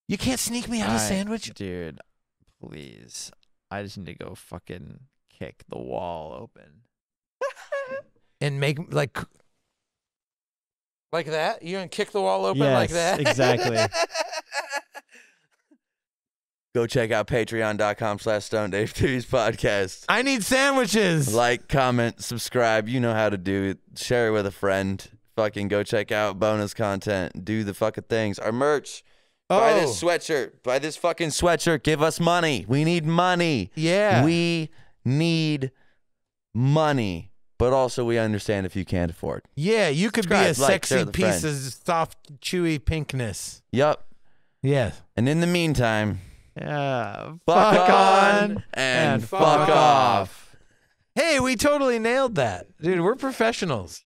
You can't sneak me out a sandwich? Dude, please. I just need to go fucking kick the wall open. And make, like that? You're going to kick the wall open like that? Exactly. Go check out patreon.com/StoneDaveTheories podcast. I need sandwiches. Like, comment, subscribe. You know how to do it. Share it with a friend. Fucking go check out bonus content. Do the fucking things. Our merch. Buy this sweatshirt. Buy this fucking sweatshirt. Give us money. We need money. Yeah. We need money. But also, we understand if you can't afford. Yeah, you could be a Subscribe, like, share sexy with a piece friend. of soft, chewy pinkness. Yup. Yeah. And in the meantime, Yeah. fuck on and fuck off. Hey, we totally nailed that. Dude, we're professionals.